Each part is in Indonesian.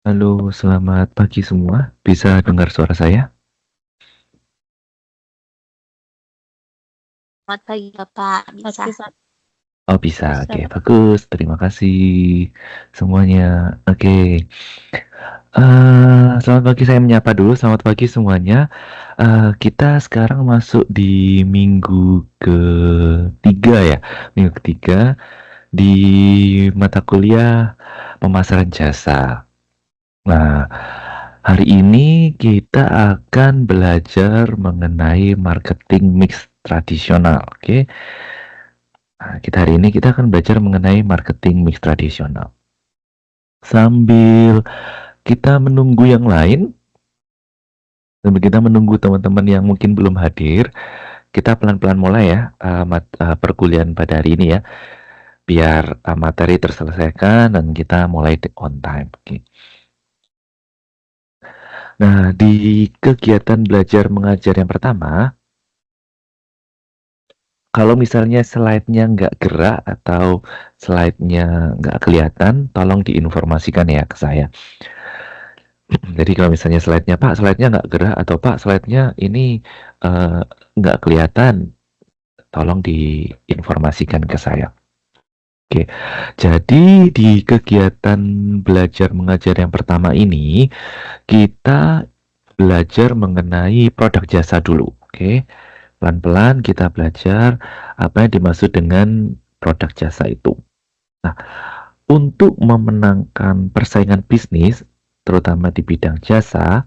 Halo, selamat pagi semua. Bisa dengar suara saya? Selamat pagi Bapak, bisa? Oh, bisa. Bisa, Oke, Pak. bagus. Terima kasih semuanya. Oke. Selamat pagi, saya menyapa dulu. Selamat pagi semuanya. Kita sekarang masuk di minggu ketiga ya. Minggu ketiga di mata kuliah pemasaran jasa. Nah, hari ini kita akan belajar mengenai marketing mix tradisional. Oke. Nah, hari ini kita akan belajar mengenai marketing mix tradisional. Sambil kita menunggu yang lain, sambil kita menunggu teman-teman yang mungkin belum hadir, kita pelan-pelan mulai ya perkuliahan pada hari ini ya, biar materi terselesaikan dan kita mulai on time. Oke. Nah, di kegiatan belajar mengajar yang pertama, kalau misalnya slide-nya nggak gerak atau slide-nya nggak kelihatan, tolong diinformasikan ya ke saya. Jadi kalau misalnya slide-nya, Pak, slide-nya nggak gerak atau Pak, slide-nya ini eh, nggak kelihatan, tolong diinformasikan ke saya. Oke, jadi di kegiatan belajar mengajar yang pertama ini, kita belajar mengenai produk jasa dulu. Oke, pelan-pelan kita belajar apa yang dimaksud dengan produk jasa itu. Nah, untuk memenangkan persaingan bisnis, terutama di bidang jasa,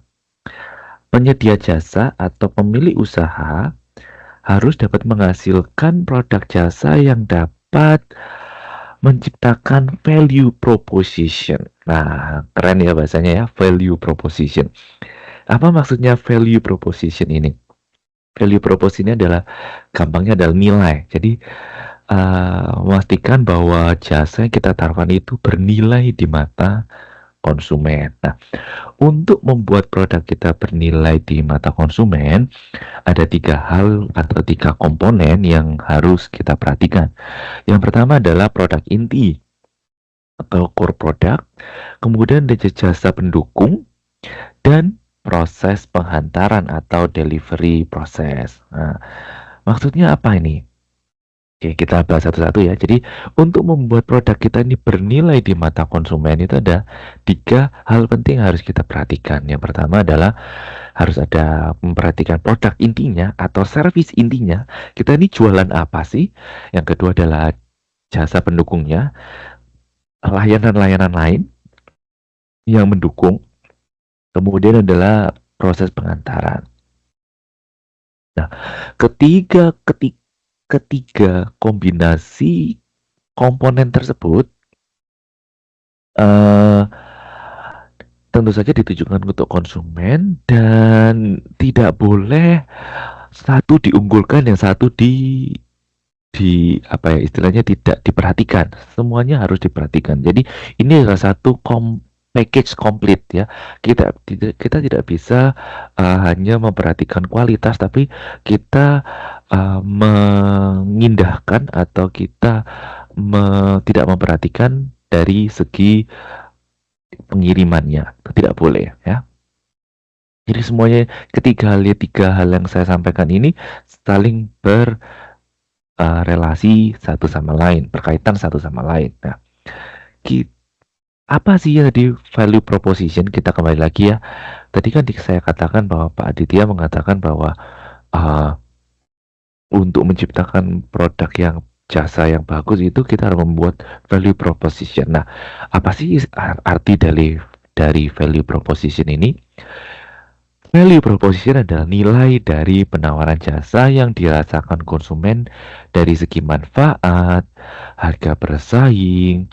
penyedia jasa atau pemilik usaha harus dapat menghasilkan produk jasa yang dapat menciptakan value proposition. Nah, keren ya bahasanya ya, value proposition. Apa maksudnya value proposition ini? Value proposition ini adalah gampangnya adalah nilai. Jadi memastikan bahwa jasa yang kita tawarkan itu bernilai di mata konsumen. Nah, untuk membuat produk kita bernilai di mata konsumen, ada tiga hal atau tiga komponen yang harus kita perhatikan. Yang pertama adalah produk inti atau core product, kemudian ada jasa pendukung, dan proses penghantaran atau delivery proses. Nah, maksudnya apa ini? Oke, kita bahas satu-satu ya. Jadi, untuk membuat produk kita ini bernilai di mata konsumen itu ada tiga hal penting yang harus kita perhatikan. Yang pertama adalah harus ada memperhatikan produk intinya atau service intinya. Kita ini jualan apa sih? Yang kedua adalah jasa pendukungnya, layanan-layanan lain yang mendukung. Kemudian adalah proses pengantaran. Nah, ketiga kombinasi komponen tersebut eh, tentu saja ditujukan untuk konsumen dan tidak boleh satu diunggulkan yang satu di apa ya istilahnya tidak diperhatikan. Semuanya harus diperhatikan. Jadi ini adalah satu package komplit ya. Kita tidak bisa hanya memperhatikan kualitas, tapi kita mengindahkan atau kita tidak memperhatikan dari segi pengirimannya. Tidak boleh ya. Jadi semuanya tiga hal yang saya sampaikan ini saling relasi satu sama lain, berkaitan satu sama lain. Nah, apa sih ya tadi value proposition? Kita kembali lagi ya. Tadi kan saya katakan bahwa Pak Aditya mengatakan bahwa uh, untuk menciptakan produk yang jasa yang bagus itu kita harus membuat value proposition. Nah, apa sih arti dari value proposition ini? Value proposition adalah nilai dari penawaran jasa yang dirasakan konsumen dari segi manfaat, harga bersaing,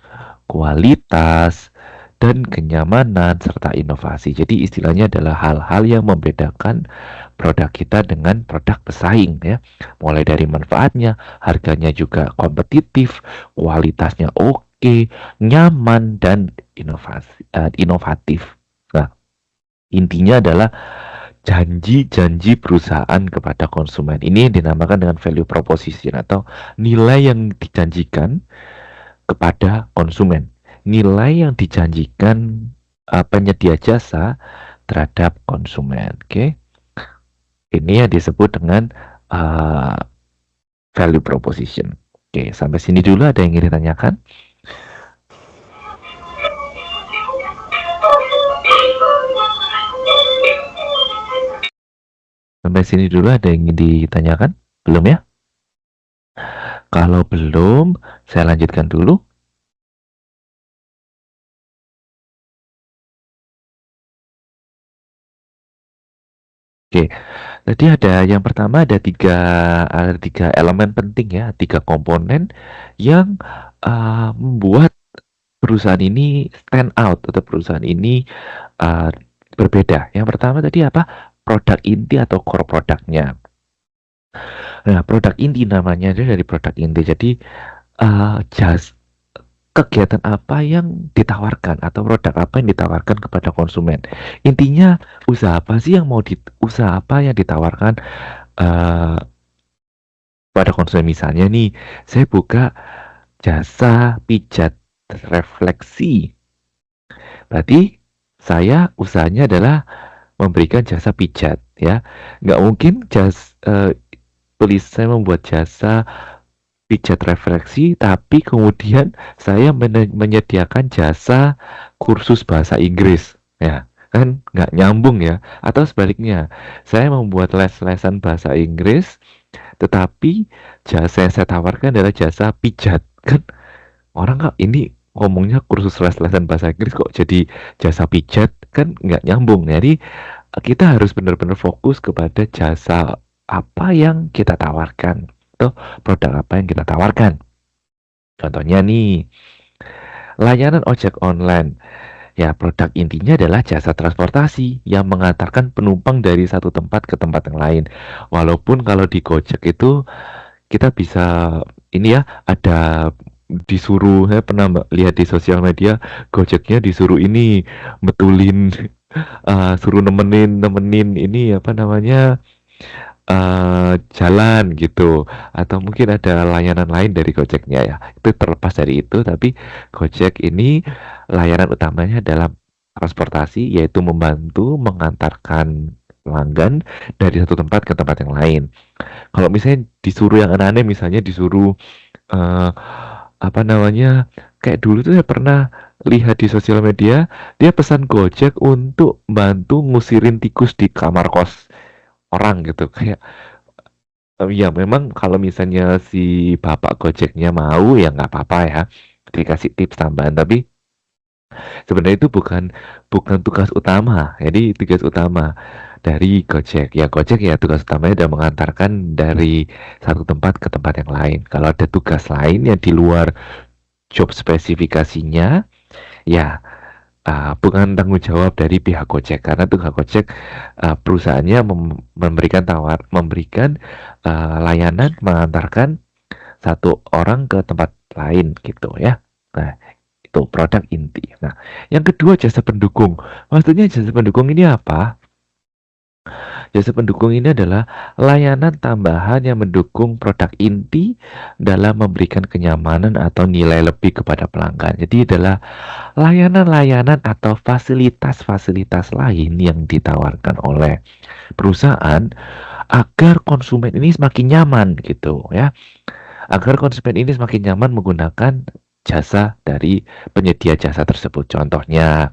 kualitas, dan kenyamanan serta inovasi. Jadi istilahnya adalah hal-hal yang membedakan produk kita dengan produk pesaing ya. Mulai dari manfaatnya, harganya juga kompetitif, kualitasnya oke, nyaman dan inovatif. Nah, intinya adalah janji-janji perusahaan kepada konsumen. Ini yang dinamakan dengan value proposition atau nilai yang dijanjikan kepada konsumen. Nilai yang dijanjikan penyedia jasa terhadap konsumen. Oke, ini yang disebut dengan uh, value proposition. Oke, sampai sini dulu ada yang ingin ditanyakan? Sampai sini dulu ada yang ingin ditanyakan? Belum ya? Kalau belum, saya lanjutkan dulu. Oke, jadi yang pertama ada tiga elemen penting ya, tiga komponen yang membuat perusahaan ini stand out atau perusahaan ini uh, berbeda. Yang pertama tadi apa? Produk inti atau core produknya. Nah, produk inti namanya itu dari produk inti. Jadi just kegiatan apa yang ditawarkan atau produk apa yang ditawarkan kepada konsumen. Intinya usaha apa sih yang usaha apa yang ditawarkan uh, pada konsumen. Misalnya nih, saya buka jasa pijat refleksi. Berarti saya usahanya adalah memberikan jasa pijat ya. Nggak mungkin tulis saya membuat jasa pijat refleksi, tapi kemudian saya menyediakan jasa kursus bahasa Inggris, ya kan nggak nyambung ya. Atau sebaliknya, saya membuat les-lesan bahasa Inggris, tetapi jasa yang saya tawarkan adalah jasa pijat, kan orang nggak ini ngomongnya kursus les-lesan bahasa Inggris kok jadi jasa pijat, kan nggak nyambung. Jadi kita harus benar-benar fokus kepada jasa apa yang kita tawarkan atau produk apa yang kita tawarkan. Contohnya nih, layanan ojek online. Ya, produk intinya adalah jasa transportasi yang mengantarkan penumpang dari satu tempat ke tempat yang lain. Walaupun kalau di Gojek itu kita bisa ini ya, ada disuruh, saya pernah lihat di sosial media, Gojeknya disuruh ini betulin, suruh nemenin nemenin ini apa namanya, jalan gitu, atau mungkin ada layanan lain dari Gojeknya ya. Itu terlepas dari itu, tapi Gojek ini layanan utamanya dalam transportasi, yaitu membantu mengantarkan pelanggan dari satu tempat ke tempat yang lain. Kalau misalnya disuruh yang aneh-aneh, misalnya disuruh eh, apa namanya, kayak dulu tuh saya pernah lihat di sosial media, dia pesan Gojek untuk bantu ngusirin tikus di kamar kos orang gitu. Kayak ya memang kalau misalnya si bapak Gojeknya mau ya nggak apa-apa ya, dikasih tips tambahan, tapi sebenarnya itu bukan bukan tugas utama. Jadi tugas utama dari Gojek ya, Gojek ya tugas utamanya adalah mengantarkan dari satu tempat ke tempat yang lain. Kalau ada tugas lain yang di luar job spesifikasinya, ya bukan tanggung jawab dari pihak Gojek, karena pihak Gojek perusahaannya memberikan layanan mengantarkan satu orang ke tempat lain gitu ya. Nah, itu produk inti. Nah, yang kedua jasa pendukung. Maksudnya jasa pendukung ini apa? Jasa pendukung ini adalah layanan tambahan yang mendukung produk inti dalam memberikan kenyamanan atau nilai lebih kepada pelanggan. Jadi adalah layanan-layanan atau fasilitas-fasilitas lain yang ditawarkan oleh perusahaan agar konsumen ini semakin nyaman gitu ya. Agar konsumen ini semakin nyaman menggunakan jasa dari penyedia jasa tersebut. Contohnya,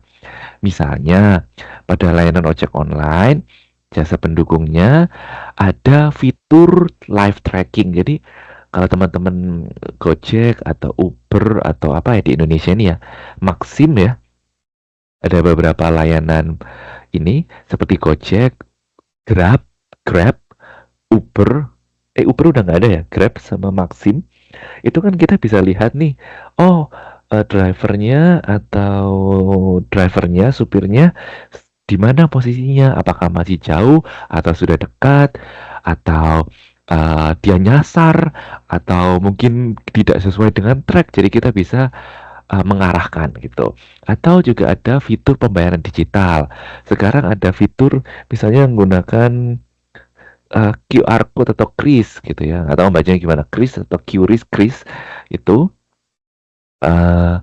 misalnya pada layanan ojek online, jasa pendukungnya ada fitur live tracking. Jadi kalau teman-teman Gojek atau Uber atau apa ya di Indonesia ini ya, Maxim ya, ada beberapa layanan ini seperti Gojek, Grab, Grab, Uber. Uber udah nggak ada ya, Grab sama Maxim. Itu kan kita bisa lihat nih, oh drivernya, supirnya di mana posisinya, apakah masih jauh atau sudah dekat, atau dia nyasar atau mungkin tidak sesuai dengan track, jadi kita bisa mengarahkan gitu. Atau juga ada fitur pembayaran digital. Sekarang ada fitur misalnya menggunakan QR code atau kris gitu ya, atau bacanya gimana, kris atau QRIS, kris itu uh,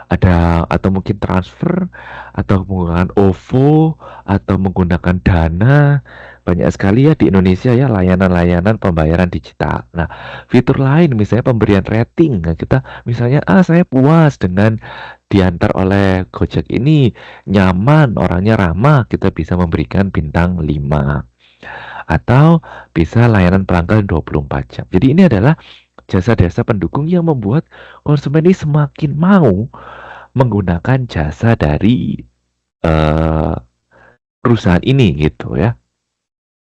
atau mungkin transfer, atau menggunakan OVO, atau menggunakan Dana. Banyak sekali ya di Indonesia ya layanan-layanan pembayaran digital. Nah, fitur lain misalnya pemberian rating. Nah, kita misalnya, saya puas dengan diantar oleh Gojek ini, nyaman, orangnya ramah, kita bisa memberikan bintang 5. Atau bisa layanan pelanggan 24 jam. Jadi ini adalah jasa-jasa pendukung yang membuat konsumen ini semakin mau menggunakan jasa dari eh, perusahaan ini gitu ya.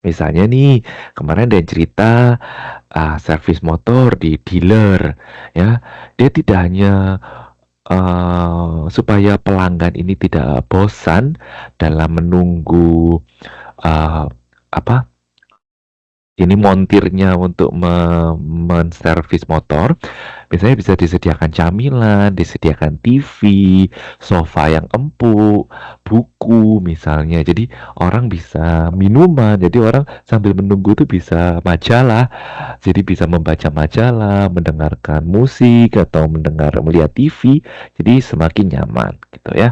Misalnya nih, kemarin ada yang cerita servis motor di dealer ya. Dia tidak hanya supaya pelanggan ini tidak bosan dalam menunggu eh, apa ini montirnya untuk menservis motor, biasanya bisa disediakan camilan, disediakan TV, sofa yang empuk, buku misalnya. Jadi orang bisa minuman, jadi orang sambil menunggu itu bisa majalah, jadi bisa membaca majalah, mendengarkan musik atau melihat TV, jadi semakin nyaman gitu ya.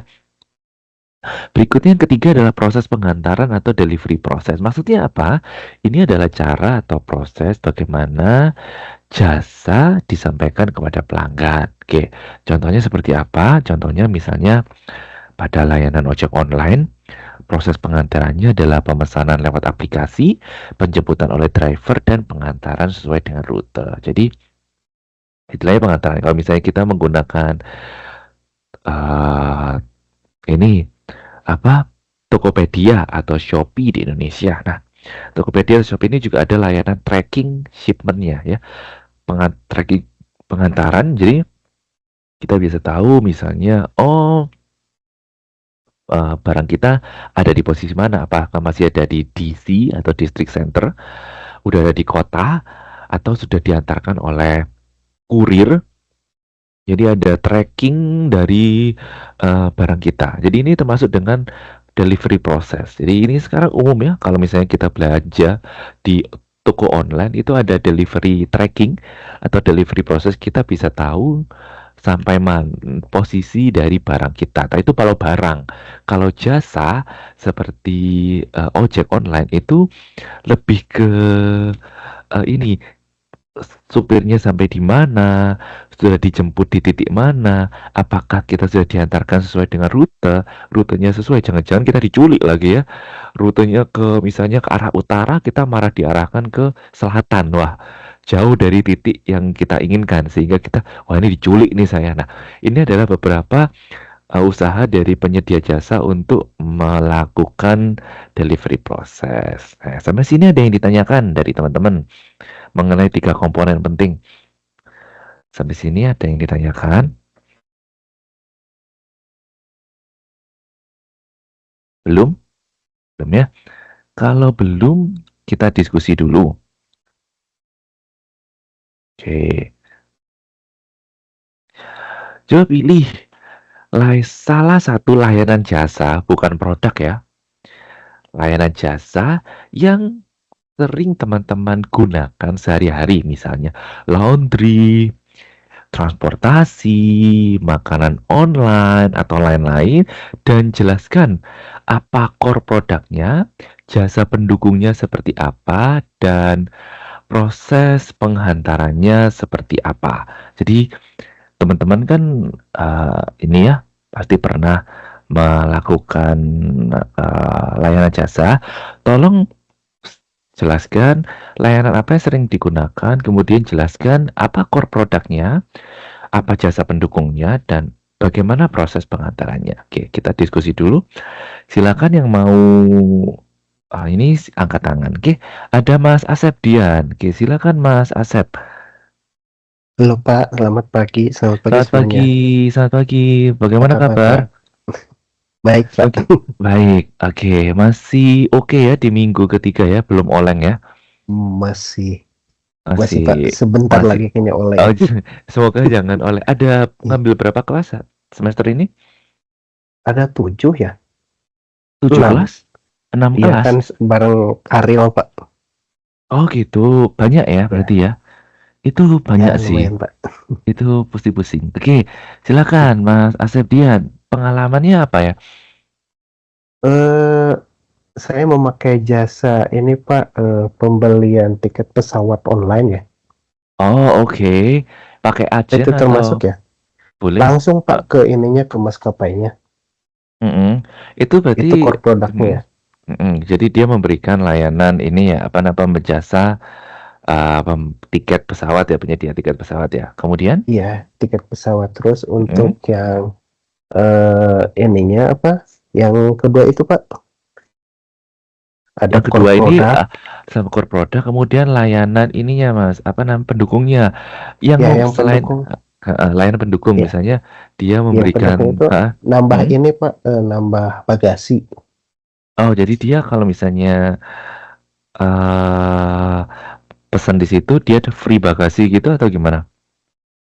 Berikutnya yang ketiga adalah proses pengantaran atau delivery proses. Maksudnya apa? Ini adalah cara atau proses bagaimana jasa disampaikan kepada pelanggan. Oke, contohnya seperti apa? Contohnya misalnya pada layanan ojek online, proses pengantarannya adalah pemesanan lewat aplikasi, penjemputan oleh driver, dan pengantaran sesuai dengan rute. Jadi, itulah ya pengantaran. Kalau misalnya kita menggunakan uh, ini apa Tokopedia atau Shopee di Indonesia. Nah, Tokopedia atau Shopee ini juga ada layanan tracking shipment-nya ya. Tracking pengantaran. Jadi kita bisa tahu misalnya, barang kita ada di posisi mana, apakah masih ada di DC atau district center, udah ada di kota, atau sudah diantarkan oleh kurir. Jadi ada tracking dari barang kita. Jadi ini termasuk dengan delivery process. Jadi ini sekarang umum ya, kalau misalnya kita belanja di toko online itu ada delivery tracking atau delivery process, kita bisa tahu sampai posisi dari barang kita. Nah, itu kalau barang. Kalau jasa seperti ojek online itu lebih ke ini supirnya sampai di mana, sudah dijemput di titik mana, apakah kita sudah diantarkan sesuai dengan rutenya sesuai, jangan-jangan kita diculik lagi ya, rutenya misalnya ke arah utara, kita malah diarahkan ke selatan, wah jauh dari titik yang kita inginkan, sehingga kita, wah ini diculik nih saya. Nah, ini adalah beberapa usaha dari penyedia jasa untuk melakukan delivery proses. Nah, sampai sini ada yang ditanyakan dari teman-teman mengenai 3 komponen penting. Sampai sini ada yang ditanyakan? Belum? Belum ya? Kalau belum, kita diskusi dulu. Oke. Coba pilih salah satu layanan jasa, bukan produk ya. Layanan jasa yang sering teman-teman gunakan sehari-hari, misalnya laundry, transportasi, makanan online, atau lain-lain, dan jelaskan apa core produknya, jasa pendukungnya seperti apa, dan proses penghantarannya seperti apa. Jadi teman-teman kan ini ya pasti pernah melakukan layanan jasa. Tolong jelaskan layanan apa yang sering digunakan, kemudian jelaskan apa core produknya, apa jasa pendukungnya, dan bagaimana proses pengantarannya. Oke, kita diskusi dulu. Silakan yang mau ini angkat tangan. Oke, ada Mas Asep Dian. Oke, silakan Mas Asep. Halo Pak, selamat pagi. Selamat pagi Selamat semuanya. pagi, selamat pagi. Bagaimana Apa kabar? Baik Pak. Oke, baik. Oke, masih oke ya di minggu ketiga ya, belum oleng ya? Masih Pak, Masih sebentar masih. lagi kayaknya oleng. Oh, semoga jangan oleh. Ada ngambil berapa kelas semester ini? Ada 7 ya? 7 6. kelas? 6 Iya kelas? kan bareng Ariel Pak. Oh gitu, banyak ya berarti ya? Itu banyak Ya sih, lumayan, Pak. itu pusing-pusing. Oke, silakan Mas Asep Dian, pengalamannya apa ya? Eh, saya memakai jasa ini, Pak, pembelian tiket pesawat online ya. Oh, oke. Pakai agen Itu termasuk atau ya. boleh? Langsung Pak Eh, ke ininya, ke maskapainya. mm-mm. Itu berarti Itu core produknya mm, ya. jadi dia memberikan layanan ini ya, apa namanya, berjasa tiket pesawat ya, penyedia tiket pesawat ya. Kemudian, Iya, tiket pesawat. Terus untuk mm, yang ininya apa? Yang kedua itu Pak, ada yang core kedua ini produk. sama core produk, kemudian layanan ininya Mas, apa namanya, pendukungnya. Yang Ya, yang selain pendukung. layanan pendukung, Ya, misalnya dia yang pendukung memberikan, itu nambah mm, ini Pak, nambah bagasi. oh jadi dia kalau misalnya eh pesan di situ dia ada free bagasi gitu atau gimana?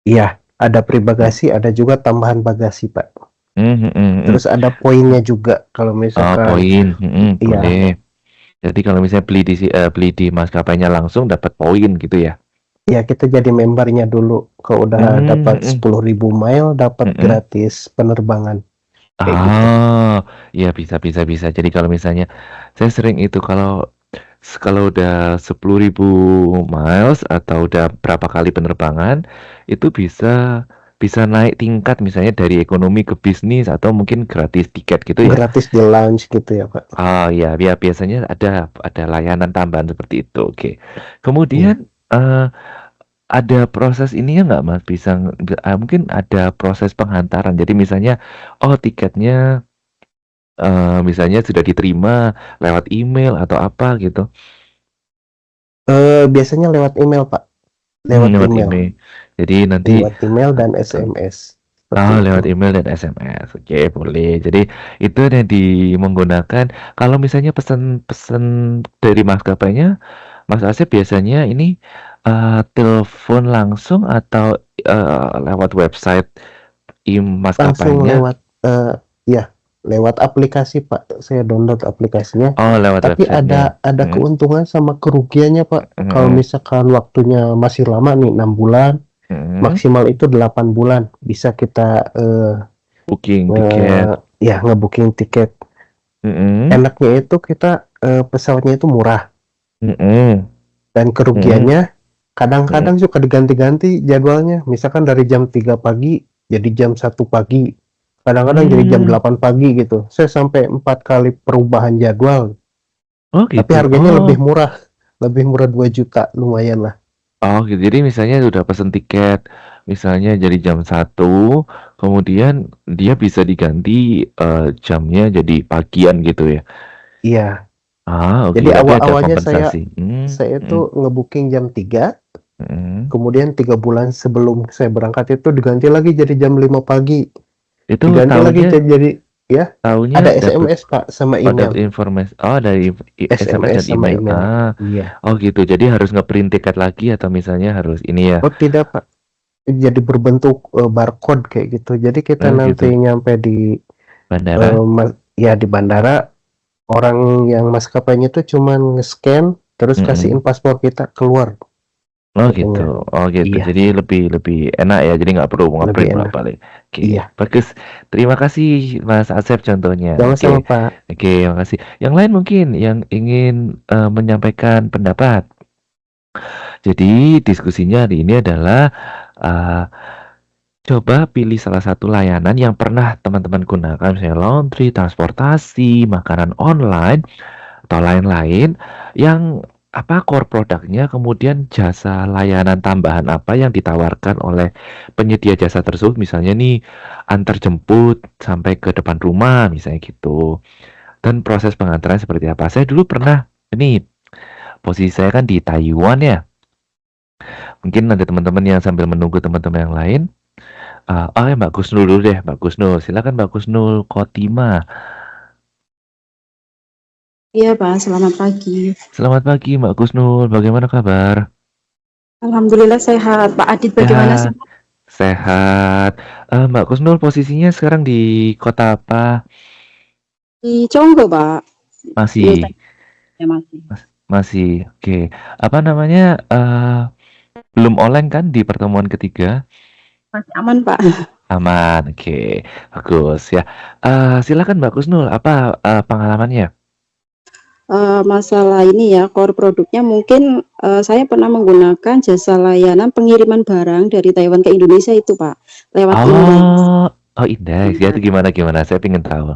Iya, ada free Hmm. bagasi, ada juga tambahan bagasi Pak. Hmm, hmm, hmm, hmm. Terus ada poinnya juga kalau Oh, misalkan. poin. Iya, Boleh. Jadi kalau misalnya beli di maskapainya langsung dapat poin gitu ya. ya kita jadi membernya dulu. Kalau udah dapat Hmm, 10.000 mile, dapat hmm, hmm. gratis penerbangan kayak gitu. Ah, ya bisa bisa bisa. Jadi kalau misalnya saya sering itu kalau kalau udah 10.000 miles atau udah berapa kali penerbangan itu bisa bisa naik tingkat misalnya dari ekonomi ke bisnis atau mungkin gratis tiket gitu ya. Gratis di lounge gitu ya Pak. Oh ya, biasanya ada layanan tambahan seperti itu. Oke. Iya. Kemudian ada proses ininya nggak Mas? Mungkin ada proses penghantaran. Jadi misalnya, oh tiketnya misalnya sudah diterima lewat email atau apa gitu. Biasanya lewat email Pak, lewat Lewat email, email. Jadi nanti lewat email dan SMS seperti itu. lewat email dan SMS. Oke, boleh. Jadi itu yang menggunakan kalau misalnya pesan-pesan dari maskapainya, Mas Asep biasanya ini telepon langsung atau lewat website Langsung maskapainya? lewat ya, lewat aplikasi Pak. Saya download aplikasinya. Oh, lewat Tapi websitenya. ada Mm, keuntungan sama kerugiannya Pak. Kalau mm, misalkan waktunya masih lama nih, 6 bulan, mm. maksimal itu 8 bulan bisa kita Booking tiket. nge ya ngebooking tiket. Mm, Enaknya itu kita pesawatnya itu murah, mm, dan mm, kerugiannya mm. kadang-kadang suka diganti-ganti jadwalnya. Misalkan dari jam 3 pagi jadi jam 1 pagi. Kadang-kadang jadi jam Hmm. 8 pagi gitu. Saya sampai 4 kali perubahan jadwal. Oh Tapi gitu. harganya lebih murah. Lebih murah 2 juta, lumayan lah. Oh gitu. Jadi misalnya udah pesen tiket, misalnya jadi jam 1, kemudian dia bisa diganti jamnya jadi pagian gitu ya. Iya. Oke, Jadi tapi ada awal-awalnya saya kompensasi. saya Mm, tuh ngebooking jam 3, mm. kemudian 3 bulan sebelum saya berangkat itu diganti lagi jadi jam 5 pagi. Itu Diganti lagi tahunya jadi ya, tahunya ada dapat SMS Pak sama dapat email. informasi. Oh, dari SMS SMS dan sama email. email. Iya. Oh gitu. Jadi harus ngeprint tiket lagi atau misalnya harus ini ya. Oh tidak Pak, jadi berbentuk barcode kayak gitu. Jadi kita nanti Gitu. nyampe di Bandara. ya di bandara, orang yang maskapainya itu cuman nge-scan terus kasihin Mm-mm. paspor kita keluar Oh gitu, fotonya. oh gitu. Iya, Jadi lebih lebih enak ya. Jadi nggak perlu lebih ngeprint enak. bolak-balik. Oke, Iya, bagus. Terima kasih Mas Asep contohnya. Oke, sama-sama Pak. oke, makasih. Yang lain mungkin yang ingin menyampaikan pendapat. Jadi diskusinya hari ini adalah uh, coba pilih salah satu layanan yang pernah teman-teman gunakan, misalnya laundry, transportasi, makanan online, atau lain-lain yang apa core produknya, kemudian jasa layanan tambahan apa yang ditawarkan oleh penyedia jasa tersebut, misalnya nih antar jemput sampai ke depan rumah misalnya gitu, dan proses pengantaran seperti apa. Saya dulu pernah, ini posisi saya kan di Taiwan ya, mungkin ada teman-teman yang sambil menunggu teman-teman yang lain. Mbak Gusnul dulu deh, Mbak Gusnul, silakan Mbak Gusnul Kotima. Iya Pak, selamat pagi. Selamat pagi Mbak Gusnul, bagaimana kabar? Alhamdulillah sehat. Pak Adit bagaimana Sehat. sehat? Sehat. Mbak Kusnul posisinya sekarang di kota apa? Di Conggo Pak. Masih, Milter ya masih. masih. Oke. Apa namanya? Belum oleng kan di pertemuan ketiga? Masih aman, Pak. Aman, oke, bagus ya. Silakan Mbak Kusnul, apa pengalamannya? Masalah ini ya, core produknya mungkin saya pernah menggunakan jasa layanan pengiriman barang dari Taiwan ke Indonesia itu, Pak, lewat Index. Oh, oh indeks ya, itu gimana gimana? Saya pengen tahu.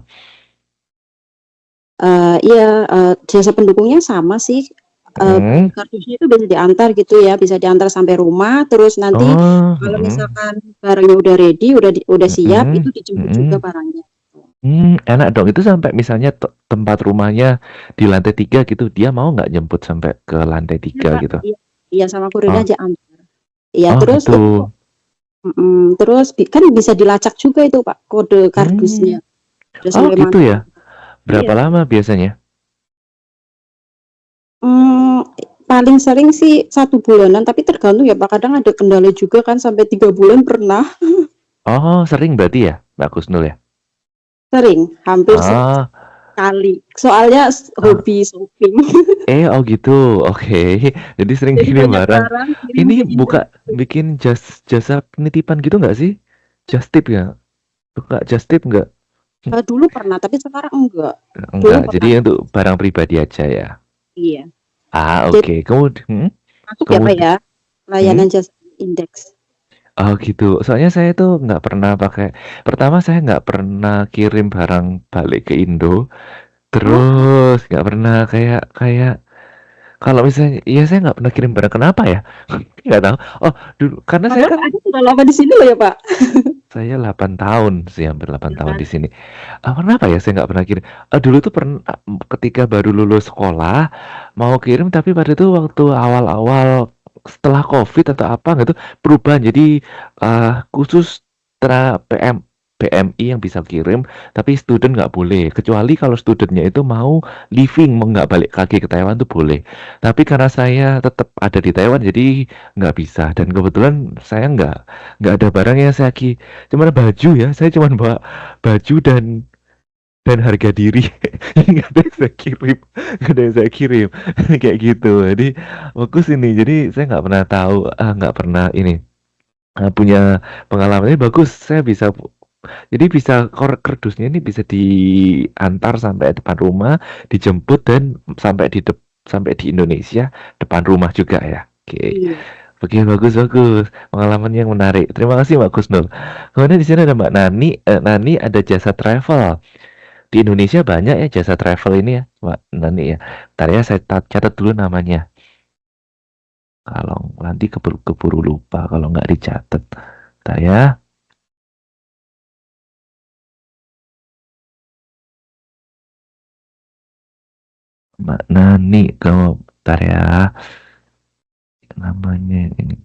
Iya, jasa pendukungnya sama sih. Hmm. Kardusnya itu bisa diantar gitu ya, bisa diantar sampai rumah. Terus nanti Oh, kalau misalkan barangnya udah ready, udah siap, itu dijemput juga mhm. barangnya. Enak dong. Itu sampai misalnya tempat rumahnya di lantai 3 gitu, dia mau nggak jemput sampai ke lantai Iya, 3 Pak. gitu? Iya, iya sama kurir Oh, aja antar. Iya, oh terus gitu. itu terus kan bisa dilacak juga itu, Pak, kode Hmm. kardusnya. Udah Oh sampai gitu mana. ya. Berapa Iya. lama biasanya? Hmm, paling sering sih 1 bulanan, tapi tergantung ya Pak. Kadang ada kendala juga kan sampai 3 bulan pernah. Oh, sering berarti ya, Mbak Kusnul ya? Sering, hampir Ah, sekali. Soalnya ah. hobi shopping. Oh gitu. Oke. Jadi sering Jadi kirim banyak barang. barang kirim Ini ke buka Indo. bikin jasa penitipan gitu nggak sih? Just tip ya? Buka just tip nggak? Dulu pernah, tapi sekarang enggak. Dulu Enggak. Jadi pernah. untuk barang pribadi aja ya. Iya. Jadi Oke. Kemudian, masuk ya Pak kemudian, ya, hmm? layanan jasa indeks. Oh gitu. Soalnya saya tuh nggak pernah pakai. Pertama saya nggak pernah kirim barang balik ke Indo. Oh, Terus nggak pernah kayak kayak kalau misalnya, iya saya nggak pernah kirim barang. Kenapa ya? Nggak tahu. Oh dulu karena saya padahal kan ada sudah lama di sini loh ya Pak. saya 8 tahun sih, hampir 8 Ya tahun kan? di sini. Kenapa ya saya nggak pernah kirim? Dulu tuh pernah ketika baru lulus sekolah mau kirim, tapi pada itu waktu awal-awal setelah COVID atau apa gitu perubahan. Jadi khusus PMI yang bisa kirim, tapi student nggak boleh. Kecuali kalau studentnya itu mau living, mau nggak balik lagi ke Taiwan tuh boleh. Tapi karena saya tetap ada di Taiwan, jadi nggak bisa. Dan kebetulan saya nggak ada barang yang saya cuman baju ya. Saya cuman bawa baju dan harga diri. Jadi nggak ada yang saya kirim, nggak ada yang saya kirim. Kayak gitu. Jadi fokus ini. Jadi saya nggak pernah tahu, nggak pernah ini. Punya pengalamannya bagus. Saya bisa jadi bisa kardusnya ini bisa diantar sampai depan rumah, dijemput dan sampai di Indonesia depan rumah juga ya. Oke. Iya. Oke, bagus bagus. Pengalaman yang menarik. Terima kasih Mbak Kusnul. Kemudian di sini ada Mbak Nani. Nani ada jasa travel. Di Indonesia banyak ya jasa travel ini ya, Mbak Nani ya. Ntar ya saya catat dulu namanya. Kalau nanti keburu lupa kalau nggak dicatat. Ntar ya. Mbak Nani, kamu bentar ya. Namanya ini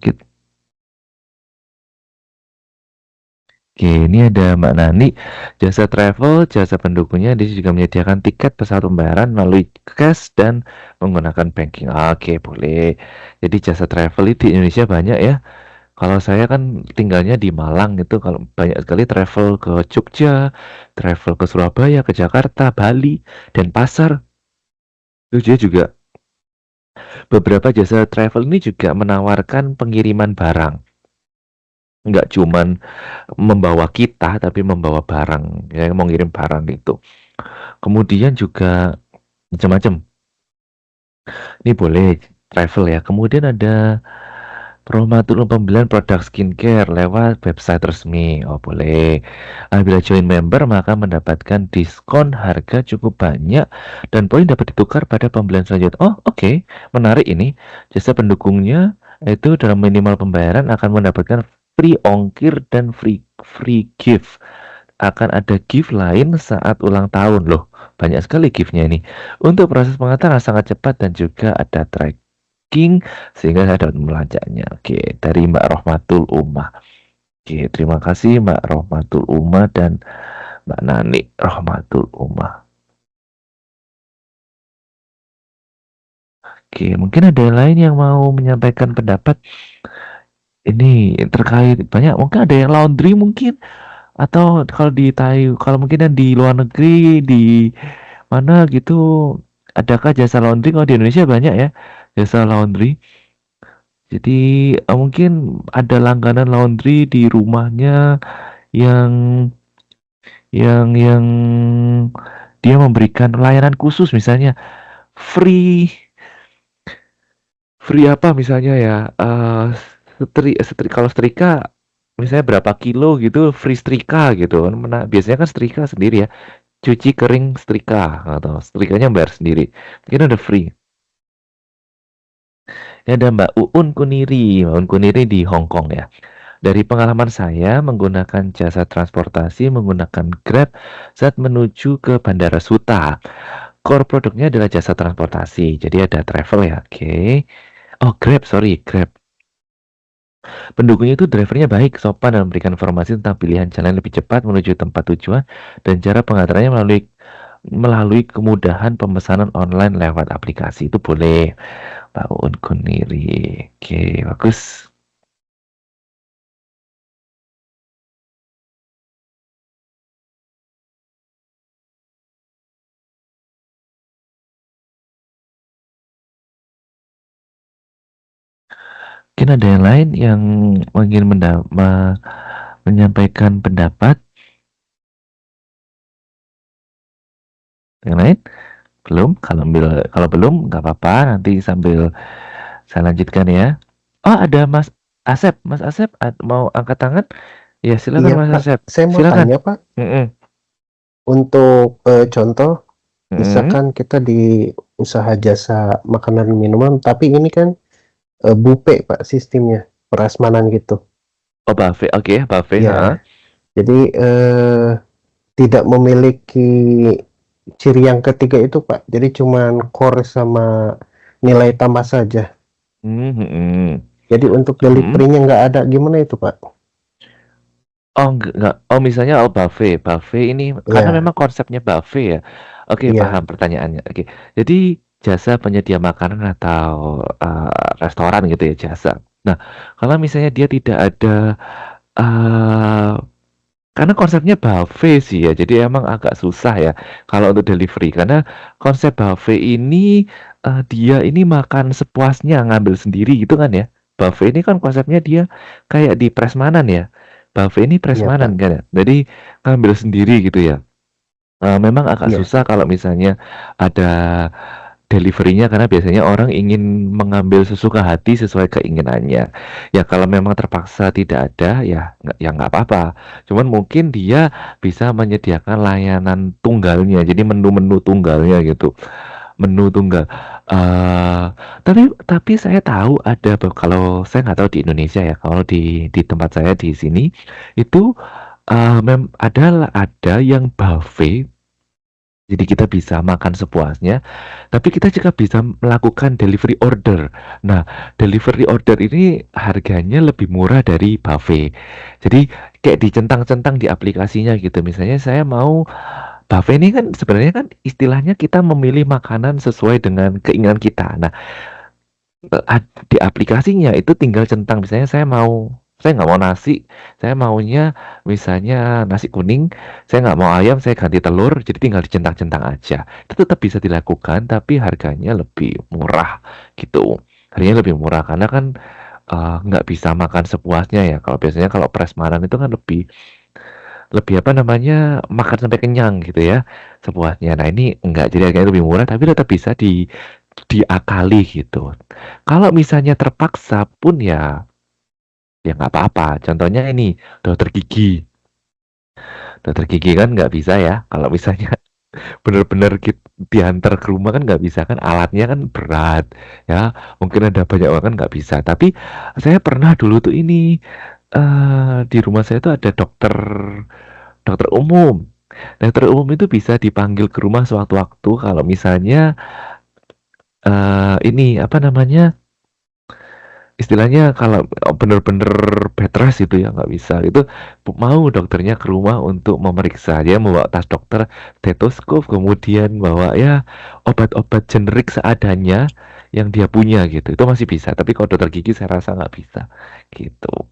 Oke, ini ada Mbak Nani, jasa travel, jasa pendukungnya, dia juga menyediakan tiket pesawat pembayaran melalui cash dan menggunakan banking. Oke, boleh. Jadi jasa travel itu di Indonesia banyak ya. Kalau saya kan tinggalnya di Malang itu, kalau banyak sekali travel ke Jogja, travel ke Surabaya, ke Jakarta, Bali, dan Pasar. Itu dia juga beberapa jasa travel ini juga menawarkan pengiriman barang. Nggak cuman membawa kita, tapi membawa barang. Ya, mau ngirim barang gitu. Kemudian juga macam-macam. Ini boleh travel ya. Kemudian ada promotor pembelian produk skincare lewat website resmi. Oh, boleh. Bila join member maka mendapatkan diskon harga cukup banyak dan poin dapat ditukar pada pembelian selanjutnya. Oh, oke. Menarik ini. Jasa pendukungnya itu dalam minimal pembayaran akan mendapatkan free ongkir dan free gift. Akan ada gift lain saat ulang tahun loh. Banyak sekali giftnya ini. Untuk proses pengantaran sangat cepat dan juga ada tracking sehingga saya dapat melacaknya. Oke, dari Mbak Rohmatul Umah. Oke, terima kasih Mbak Rohmatul Umah dan Mbak Nani Rohmatul Umah. Oke, mungkin ada yang lain yang mau menyampaikan pendapat ini terkait banyak. Mungkin ada yang laundry mungkin, atau kalau kalau mungkin yang di luar negeri di mana gitu, adakah jasa laundry? Kalau di Indonesia banyak ya jasa laundry. Jadi, mungkin ada langganan laundry di rumahnya yang yang dia memberikan layanan khusus misalnya free free apa misalnya ya, kalau setrika misalnya berapa kilo gitu free setrika gitu kan, biasanya kan setrika sendiri ya, cuci kering setrika atau setrikanya bayar sendiri, mungkin ada free. Ini ada Mbak Uun Kuniri di Hong Kong ya. Dari pengalaman saya menggunakan jasa transportasi menggunakan Grab saat menuju ke Bandara Suta. Core produknya adalah jasa transportasi, jadi ada travel ya, oke. Oh, Grab, sorry, Grab. Pendukungnya itu drivernya baik, sopan, dan memberikan informasi tentang pilihan jalan lebih cepat menuju tempat tujuan dan cara pengantarannya melalui kemudahan pemesanan online lewat aplikasi. Itu boleh, Pak Uun Kuniri. Oke, bagus. Mungkin ada yang lain yang ingin menyampaikan pendapat? Yang lain? Belum? Kalau belum nggak apa-apa, nanti sambil saya lanjutkan ya. Oh, ada Mas Asep. Mas Asep mau angkat tangan? Ya, silakan Iya Mas Pak, Asep. saya mau Silakan. tanya Pak, Mm-mm. untuk contoh, Mm-mm. misalkan kita di usaha jasa makanan minuman, tapi ini kan buffet Pak sistemnya, prasmanan gitu. Oh, buffet. Oke, buffet. Ya, Ha. jadi tidak memiliki ciri yang ketiga itu Pak. Jadi cuman core sama nilai tambah saja. Mm-mm. Jadi untuk Mm-mm. delivery-nya nggak ada, gimana itu Pak? Oh, enggak. Oh, misalnya buffet. Buffet ini karena Ya, memang konsepnya buffet ya. Oke, iya, paham pertanyaannya. Oke. Jadi jasa penyedia makanan atau restoran gitu ya, jasa. Nah, kalau misalnya dia tidak ada eh karena konsepnya buffet sih ya, jadi emang agak susah ya kalau untuk delivery. Karena konsep buffet ini dia ini makan sepuasnya, ngambil sendiri gitu kan ya. Buffet ini kan konsepnya dia kayak di prasmanan ya. Buffet ini iya Pak. prasmanan kan ya. Jadi ngambil sendiri gitu ya. Memang agak Iya, susah kalau misalnya ada delivery-nya karena biasanya orang ingin mengambil sesuka hati sesuai keinginannya. Ya kalau memang terpaksa tidak ada ya nggak apa-apa. Cuman mungkin dia bisa menyediakan layanan tunggalnya, jadi menu-menu tunggalnya gitu. Menu tunggal. Eh tapi saya tahu kalau saya nggak tahu di Indonesia ya, kalau di tempat saya di sini itu ada yang buffet. Jadi kita bisa makan sepuasnya, tapi kita juga bisa melakukan delivery order. Nah, delivery order ini harganya lebih murah dari buffet. Jadi kayak dicentang-centang di aplikasinya gitu. Misalnya saya mau buffet ini kan sebenarnya kan istilahnya kita memilih makanan sesuai dengan keinginan kita. Nah, di aplikasinya itu tinggal centang. Misalnya saya nggak mau nasi, saya maunya misalnya nasi kuning, saya nggak mau ayam, saya ganti telur, jadi tinggal dicentang-centang aja. Itu tetap bisa dilakukan, tapi harganya lebih murah gitu. Harganya lebih murah karena kan nggak bisa makan sepuasnya ya. Kalau biasanya kalau prasmanan itu kan lebih lebih apa namanya makan sampai kenyang gitu ya sepuasnya. Nah ini enggak, jadi harganya lebih murah tapi tetap bisa diakali gitu. Kalau misalnya terpaksa pun ya nggak apa-apa. Contohnya ini dokter gigi. Dokter gigi kan nggak bisa ya. Kalau misalnya bener-bener diantar ke rumah kan nggak bisa kan, alatnya kan berat ya. Mungkin ada banyak orang kan nggak bisa. Tapi saya pernah dulu tuh ini di rumah saya tuh ada dokter dokter umum. Dokter umum itu bisa dipanggil ke rumah sewaktu-waktu kalau misalnya ini apa namanya? Istilahnya kalau bener-bener bed rest itu ya nggak bisa. Itu mau dokternya ke rumah untuk memeriksa. Dia membawa tas dokter, stetoskop, kemudian bawa ya obat-obat generik seadanya yang dia punya gitu. Itu masih bisa. Tapi kalau dokter gigi saya rasa nggak bisa gitu.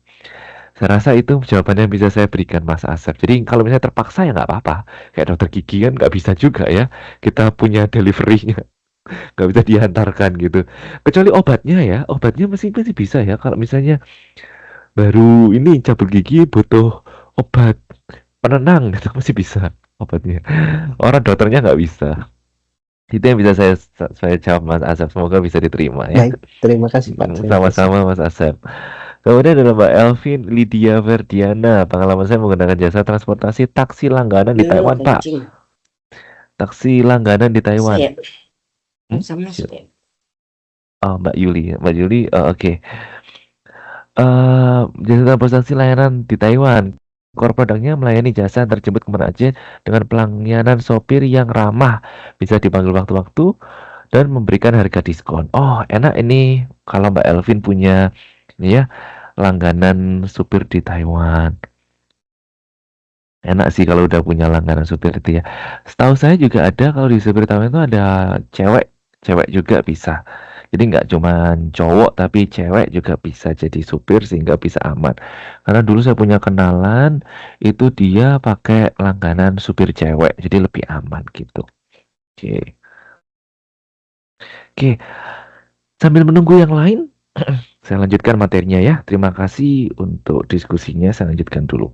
Saya rasa itu jawabannya yang bisa saya berikan Mas Asep. Jadi kalau misalnya terpaksa ya nggak apa-apa. Kayak dokter gigi kan nggak bisa juga ya. Kita punya deliverynya. nggak bisa diantarkan gitu. Kecuali obatnya ya, obatnya masih bisa ya. Kalau misalnya baru ini cabut gigi butuh obat penenang gitu masih bisa obatnya. Orang dokternya nggak bisa. Itu yang bisa saya jawab Mas Asep. Semoga bisa diterima ya. Baik, terima kasih Pak. Terima kasih. Sama-sama Mas Asep. Kemudian ada Mbak Elvin Lydia Verdiana. Pengalaman saya menggunakan jasa transportasi taksi langganan di Taiwan, Pak. Taksi langganan di Taiwan. Saya sama Oh, Mbak Yuli. Mbak Yuli, oke. Jasa transportasi layanan di Taiwan. Core produknya melayani jasa antar jemput ke Aceh dengan pelayanan sopir yang ramah, bisa dipanggil waktu-waktu dan memberikan harga diskon. Oh, enak ini kalau Mbak Elvin punya ini ya langganan supir di Taiwan. Enak sih kalau udah punya langganan supir itu ya. Setahu saya juga ada kalau di supir Taiwan itu ada cewek, cewek juga bisa. Jadi nggak cuma cowok tapi cewek juga bisa jadi supir sehingga bisa aman. Karena dulu saya punya kenalan itu dia pakai langganan supir cewek, jadi lebih aman gitu. Oke. Oke, sambil menunggu yang lain, saya lanjutkan materinya ya. Terima kasih untuk diskusinya. Saya lanjutkan dulu.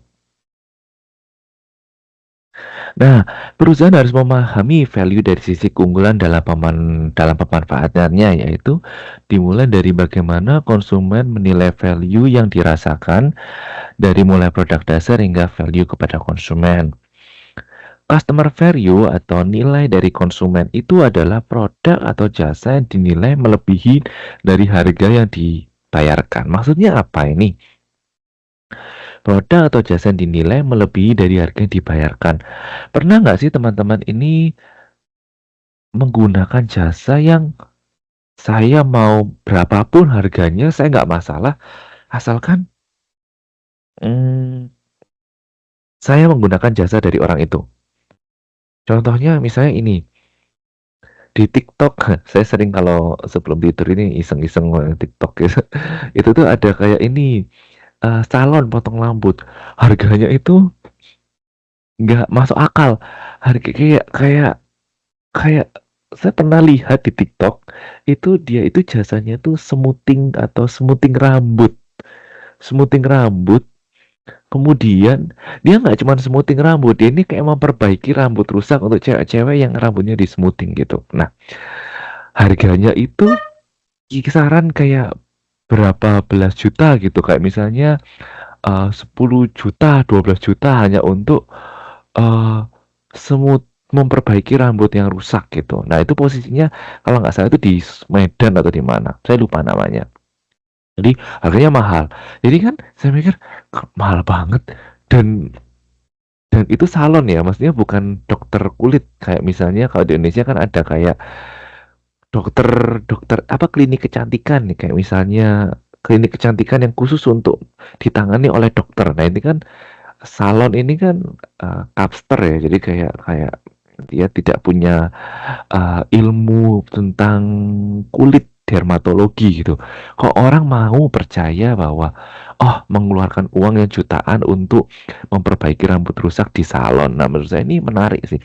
Nah, perusahaan harus memahami value dari sisi keunggulan dalam pemanfaatannya, yaitu dimulai dari bagaimana konsumen menilai value yang dirasakan dari mulai produk dasar hingga value kepada konsumen. Customer value atau nilai dari konsumen itu adalah produk atau jasa yang dinilai melebihi dari harga yang dibayarkan. Maksudnya apa ini? Produk atau jasa yang dinilai melebihi dari harga yang dibayarkan. Pernah nggak sih teman-teman ini menggunakan jasa yang saya mau berapapun harganya, saya nggak masalah, asalkan saya menggunakan jasa dari orang itu. Contohnya misalnya ini, di TikTok, saya sering kalau sebelum tidur ini iseng-iseng TikTok gitu. Itu tuh ada kayak ini, salon potong rambut, harganya itu nggak masuk akal. Harga kayak kayak kayak saya pernah lihat di TikTok, itu dia itu jasanya tuh smoothing atau smoothing rambut. Smoothing rambut, kemudian dia nggak cuma smoothing rambut, dia ini kayak memperbaiki rambut rusak untuk cewek-cewek yang rambutnya di smoothing gitu. Nah, harganya itu kisaran kayak berapa belas juta gitu, kayak misalnya 10 juta, 12 juta hanya untuk memperbaiki rambut yang rusak gitu. Nah, itu posisinya kalau nggak salah itu di Medan atau di mana, saya lupa namanya. Jadi harganya mahal. Jadi kan saya mikir mahal banget dan itu salon ya, maksudnya bukan dokter kulit kayak misalnya kalau di Indonesia kan ada kayak dokter apa klinik kecantikan nih, kayak misalnya klinik kecantikan yang khusus untuk ditangani oleh dokter. Nah, ini kan salon ini kan kapster ya, jadi kayak kayak dia tidak punya ilmu tentang kulit dermatologi gitu. Kok orang mau percaya bahwa mengeluarkan uang yang jutaan untuk memperbaiki rambut rusak di salon. Nah, menurut saya ini menarik sih.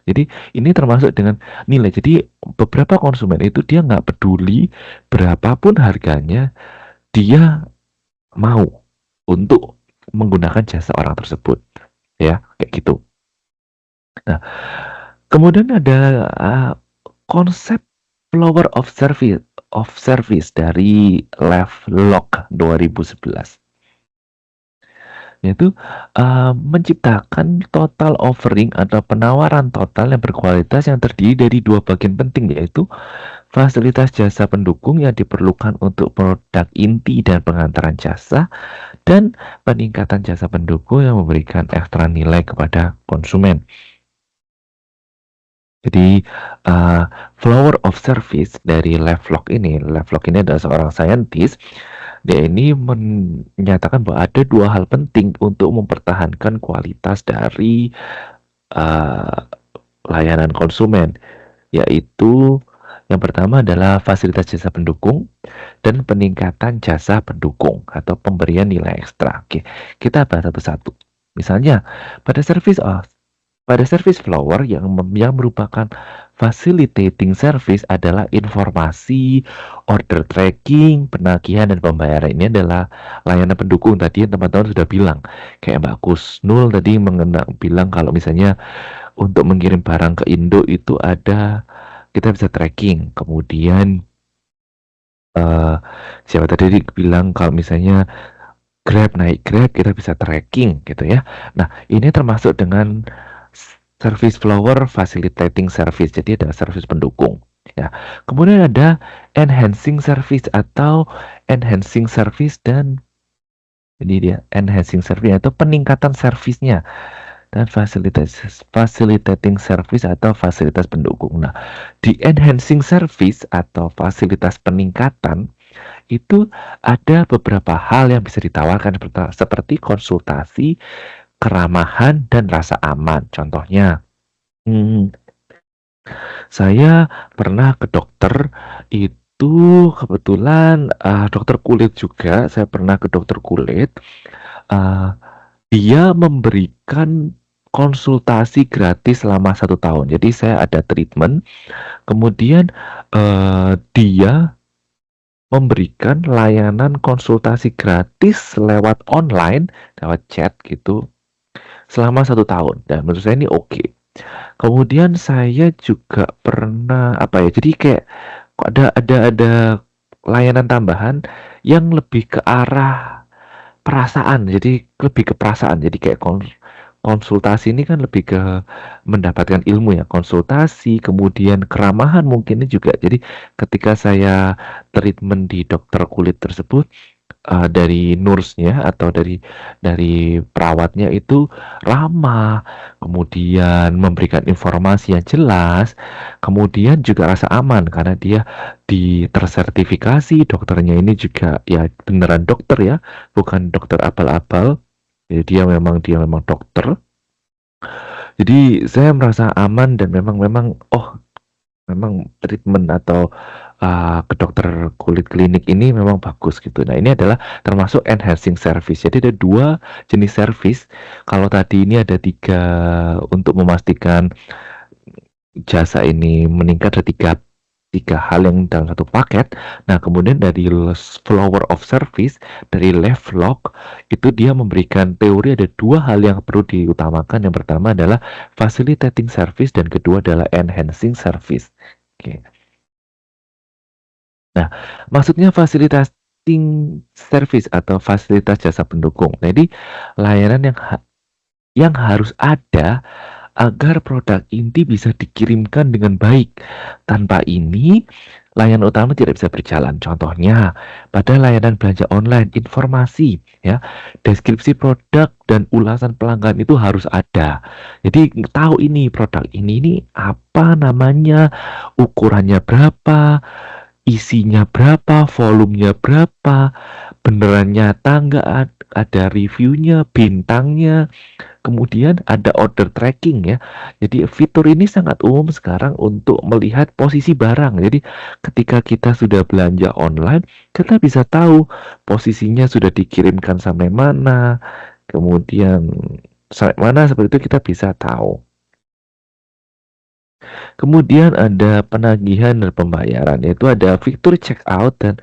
Jadi ini termasuk dengan nilai. Jadi beberapa konsumen itu dia nggak peduli berapapun harganya, dia mau untuk menggunakan jasa orang tersebut, ya kayak gitu. Nah, kemudian ada konsep flower of service dari Lovelock 2011, yaitu menciptakan total offering atau penawaran total yang berkualitas yang terdiri dari dua bagian penting, yaitu fasilitas jasa pendukung yang diperlukan untuk produk inti dan pengantaran jasa, dan peningkatan jasa pendukung yang memberikan ekstra nilai kepada konsumen. Jadi flower of service dari Lovelock ini adalah seorang saintis. Dia ini menyatakan bahwa ada dua hal penting untuk mempertahankan kualitas dari layanan konsumen, yaitu yang pertama adalah fasilitas jasa pendukung dan peningkatan jasa pendukung atau pemberian nilai ekstra. Oke, kita bahas satu-satu. Misalnya pada service pada service flower yang merupakan facilitating service adalah informasi, order tracking, penagihan dan pembayaran. Ini adalah layanan pendukung tadi yang teman-teman sudah bilang. Kayak Mbak Kusnul tadi bilang kalau misalnya untuk mengirim barang ke Indo itu kita bisa tracking. Kemudian siapa tadi bilang kalau misalnya naik Grab kita bisa tracking gitu ya. Nah, ini termasuk dengan service flower facilitating service. Jadi ada service pendukung ya. Kemudian ada enhancing service dan ini dia enhancing service atau peningkatan servisnya, dan facilitating service atau fasilitas pendukung. Nah, di enhancing service atau fasilitas peningkatan itu ada beberapa hal yang bisa ditawarkan seperti konsultasi, keramahan, dan rasa aman. Contohnya, saya pernah ke dokter itu kebetulan dokter kulit juga. Saya pernah ke dokter kulit. Dia memberikan konsultasi gratis selama 1 tahun. Jadi saya ada treatment, kemudian dia memberikan layanan konsultasi gratis lewat online, lewat chat gitu, selama 1 tahun. Dan menurut saya ini oke. Kemudian saya juga pernah jadi kayak ada layanan tambahan yang lebih ke arah perasaan. Jadi lebih ke perasaan. Jadi kayak konsultasi ini kan lebih ke mendapatkan ilmu ya, konsultasi, kemudian keramahan mungkin juga. Jadi ketika saya treatment di dokter kulit tersebut, dari nurse-nya atau dari perawatnya itu ramah, kemudian memberikan informasi yang jelas, kemudian juga rasa aman karena dia tersertifikasi, dokternya ini juga ya beneran dokter ya, bukan dokter abal-abal. Jadi dia memang dokter. Jadi saya merasa aman dan memang treatment atau ke dokter kulit klinik ini memang bagus gitu. Nah, ini adalah termasuk enhancing service. Jadi ada 2 jenis service. Kalau tadi ini ada 3 untuk memastikan jasa ini meningkat, ada 3 hal yang dalam satu paket. Nah, kemudian dari flower of service, dari Lovelock itu dia memberikan teori ada 2 hal yang perlu diutamakan. Yang pertama adalah facilitating service dan kedua adalah enhancing service. Oke. Nah, maksudnya facilitating service atau fasilitas jasa pendukung. Jadi layanan yang harus ada agar produk inti bisa dikirimkan dengan baik. Tanpa ini, layanan utama tidak bisa berjalan. Contohnya, pada layanan belanja online, informasi, ya, deskripsi produk dan ulasan pelanggan itu harus ada. Jadi tahu ini produk ini apa namanya, ukurannya berapa, isinya berapa, volumenya berapa, beneran nyata nggak, ada reviewnya, bintangnya. Kemudian ada order tracking ya. Jadi fitur ini sangat umum sekarang untuk melihat posisi barang. Jadi ketika kita sudah belanja online, kita bisa tahu posisinya sudah dikirimkan sampai mana, kemudian sampai mana, seperti itu kita bisa tahu. Kemudian ada penagihan dan pembayaran, yaitu ada fitur check out dan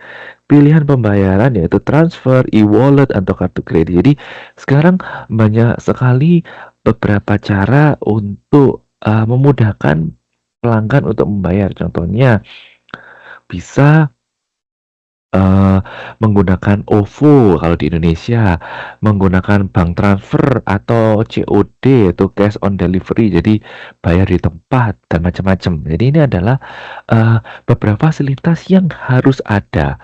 pilihan pembayaran yaitu transfer, e-wallet atau kartu kredit. Jadi sekarang banyak sekali beberapa cara untuk memudahkan pelanggan untuk membayar. Contohnya bisa menggunakan OVO kalau di Indonesia, menggunakan bank transfer atau COD yaitu cash on delivery, jadi bayar di tempat dan macam-macam. Jadi ini adalah beberapa fasilitas yang harus ada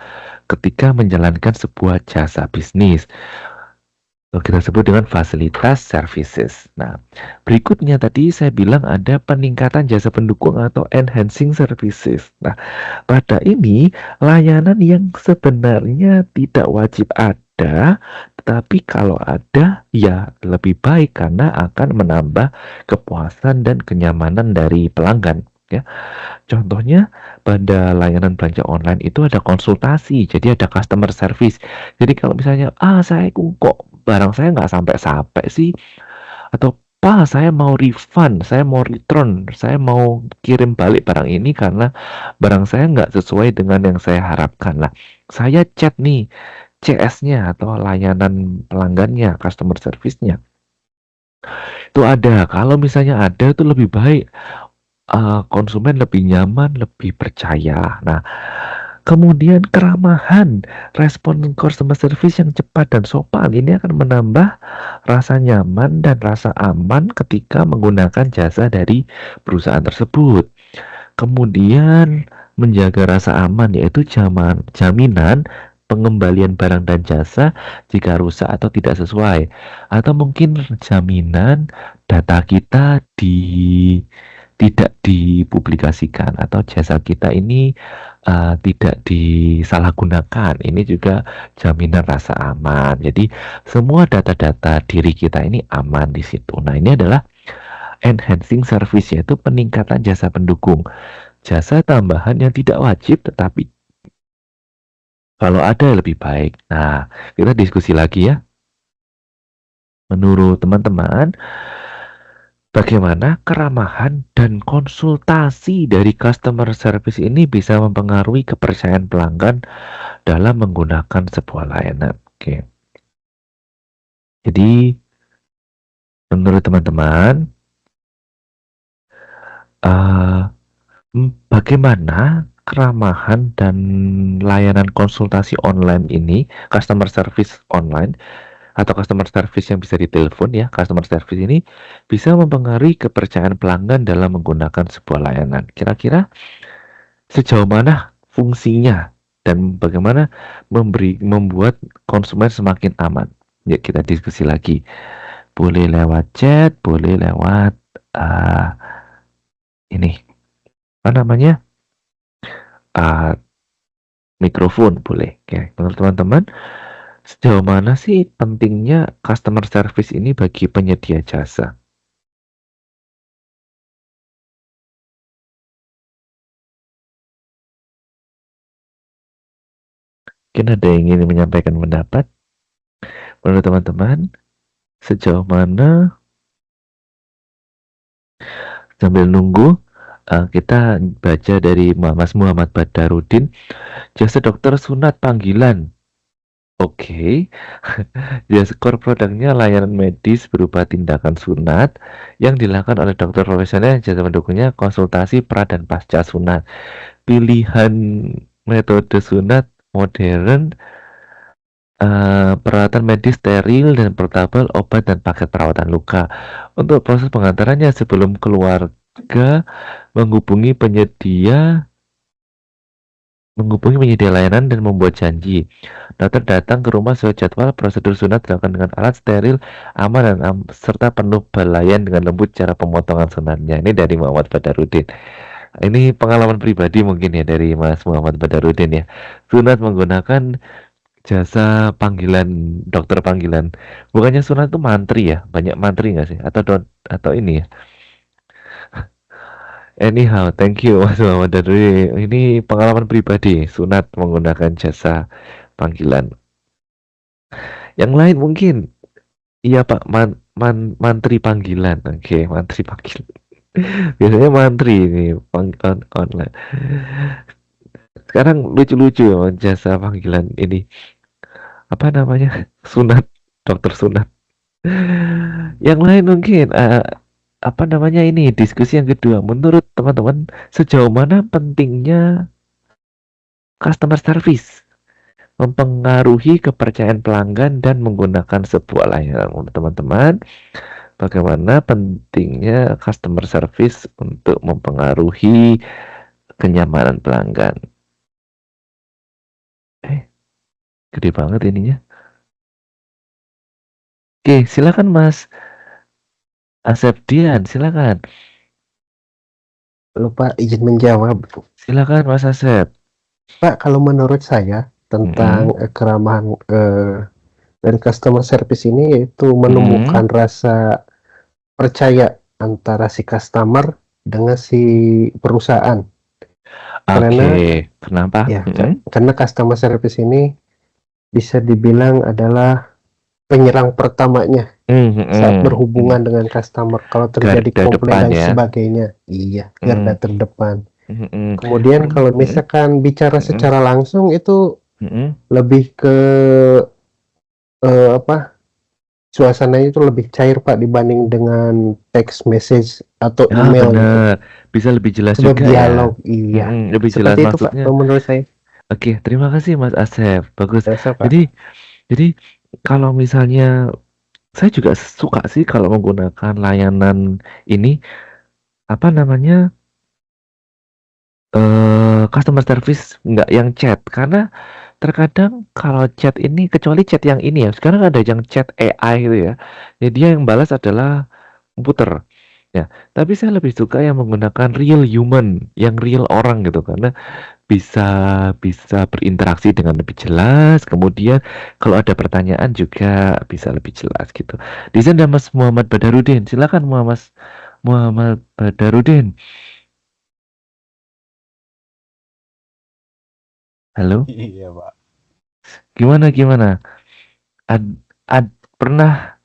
ketika menjalankan sebuah jasa bisnis. Kita sebut dengan fasilitas services. Nah, berikutnya tadi saya bilang ada peningkatan jasa pendukung atau enhancing services. Nah, pada ini layanan yang sebenarnya tidak wajib ada, tetapi kalau ada ya lebih baik karena akan menambah kepuasan dan kenyamanan dari pelanggan. Ya, contohnya pada layanan belanja online itu ada konsultasi, jadi ada customer service. Jadi kalau misalnya saya kok barang saya nggak sampai sih, atau "Pak, saya mau refund, saya mau return, saya mau kirim balik barang ini karena barang saya nggak sesuai dengan yang saya harapkan." Lah, saya chat nih CS-nya atau layanan pelanggannya, customer service-nya. Itu ada. Kalau misalnya ada itu lebih baik, konsumen lebih nyaman, lebih percaya. Nah, kemudian keramahan, respon customer service yang cepat dan sopan ini akan menambah rasa nyaman dan rasa aman ketika menggunakan jasa dari perusahaan tersebut. Kemudian menjaga rasa aman yaitu jaminan pengembalian barang dan jasa jika rusak atau tidak sesuai, atau mungkin jaminan data kita tidak dipublikasikan atau jasa kita ini tidak disalahgunakan. Ini juga jaminan rasa aman. Jadi semua data-data diri kita ini aman di situ. Nah, ini adalah enhancing service, yaitu peningkatan jasa pendukung. Jasa tambahan yang tidak wajib tetapi kalau ada lebih baik. Nah, kita diskusi lagi ya. Menurut teman-teman, bagaimana keramahan dan konsultasi dari customer service ini bisa mempengaruhi kepercayaan pelanggan dalam menggunakan sebuah layanan? Oke. Jadi, menurut teman-teman, bagaimana keramahan dan layanan konsultasi online ini, customer service online atau customer service yang bisa ditelepon ya, customer service ini bisa mempengaruhi kepercayaan pelanggan dalam menggunakan sebuah layanan. Kira-kira sejauh mana fungsinya dan bagaimana membuat konsumen semakin aman? Ya, kita diskusi lagi. Boleh lewat chat, boleh lewat ini apa namanya? Mikrofon boleh. Oke, menurut teman-teman, sejauh mana sih pentingnya customer service ini bagi penyedia jasa? Mungkin ada yang ingin menyampaikan pendapat? Menurut teman-teman, sejauh mana? Sambil nunggu, kita baca dari Mas Muhammad Badarudin, jasa dokter sunat panggilan. Oke. Jasa core produknya layanan medis berupa tindakan sunat yang dilakukan oleh dokter profesional. Jasa pendukungnya konsultasi pra dan pasca sunat. Pilihan metode sunat modern, peralatan medis steril dan portabel, obat dan paket perawatan luka. Untuk proses pengantarannya sebelum keluarga menghubungi penyedia layanan dan membuat janji. Dokter datang ke rumah sesuai jadwal. Prosedur sunat dilakukan dengan alat steril, aman dan serta penuh belayan dengan lembut cara pemotongan sunatnya. Ini dari Muhammad Badarudin. Ini pengalaman pribadi mungkin ya dari Mas Muhammad Badarudin ya. Sunat menggunakan jasa panggilan, dokter panggilan. Bukannya sunat itu mantri ya? Banyak mantri nggak sih? Atau ini ya? Anyhow, thank you Mas Muhammad Badarudin. Ini pengalaman pribadi, sunat menggunakan jasa panggilan. Yang lain mungkin, iya Pak, mantri panggilan. Oke, mantri panggilan. Biasanya mantri ini online. Sekarang lucu-lucu ya jasa panggilan ini. Apa namanya? Sunat, dokter sunat. Yang lain mungkin, apa namanya ini, diskusi yang kedua. Menurut teman-teman, sejauh mana pentingnya customer service mempengaruhi kepercayaan pelanggan dan menggunakan sebuah layanan? Menurut teman-teman, bagaimana pentingnya customer service untuk mempengaruhi kenyamanan pelanggan? Gede banget ininya. Oke, silakan Mas Asepdian, silakan. Lupa izin menjawab. Silakan Mas Asep. Pak, kalau menurut saya tentang keramahan dan customer service ini yaitu menemukan rasa percaya antara si customer dengan si perusahaan. Oke, kenapa? Ya, karena customer service ini bisa dibilang adalah penyerang pertamanya saat mhm. berhubungan dengan customer. Kalau terjadi Garda komplain depan dan ya. sebagainya, iya, garda Mhm, terdepan. mhm, Kemudian kalau mhm, misalkan bicara mhm, secara langsung itu mhm. lebih ke apa? Suasananya itu lebih cair Pak dibanding dengan text message atau Ah, email gitu. bener, bisa lebih jelas Sebab juga ya. dialog, iya. Lebih jelas Seperti itu Pak, maksudnya. kalau menurut saya. Oke, terima kasih Mas Asep, bagus. Rasa Pak. Jadi kalau misalnya saya juga suka sih kalau menggunakan layanan ini, apa namanya, customer service nggak yang chat, karena terkadang kalau chat ini kecuali chat yang ini ya, sekarang ada yang chat AI gitu ya, jadi dia yang balas adalah komputer. Ya, tapi saya lebih suka yang menggunakan real human, yang real orang gitu, karena bisa bisa berinteraksi dengan lebih jelas, kemudian kalau ada pertanyaan juga bisa lebih jelas gitu. Di sini ada Mas Muhammad Badarudin, silakan Muhammad Badarudin. Halo, Iya, Pak. gimana? Ad, pernah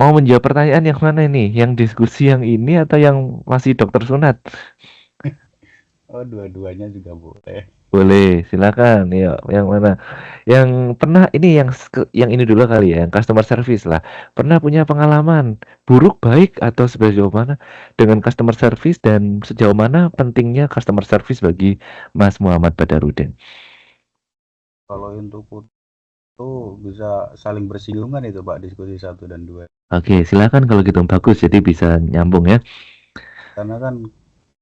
mau menjawab pertanyaan yang mana ini? Yang diskusi yang ini atau yang masih dokter sunat? Oh, dua-duanya juga boleh. Boleh, silakan. Ya, yang mana? Yang pernah ini yang ini dulu kali ya, yang customer service lah. Pernah punya pengalaman buruk, baik atau sejauh mana dengan customer service dan sejauh mana pentingnya customer service bagi Mas Muhammad Badarudin? Kalau untuk itu bisa saling bersinggungan itu, Pak, diskusi 1 dan 2. Oke, silakan kalau gitu bagus. Jadi bisa nyambung ya. Karena kan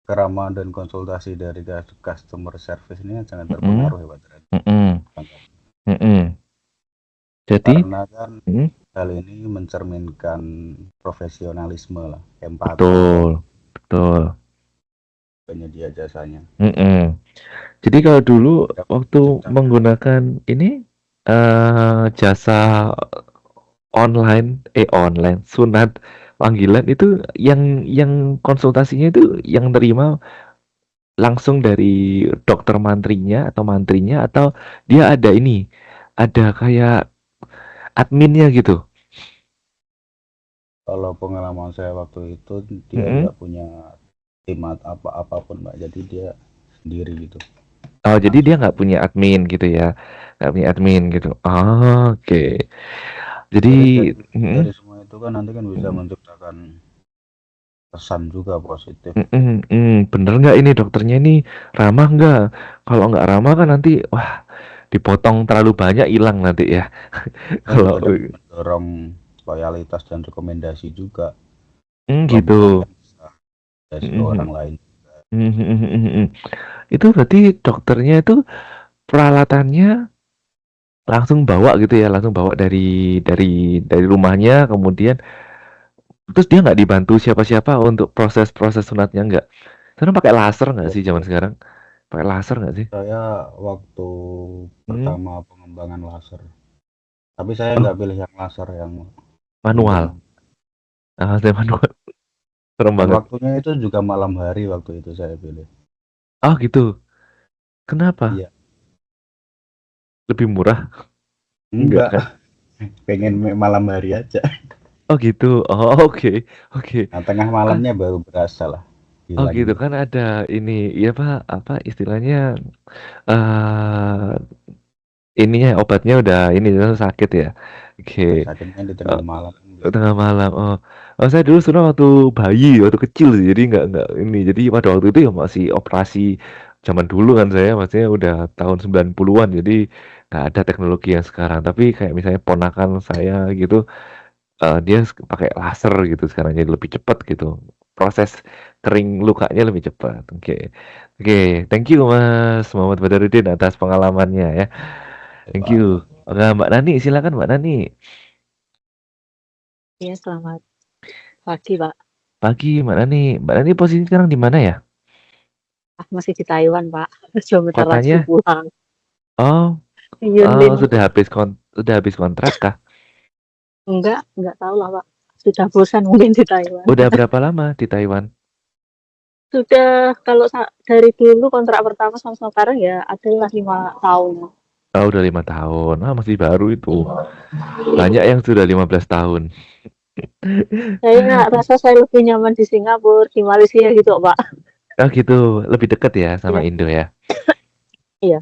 keramahan dan konsultasi dari customer service ini kan sangat Mm-mm, berpengaruh ya, Pak, terhadap mm-mm, pelanggan. mm-mm. Jadi, Karena kan mm, hal ini mencerminkan profesionalisme lah, empati betul, dari betul. penyedia jasanya. Mm-mm. Jadi kalau dulu Dapat waktu menciptakan menggunakan ini jasa online sunat panggilan itu yang konsultasinya itu yang terima langsung dari dokter mantrinya atau dia ada ini ada kayak adminnya gitu. kalau pengalaman saya waktu itu dia Mm-mm. nggak punya tim atau apapun, Pak. Jadi dia sendiri gitu. Oh jadi dia Langsung nggak punya admin gitu ya, nggak punya admin gitu. Oh, oke. Jadi, jadi dari mm-mm, dari semua itu kan nanti kan bisa mm-mm. menciptakan kesan juga positif. Bener nggak ini dokternya ini ramah nggak? Kalau nggak ramah kan nanti wah dipotong terlalu banyak hilang nanti ya. Dan Kalau juga dapat mendorong loyalitas dan rekomendasi juga. gitu. Pelanggan kan bisa kasih ke orang Mhm, lain. mhm, mhm, mhm. Itu berarti dokternya itu peralatannya langsung bawa gitu ya, langsung bawa dari rumahnya, kemudian terus dia nggak dibantu siapa-siapa untuk proses-proses sunatnya nggak? Sekarang pakai laser nggak sih zaman Betul. sekarang? Pakai laser nggak sih? Saya waktu Hmm, pertama pengembangan laser, tapi saya oh nggak pilih yang laser yang manual. untuk, Ah, saya manual. Serem dan banget. waktunya itu juga malam hari waktu itu saya pilih. Oh gitu. Kenapa? Iya, Lebih murah? Enggak enggak, kan? pengen malam hari aja. Oh gitu. Oh oke, oke. Nah, tengah Kan, malamnya baru berasa lah oh gitu hilangnya. kan ada ini, ya Pak, apa istilahnya? eh ininya obatnya udah ini sakit ya. Oke. Ya, sakitnya di tengah Eh, malam bisa. tengah malam. Oh. Oh saya dulu sunat waktu bayi, waktu kecil sih. Jadi nggak ini. Jadi pada waktu itu ya masih operasi zaman dulu kan saya, maksudnya udah tahun 90-an. Jadi nggak ada teknologi yang sekarang. Tapi kayak misalnya ponakan saya gitu, dia pakai laser gitu sekarang jadi lebih cepat gitu. Proses kering lukanya lebih cepat. Oke. Oke, thank you Mas Muhammad Badarudin atas pengalamannya ya. Ya, Thank Pak. you. Oke, Mbak Nani, silakan Mbak Nani. Iya, selamat pagi, Pak. Pagi, Mbak Nani. Mbak Nani posisi sekarang di mana ya? Masih di Taiwan, Pak. Sebentar lagi Kotanya? pulang. Oh, Yunlin. sudah habis kontrak kah? Enggak tahu lah, Pak. Sudah bosan mungkin di Taiwan. Udah berapa lama di Taiwan? Sudah, kalau dari dulu kontrak pertama sampai sekarang ya adalah 5 tahun. Oh, udah 5 tahun. Ah, masih baru itu. Banyak yang sudah 15 tahun. Saya rasa saya lebih nyaman di Singapura, di Malaysia gitu, Pak. Oh gitu, lebih deket ya sama Iya, Indo ya? iya.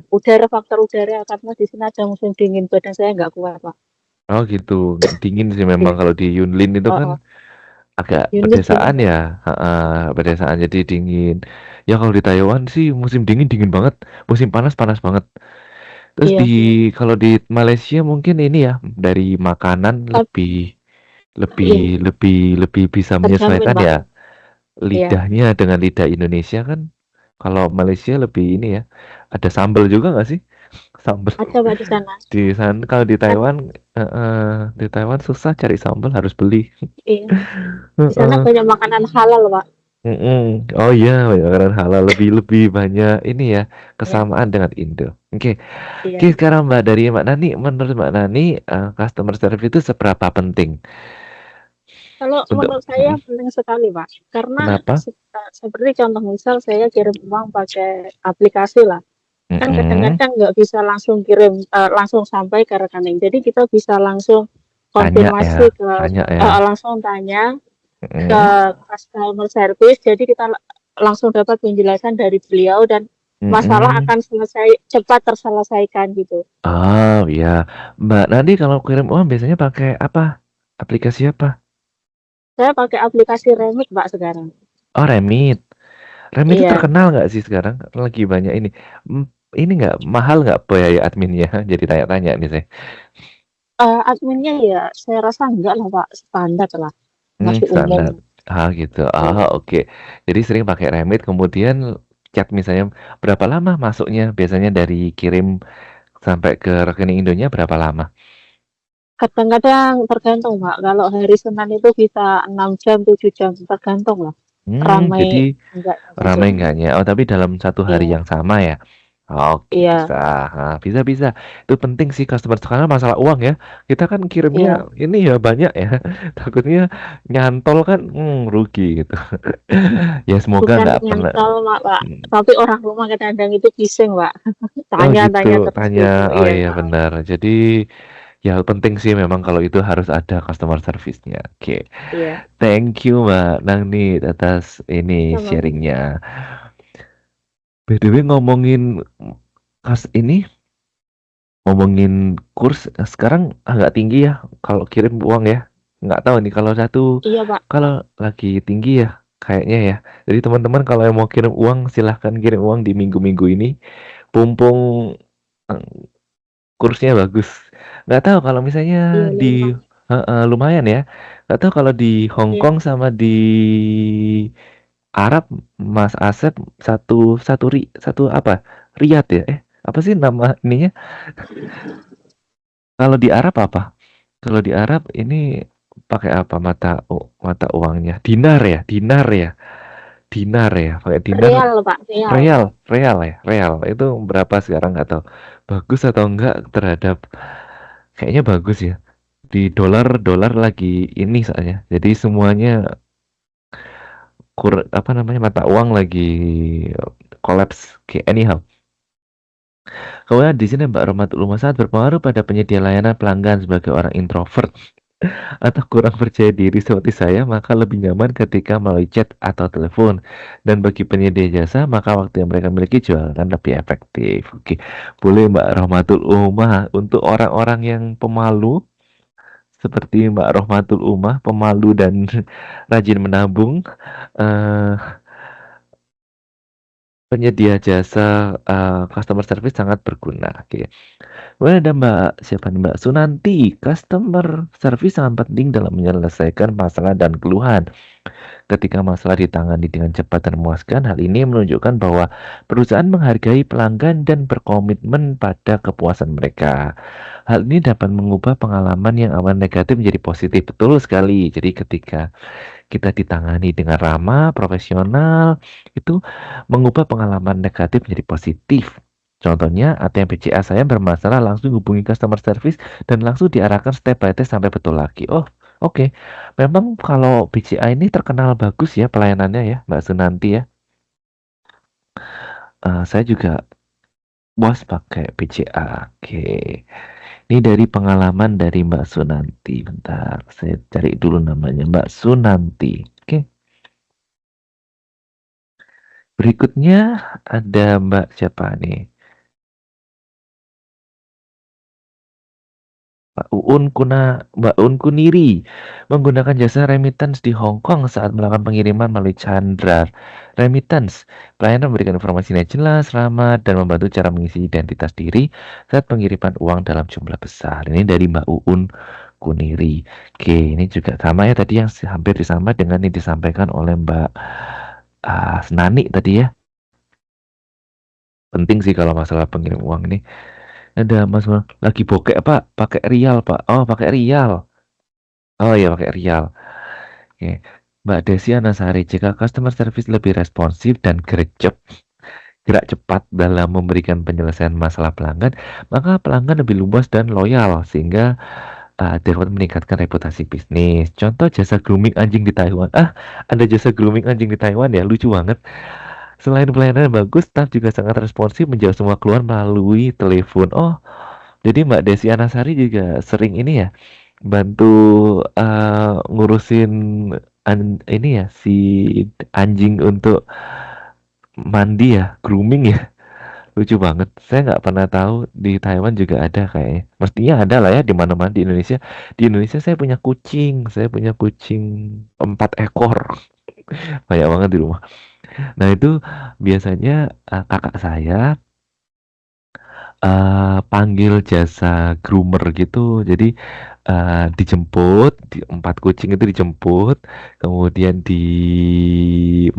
Faktor udara karena di sini ada musim dingin, badan saya nggak kuat, Pak. Oh gitu, dingin sih memang Iya, kalau di Yunlin itu kan heeh. agak Unit dingin, pedesaan Pak. ya, heeh, pedesaan jadi dingin. Ya kalau di Taiwan sih musim dingin dingin banget, musim panas panas banget. Terus Iya, kalau di Malaysia mungkin ini ya dari makanan tapi lebih iya, lebih lebih lebih bisa terjamin, menyesuaikan Pak. ya Iya, lidahnya dengan lidah Indonesia kan. Kalau Malaysia lebih ini ya, ada sambal juga nggak sih? Sambal ada, Pak, di sana. di sana kalau di Kan, Taiwan, di Taiwan susah cari sambal harus beli. iya. Di sana Heeh. banyak makanan halal, Pak. Oh iya, banyak makanan halal lebih lebih banyak ini ya Iya, kesamaan dengan Indo. Oke, oke iya. sekarang Mbak Nani, menurut Mbak Nani customer service itu seberapa penting Kalau untuk menurut saya penting sekali, Pak. Karena kenapa? seperti contoh misal saya kirim uang pakai aplikasi lah. Kan Mm-mm. kadang-kadang nggak bisa langsung kirim, langsung sampai ke rekening. Jadi kita bisa langsung Tanya ya, konfirmasi ke, tanya ya. langsung tanya ke Mm-mm. customer service. Jadi kita langsung dapat penjelasan dari beliau dan masalah Mm-mm. akan cepat terselesaikan gitu. Oh iya, Mbak Nani kalau kirim uang biasanya pakai apa? Aplikasi apa? Saya pakai aplikasi Remit, Pak, sekarang. Oh Remit. Remit itu Iya. terkenal nggak sih sekarang? Lagi banyak ini. Ini nggak mahal nggak biaya adminnya? Jadi tanya-tanya nih saya. Adminnya ya saya rasa enggak lah, Pak, standar lah, masih umum. Standar. Ah gitu. Iya. Ah oke. Jadi sering pakai Remit, kemudian chat misalnya berapa lama masuknya? Biasanya dari kirim sampai ke rekening Indonya berapa lama? Kadang-kadang tergantung, Pak, kalau hari Senin itu bisa 6 jam, 7 jam, tergantung lah, ramai Jadi enggaknya ramai besok. enggaknya? Oh tapi dalam satu hari Iya, yang sama ya? Oke iya, bisa. Ah, bisa bisa. Itu penting sih customer karena masalah uang ya. Kita kan kirimnya iya. ini ya banyak ya. Takutnya nyantol kan rugi gitu. Ya semoga Bukan nggak pernah. nyantol, Pak, Hmm. tapi orang rumah kadang-kadang itu bising, Pak. Oh gitu, Tanya-tanya terus tanya. gitu. Oh Iya, iya benar. Jadi ya penting sih memang kalau itu harus ada customer service-nya. Oke. iya. Thank you Mbak Nangni atas ini Sama. sharingnya. BTW ngomongin ini ngomongin kurs sekarang agak tinggi ya kalau kirim uang ya. Nggak tahu nih Iya, Pak. kalau lagi tinggi ya kayaknya ya. Jadi teman-teman kalau yang mau kirim uang silahkan kirim uang di minggu-minggu ini. Pumpung eh, kursnya bagus. Nggak tahu kalau misalnya Iya, di lumayan. lumayan ya. Nggak tahu kalau di Hong Iya. Kong sama di Arab, Mas Asep satu apa? Riyad ya? Apa sih nama ininya? Kalau di Arab apa? Kalau di Arab ini pakai apa mata uangnya? Dinar ya? Dinar ya? Dinar ya? Pakai dinar, Real, Pak, real. real, real ya? Real. Itu berapa sekarang nggak tahu. Bagus atau enggak terhadap kayaknya bagus ya. Di dolar lagi ini soalnya. Jadi semuanya apa namanya mata uang lagi collapse kayak anyhow. Kemudian di sini Mbak Romatul Umar sangat berpengaruh pada penyedia layanan pelanggan sebagai orang introvert atau kurang percaya diri seperti saya, maka lebih nyaman ketika melalui chat atau telepon. Dan bagi penyedia jasa, maka waktu yang mereka miliki jualan lebih efektif. Oke, boleh Mbak Rohmatul Umah untuk orang-orang yang pemalu seperti Mbak Rohmatul Umah, pemalu dan rajin menabung, eh, penyedia jasa customer service sangat berguna. Oke. Kemudian ada Mbak siapa nih Mbak Sunanti, customer service sangat penting dalam menyelesaikan masalah dan keluhan. Ketika masalah ditangani dengan cepat dan memuaskan, hal ini menunjukkan bahwa perusahaan menghargai pelanggan dan berkomitmen pada kepuasan mereka. Hal ini dapat mengubah pengalaman yang awalnya negatif menjadi positif. Betul sekali. Jadi ketika kita ditangani dengan ramah, profesional, itu mengubah pengalaman negatif menjadi positif. Contohnya, ATM BCA saya bermasalah langsung hubungi customer service dan langsung diarahkan step by step sampai betul lagi. Oh, oke. Memang kalau BCA ini terkenal bagus ya pelayanannya ya, Mbak Sunanti ya. Saya juga bos pakai PCA. Oke. Ini dari pengalaman dari Mbak Sunanti. Bentar, saya cari dulu namanya Mbak Sunanti. Oke. Berikutnya ada Mbak siapa nih? Mbak Uun Kuniri menggunakan jasa remittance di Hong Kong saat melakukan pengiriman melalui Chandra Remittance. Pelayanan memberikan informasi yang jelas, ramah, dan membantu cara mengisi identitas diri saat pengiriman uang dalam jumlah besar. Ini dari Mbak Uun Kuniri. Oke, ini juga sama ya tadi yang hampir sama dengan yang disampaikan oleh Mbak Senani tadi ya. Penting sih kalau masalah pengirim uang ini. Ada Mas lagi bokek Pak, pakai rial Pak. Oh pakai rial. Oh iya pakai rial. Oke. Mbak Desi Anasari, jika customer service lebih responsif dan gerak cepat dalam memberikan penyelesaian masalah pelanggan, maka pelanggan lebih luas dan loyal sehingga dapat meningkatkan reputasi bisnis. Contoh jasa grooming anjing di Taiwan. Ada jasa grooming anjing di Taiwan ya, lucu banget. Selain pelayanan bagus, staff juga sangat responsif menjawab semua keluhan melalui telepon. Oh, jadi Mbak Desi Anasari juga sering ini ya, bantu ngurusin ini ya si anjing untuk mandi ya, grooming ya. Lucu banget. Saya nggak pernah tahu di Taiwan juga ada kayaknya. Mestinya ada lah ya di mana-mana di Indonesia. Di Indonesia saya punya kucing. Saya punya kucing 4 ekor. Banyak banget di rumah. Nah itu biasanya kakak saya panggil jasa groomer gitu. Jadi dijemput, 4 kucing itu dijemput, kemudian dimandiin,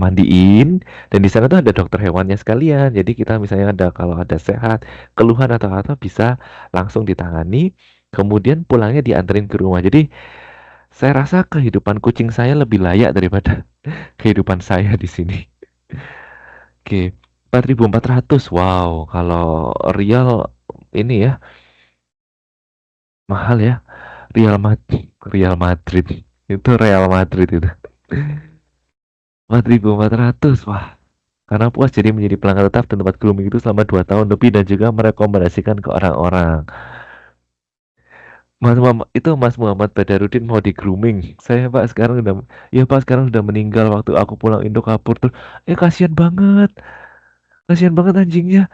dan di sana tuh ada dokter hewannya sekalian. Jadi kita misalnya kalau ada sehat, keluhan atau apa bisa langsung ditangani, kemudian pulangnya dianterin ke rumah. Jadi saya rasa kehidupan kucing saya lebih layak daripada kehidupan saya di sini. Oke, 4.400. Wow, kalau Real ini ya mahal ya. Real Madrid. Itu Real Madrid itu. 4.400. Wah, karena puas jadi menjadi pelanggan tetap di tempat grooming itu selama 2 tahun lebih dan juga merekomendasikan ke orang-orang. Mas Muhammad Badarudin mau di grooming. Ya Pak sekarang udah meninggal waktu aku pulang Indo kabur terus. Kasihan banget. Kasihan banget anjingnya.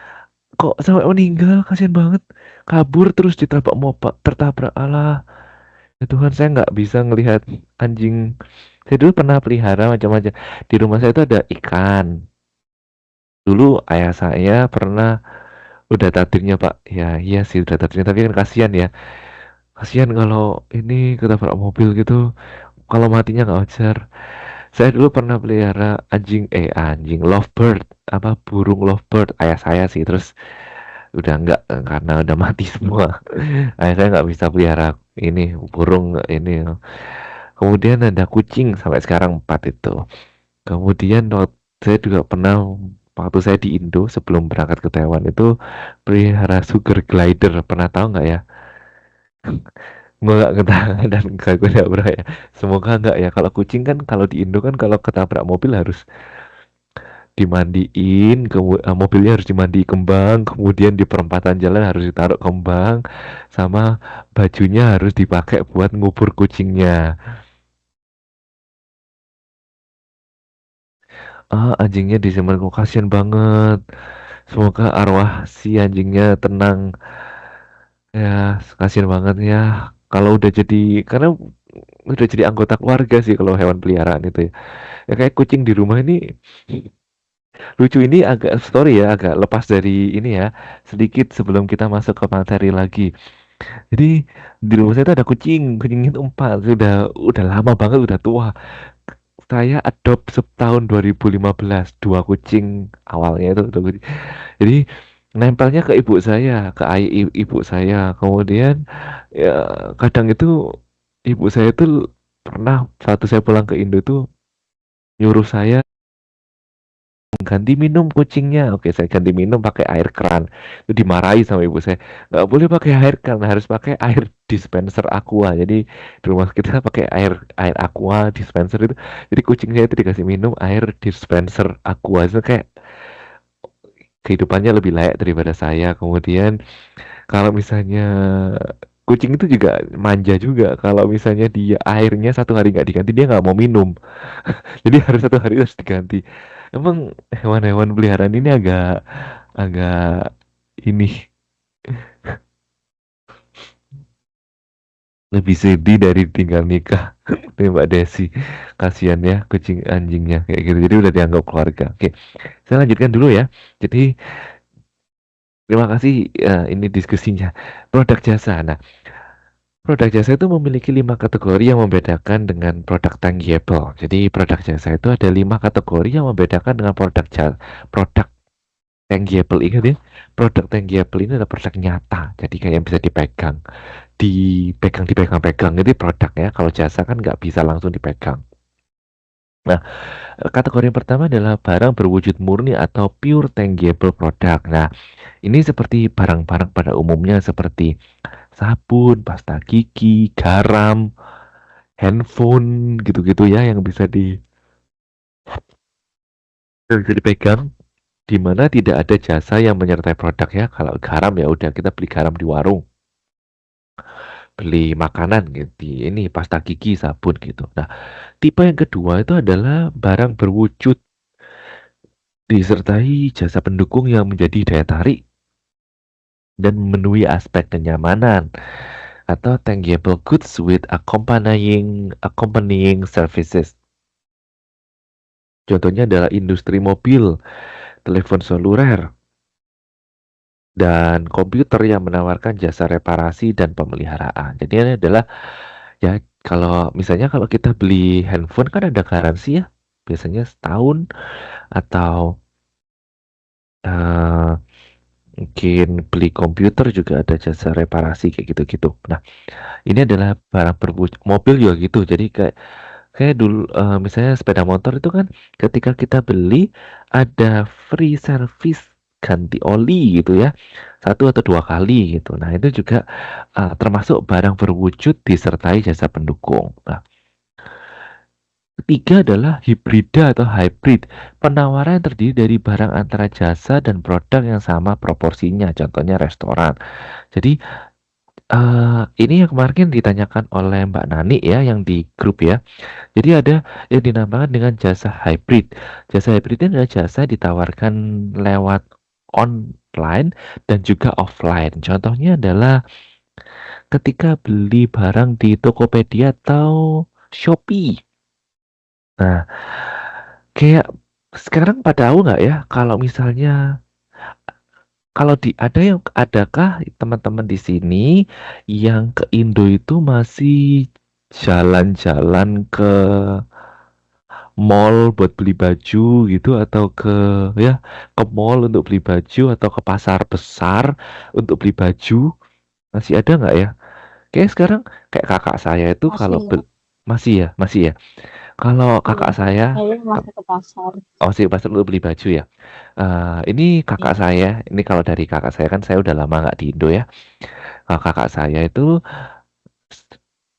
Kok sampai meninggal, kasihan banget. Kabur terus ditabrak mobil, tertabrak. Allah ya Tuhan, saya nggak bisa ngelihat anjing. Saya dulu pernah pelihara macam-macam. Di rumah saya itu ada ikan. Dulu ayah saya pernah, udah takdirnya Pak. Ya iya sih udah takdirnya, tapi kan kasihan ya. Kasihan kalau ini ketabrak mobil gitu, kalau matinya nggak wajar. Saya dulu pernah pelihara anjing lovebird, apa burung lovebird, ayah saya sih. Terus udah enggak karena udah mati semua. Ayah saya nggak bisa pelihara ini burung ini. Kemudian ada kucing sampai sekarang 4 itu. Kemudian saya juga pernah waktu saya di Indo sebelum berangkat ke Taiwan itu pelihara sugar glider. Pernah tahu nggak ya? Nggak ketahuan dan gue nggak pernah ya. Semoga nggak ya. Kalau kucing kan kalau di Indo kan kalau ketabrak mobil harus dimandiin, mobilnya harus dimandi kembang, kemudian di perempatan jalan harus ditaruh kembang, sama bajunya harus dipakai buat ngubur kucingnya. Anjingnya disimpan kok, kasihan banget. Semoga arwah si anjingnya tenang. Ya, kasihan banget ya. Kalau udah jadi, karena udah jadi anggota keluarga sih kalau hewan peliharaan itu ya. Ya kayak kucing di rumah ini lucu. Ini agak story ya, agak lepas dari ini ya. Sedikit sebelum kita masuk ke materi lagi. Jadi di rumah saya itu ada kucing itu 4. Udah lama banget, udah tua. Saya adopt setahun 2015 2 kucing awalnya itu 2 kucing. Jadi nempelnya ke ibu saya, ke ibu saya. Kemudian ya kadang itu ibu saya itu pernah waktu saya pulang ke Indo itu nyuruh saya ganti minum kucingnya. Oke, saya ganti minum pakai air keran. Itu dimarahi sama ibu saya. Nggak boleh pakai air keran, harus pakai air dispenser aqua. Jadi di rumah kita pakai air air aqua dispenser itu. Jadi kucing saya itu dikasih minum air dispenser aqua. Itu kayak kehidupannya lebih layak daripada saya. Kemudian kalau misalnya kucing itu juga manja juga. Kalau misalnya dia airnya 1 hari nggak diganti, dia nggak mau minum. Jadi harus 1 hari harus diganti. Emang hewan-hewan peliharaan ini agak agak ini lebih sedih dari tinggal nikah. Nih Mbak Desi, kasihan ya kucing anjingnya kayak gitu. Jadi udah dianggap keluarga. Oke, saya lanjutkan dulu ya. Jadi terima kasih ini diskusinya. Produk jasa. Nah, produk jasa itu memiliki 5 kategori yang membedakan dengan produk tangible. Jadi produk jasa itu ada 5 kategori yang membedakan dengan produk tangible. Ingat ya, produk tangible ini adalah produk nyata. Jadi kayak yang bisa dipegang, dipegang. Itu produk ya. Kalau jasa kan nggak bisa langsung dipegang. Nah, kategori yang pertama adalah barang berwujud murni atau pure tangible product. Nah, ini seperti barang-barang pada umumnya seperti sabun, pasta gigi, garam, handphone, gitu-gitu ya yang bisa dipegang, di mana tidak ada jasa yang menyertai produk ya. Kalau garam ya udah kita beli garam di warung, beli makanan gitu, ini pasta gigi, sabun gitu. Nah, tipe yang kedua itu adalah barang berwujud disertai jasa pendukung yang menjadi daya tarik dan memenuhi aspek kenyamanan atau tangible goods with accompanying services. Contohnya adalah industri mobil, telepon seluler, dan komputer yang menawarkan jasa reparasi dan pemeliharaan. Jadi ini adalah ya kalau misalnya kalau kita beli handphone kan ada garansi ya, biasanya setahun atau eh, mungkin beli komputer juga ada jasa reparasi kayak gitu-gitu. Nah, ini adalah barang berwujud mobil juga gitu. Jadi kayak dulu misalnya sepeda motor itu kan ketika kita beli ada free service ganti oli gitu ya. 1 atau 2 kali gitu. Nah, itu juga termasuk barang berwujud disertai jasa pendukung. Nah, ketiga adalah hibrida atau hybrid. Penawaran yang terdiri dari barang antara jasa dan produk yang sama proporsinya. Contohnya restoran. Jadi ini yang kemarin ditanyakan oleh Mbak Nani ya yang di grup ya. Jadi ada yang dinamakan dengan jasa hybrid. Jasa hybrid ini adalah jasa ditawarkan lewat online dan juga offline. Contohnya adalah ketika beli barang di Tokopedia atau Shopee. Nah, kayak sekarang pada tahu nggak ya kalau misalnya kalau adakah teman-teman di sini yang ke Indo itu masih jalan-jalan ke mall buat beli baju gitu atau ke mall untuk beli baju atau ke pasar besar untuk beli baju? Masih ada nggak ya? Kayak sekarang kayak kakak saya itu kalau Masih ya. masih ya. Kalau kakak Iya. saya Saya masih ke pasar. masih pasar untuk beli baju ya. Ini kakak Iya. saya, ini kalau dari kakak saya kan saya udah lama nggak di Indo ya. Kakak saya itu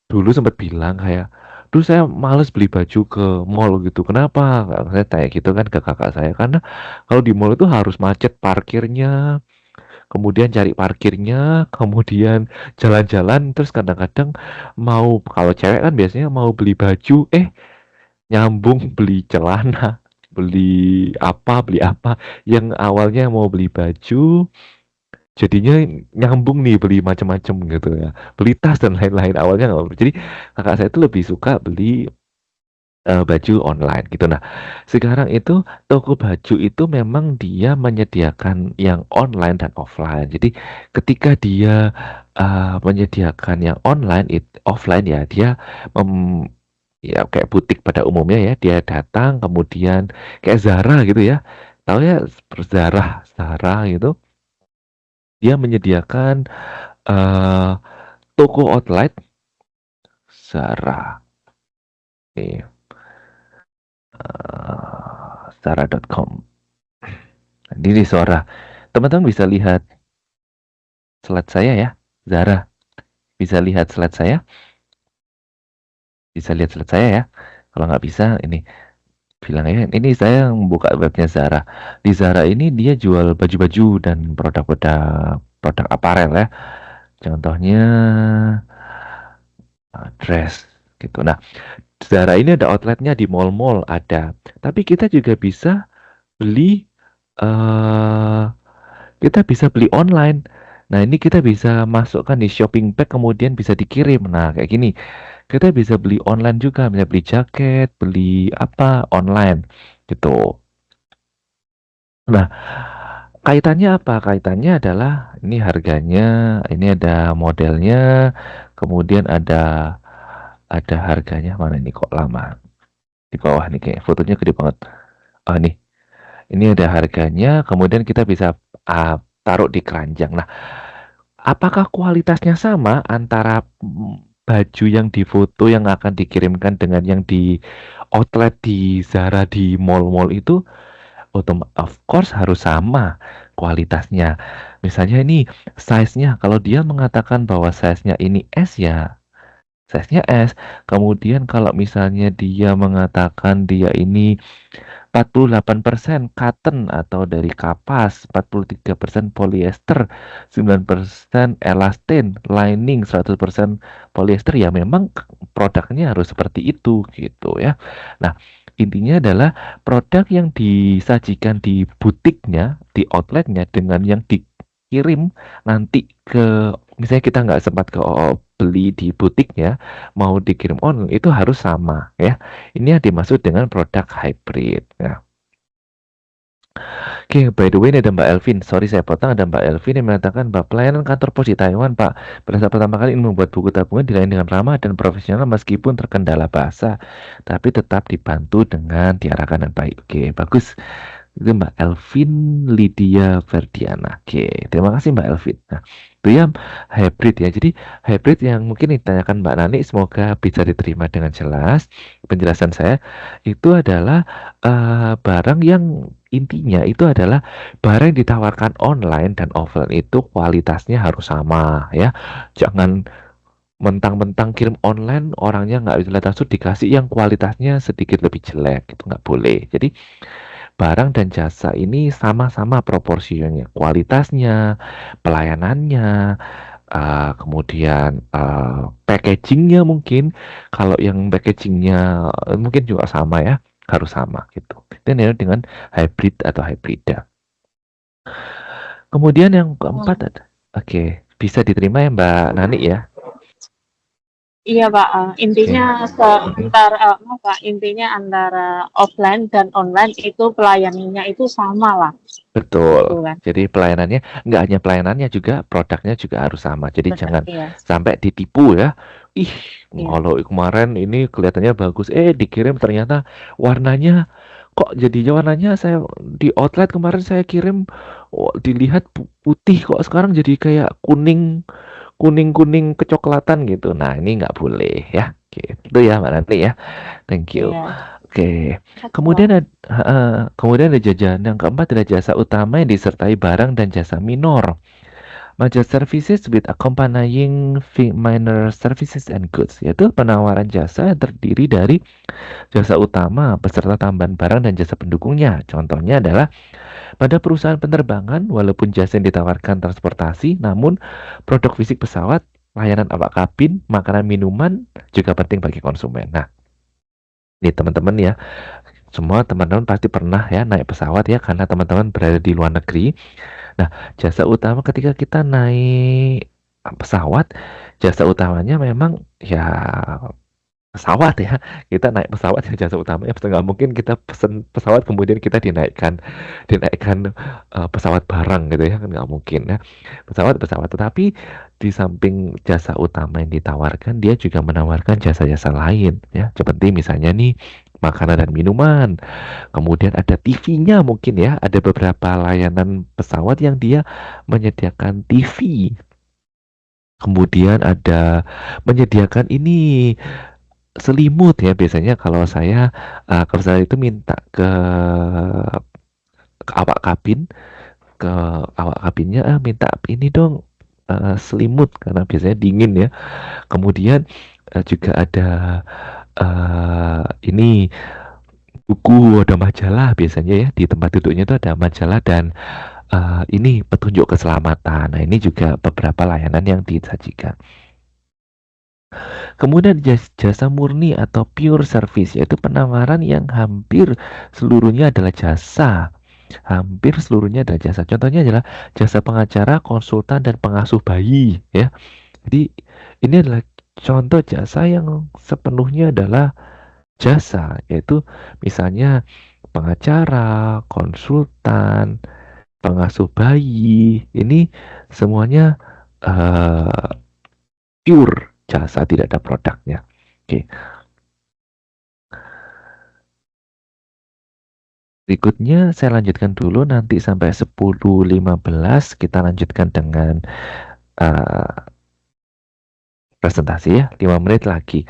dulu sempat bilang kayak, "Duh saya males beli baju ke mall gitu." Kenapa? Saya tanya gitu kan ke kakak saya, karena kalau di mall itu harus macet parkirnya, kemudian cari parkirnya, kemudian jalan-jalan, terus kadang-kadang kalau cewek kan biasanya mau beli baju, nyambung beli celana, beli apa, yang awalnya mau beli baju, jadinya nyambung nih beli macam-macam gitu ya, beli tas dan lain-lain awalnya nggak jadi kakak saya itu lebih suka beli baju online gitu. Nah, sekarang itu toko baju itu memang dia menyediakan yang online dan offline. Jadi ketika dia menyediakan yang offline ya dia ya kayak butik pada umumnya ya, dia datang kemudian kayak Zara gitu ya. Tahu ya Zara gitu. Dia menyediakan eh toko outlet Zara. Nih, Zara.com. Ini Zara. Teman-teman bisa lihat slide saya ya. Zara. Bisa lihat slide saya? Bisa lihat slide saya ya. Kalau nggak bisa, ini. bilang ya, ini saya buka webnya Zara. Di Zara ini dia jual baju-baju dan produk aparel ya. Contohnya dress gitu. Nah, Zara ini ada outletnya di mall-mall ada. Tapi kita juga bisa beli eh kita bisa beli online. Nah, ini kita bisa masukkan di shopping bag kemudian bisa dikirim. Nah, kayak gini. Kita bisa beli online juga, bisa beli jaket, beli apa online gitu. Nah, kaitannya apa? Kaitannya adalah ini harganya, ini ada modelnya, kemudian ada harganya. Mana ini kok lama? Di bawah nih kayak fotonya gede banget. Oh, nih. Ini ada harganya, kemudian kita bisa taruh di keranjang. Nah, apakah kualitasnya sama antara baju yang difoto yang akan dikirimkan dengan yang di outlet di Zara di mall-mall itu? Of course harus sama kualitasnya. Misalnya ini size-nya, kalau dia mengatakan bahwa size-nya ini S ya, size-nya S. Kemudian kalau misalnya dia mengatakan dia ini 48% cotton atau dari kapas, 43% polyester, 9% elastin, lining 100% polyester, ya memang produknya harus seperti itu gitu ya. Nah, intinya adalah produk yang disajikan di butiknya, di outletnya dengan yang dikirim nanti ke misalnya kita nggak sempat ke beli di butiknya, mau dikirim online itu harus sama ya. Ini yang dimaksud dengan produk hybrid. Nah, oke, by the way ini ada Mbak Elvin. Sorry saya potong, ada Mbak Elvin yang mengatakan bahwa pelayanan kantor pos di Taiwan, Pak, pada saat pertama kali ingin membuat buku tabungan dilayani dengan ramah dan profesional meskipun terkendala bahasa, tapi tetap dibantu dengan diarahkan dan baik. Oke, bagus. Itu Mbak Elvin Lydia Ferdiana. Oke, terima kasih Mbak Elvin. Nah, itu ya hybrid ya. Jadi hybrid yang mungkin ditanyakan Mbak Nani, semoga bisa diterima dengan jelas. Penjelasan saya itu adalah barang yang intinya itu adalah barang yang ditawarkan online dan offline itu kualitasnya harus sama ya. Jangan mentang-mentang kirim online orangnya nggak bisa lihat langsung dikasih yang kualitasnya sedikit lebih jelek, itu nggak boleh. Jadi barang dan jasa ini sama-sama proporsinya, kualitasnya, pelayanannya, kemudian packagingnya mungkin. Kalau yang packagingnya mungkin juga sama ya, harus sama gitu. Dan ya dengan hybrid atau hybrida. Kemudian yang keempat ada, oke, bisa diterima ya Mbak Nani ya? Iya Pak, intinya intinya antara offline dan online itu pelayanannya itu sama lah. Betul. Gitu kan. Jadi pelayanannya nggak hanya pelayanannya juga produknya juga harus sama. Jadi Benar, jangan iya. sampai ditipu ya. Ih, Iya. kalau kemarin ini kelihatannya bagus, dikirim ternyata warnanya kok jadinya warnanya saya di outlet kemarin saya kirim dilihat putih kok sekarang jadi kayak kuning kecoklatan gitu. Nah, ini nggak boleh ya. Gitu ya Mbak Nanti ya. Thank you. Iya. Oke. Kemudian ada jajan yang keempat adalah jasa utama yang disertai barang dan jasa minor. Major services with accompanying minor services and goods, yaitu penawaran jasa yang terdiri dari jasa utama beserta tambahan barang dan jasa pendukungnya. Contohnya adalah pada perusahaan penerbangan, walaupun jasa yang ditawarkan transportasi, namun produk fisik pesawat, layanan awak kabin, makanan minuman juga penting bagi konsumen. Nah, ini teman-teman ya, semua teman-teman pasti pernah ya naik pesawat ya, karena teman-teman berada di luar negeri. Nah, jasa utama ketika kita naik pesawat, jasa utamanya memang ya pesawat ya. Kita naik pesawat yang jasa utamanya nggak mungkin kita pesen pesawat kemudian kita dinaikkan pesawat barang gitu ya, kan nggak mungkin ya. Pesawat tetapi di samping jasa utama yang ditawarkan, dia juga menawarkan jasa-jasa lain ya, seperti misalnya nih makanan dan minuman, kemudian ada TV-nya mungkin ya, ada beberapa layanan pesawat yang dia menyediakan TV, kemudian ada menyediakan ini selimut ya. Biasanya kalau saya itu minta ke awak kabinnya minta ini dong selimut karena biasanya dingin ya. Kemudian juga ada ini buku, ada majalah biasanya ya, di tempat duduknya itu ada majalah dan ini petunjuk keselamatan. Nah, ini juga beberapa layanan yang disajikan. Kemudian jasa murni atau pure service, yaitu penawaran yang hampir seluruhnya adalah jasa. Hampir seluruhnya adalah jasa. Contohnya adalah jasa pengacara, konsultan, dan pengasuh bayi, ya. Jadi ini adalah contoh jasa yang sepenuhnya adalah jasa, yaitu misalnya pengacara, konsultan, pengasuh bayi. Ini semuanya pure jasa, tidak ada produknya. Oke. Berikutnya saya lanjutkan dulu, nanti sampai 10.15 kita lanjutkan dengan presentasi ya, 5 menit lagi.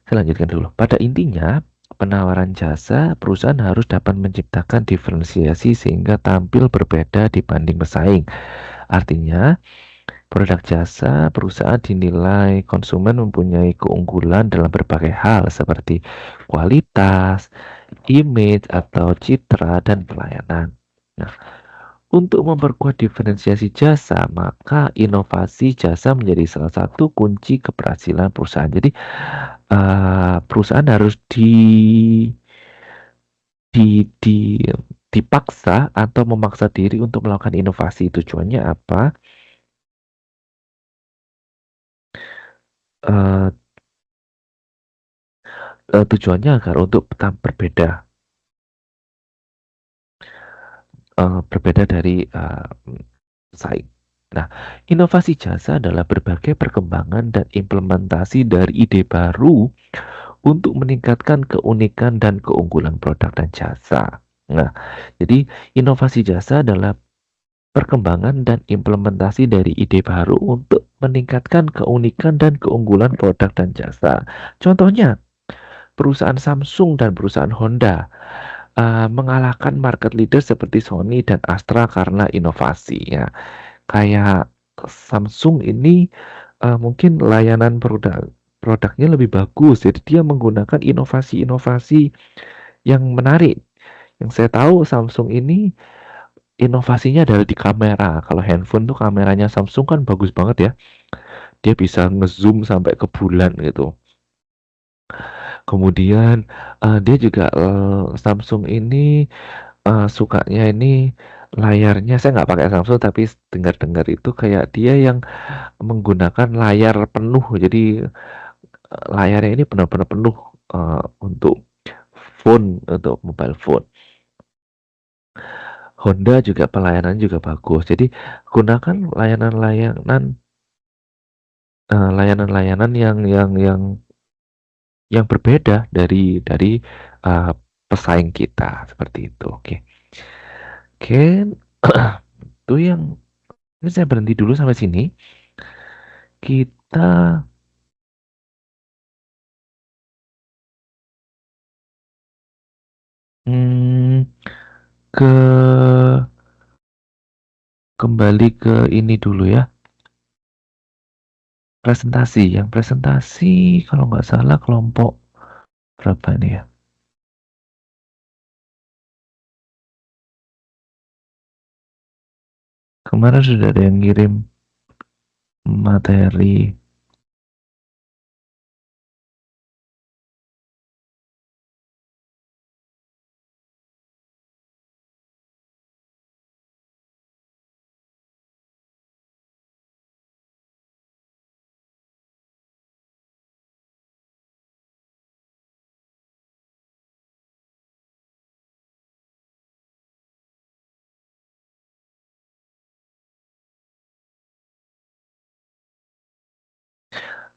Saya lanjutkan dulu. Pada intinya, penawaran jasa, perusahaan harus dapat menciptakan diferensiasi sehingga tampil berbeda dibanding pesaing. Artinya, produk jasa perusahaan dinilai konsumen mempunyai keunggulan dalam berbagai hal seperti kualitas, image atau citra, dan pelayanan. Nah, untuk memperkuat diferensiasi jasa, maka inovasi jasa menjadi salah satu kunci keberhasilan perusahaan. Jadi perusahaan harus dipaksa atau memaksa diri untuk melakukan inovasi. Tujuannya apa? Tujuannya agar untuk berbeda, berbeda dari pesaing. Nah, inovasi jasa adalah berbagai perkembangan dan implementasi dari ide baru untuk meningkatkan keunikan dan keunggulan produk dan jasa. Nah, jadi inovasi jasa adalah perkembangan dan implementasi dari ide baru untuk meningkatkan keunikan dan keunggulan produk dan jasa. Contohnya, perusahaan Samsung dan perusahaan Honda mengalahkan market leader seperti Sony dan Astra karena inovasi ya. Kayak Samsung ini mungkin layanan produknya lebih bagus, jadi dia menggunakan inovasi-inovasi yang menarik. Yang saya tahu Samsung ini inovasinya adalah di kamera. Kalau handphone tuh kameranya Samsung kan bagus banget ya, dia bisa ngezoom sampai ke bulan gitu. Kemudian dia juga Samsung ini sukanya ini layarnya, saya nggak pakai Samsung tapi dengar-dengar itu kayak dia yang menggunakan layar penuh, jadi layarnya ini benar-benar penuh untuk phone, untuk mobile phone. Honda juga pelayanan juga bagus, jadi gunakan layanan-layanan yang berbeda dari pesaing kita, seperti itu. Oke. Itu yang ini saya berhenti dulu sampai sini. Kita kembali ke ini dulu ya. Presentasi. Yang presentasi kalau nggak salah kelompok berapa ini ya? Kemarin sudah ada yang ngirim materi.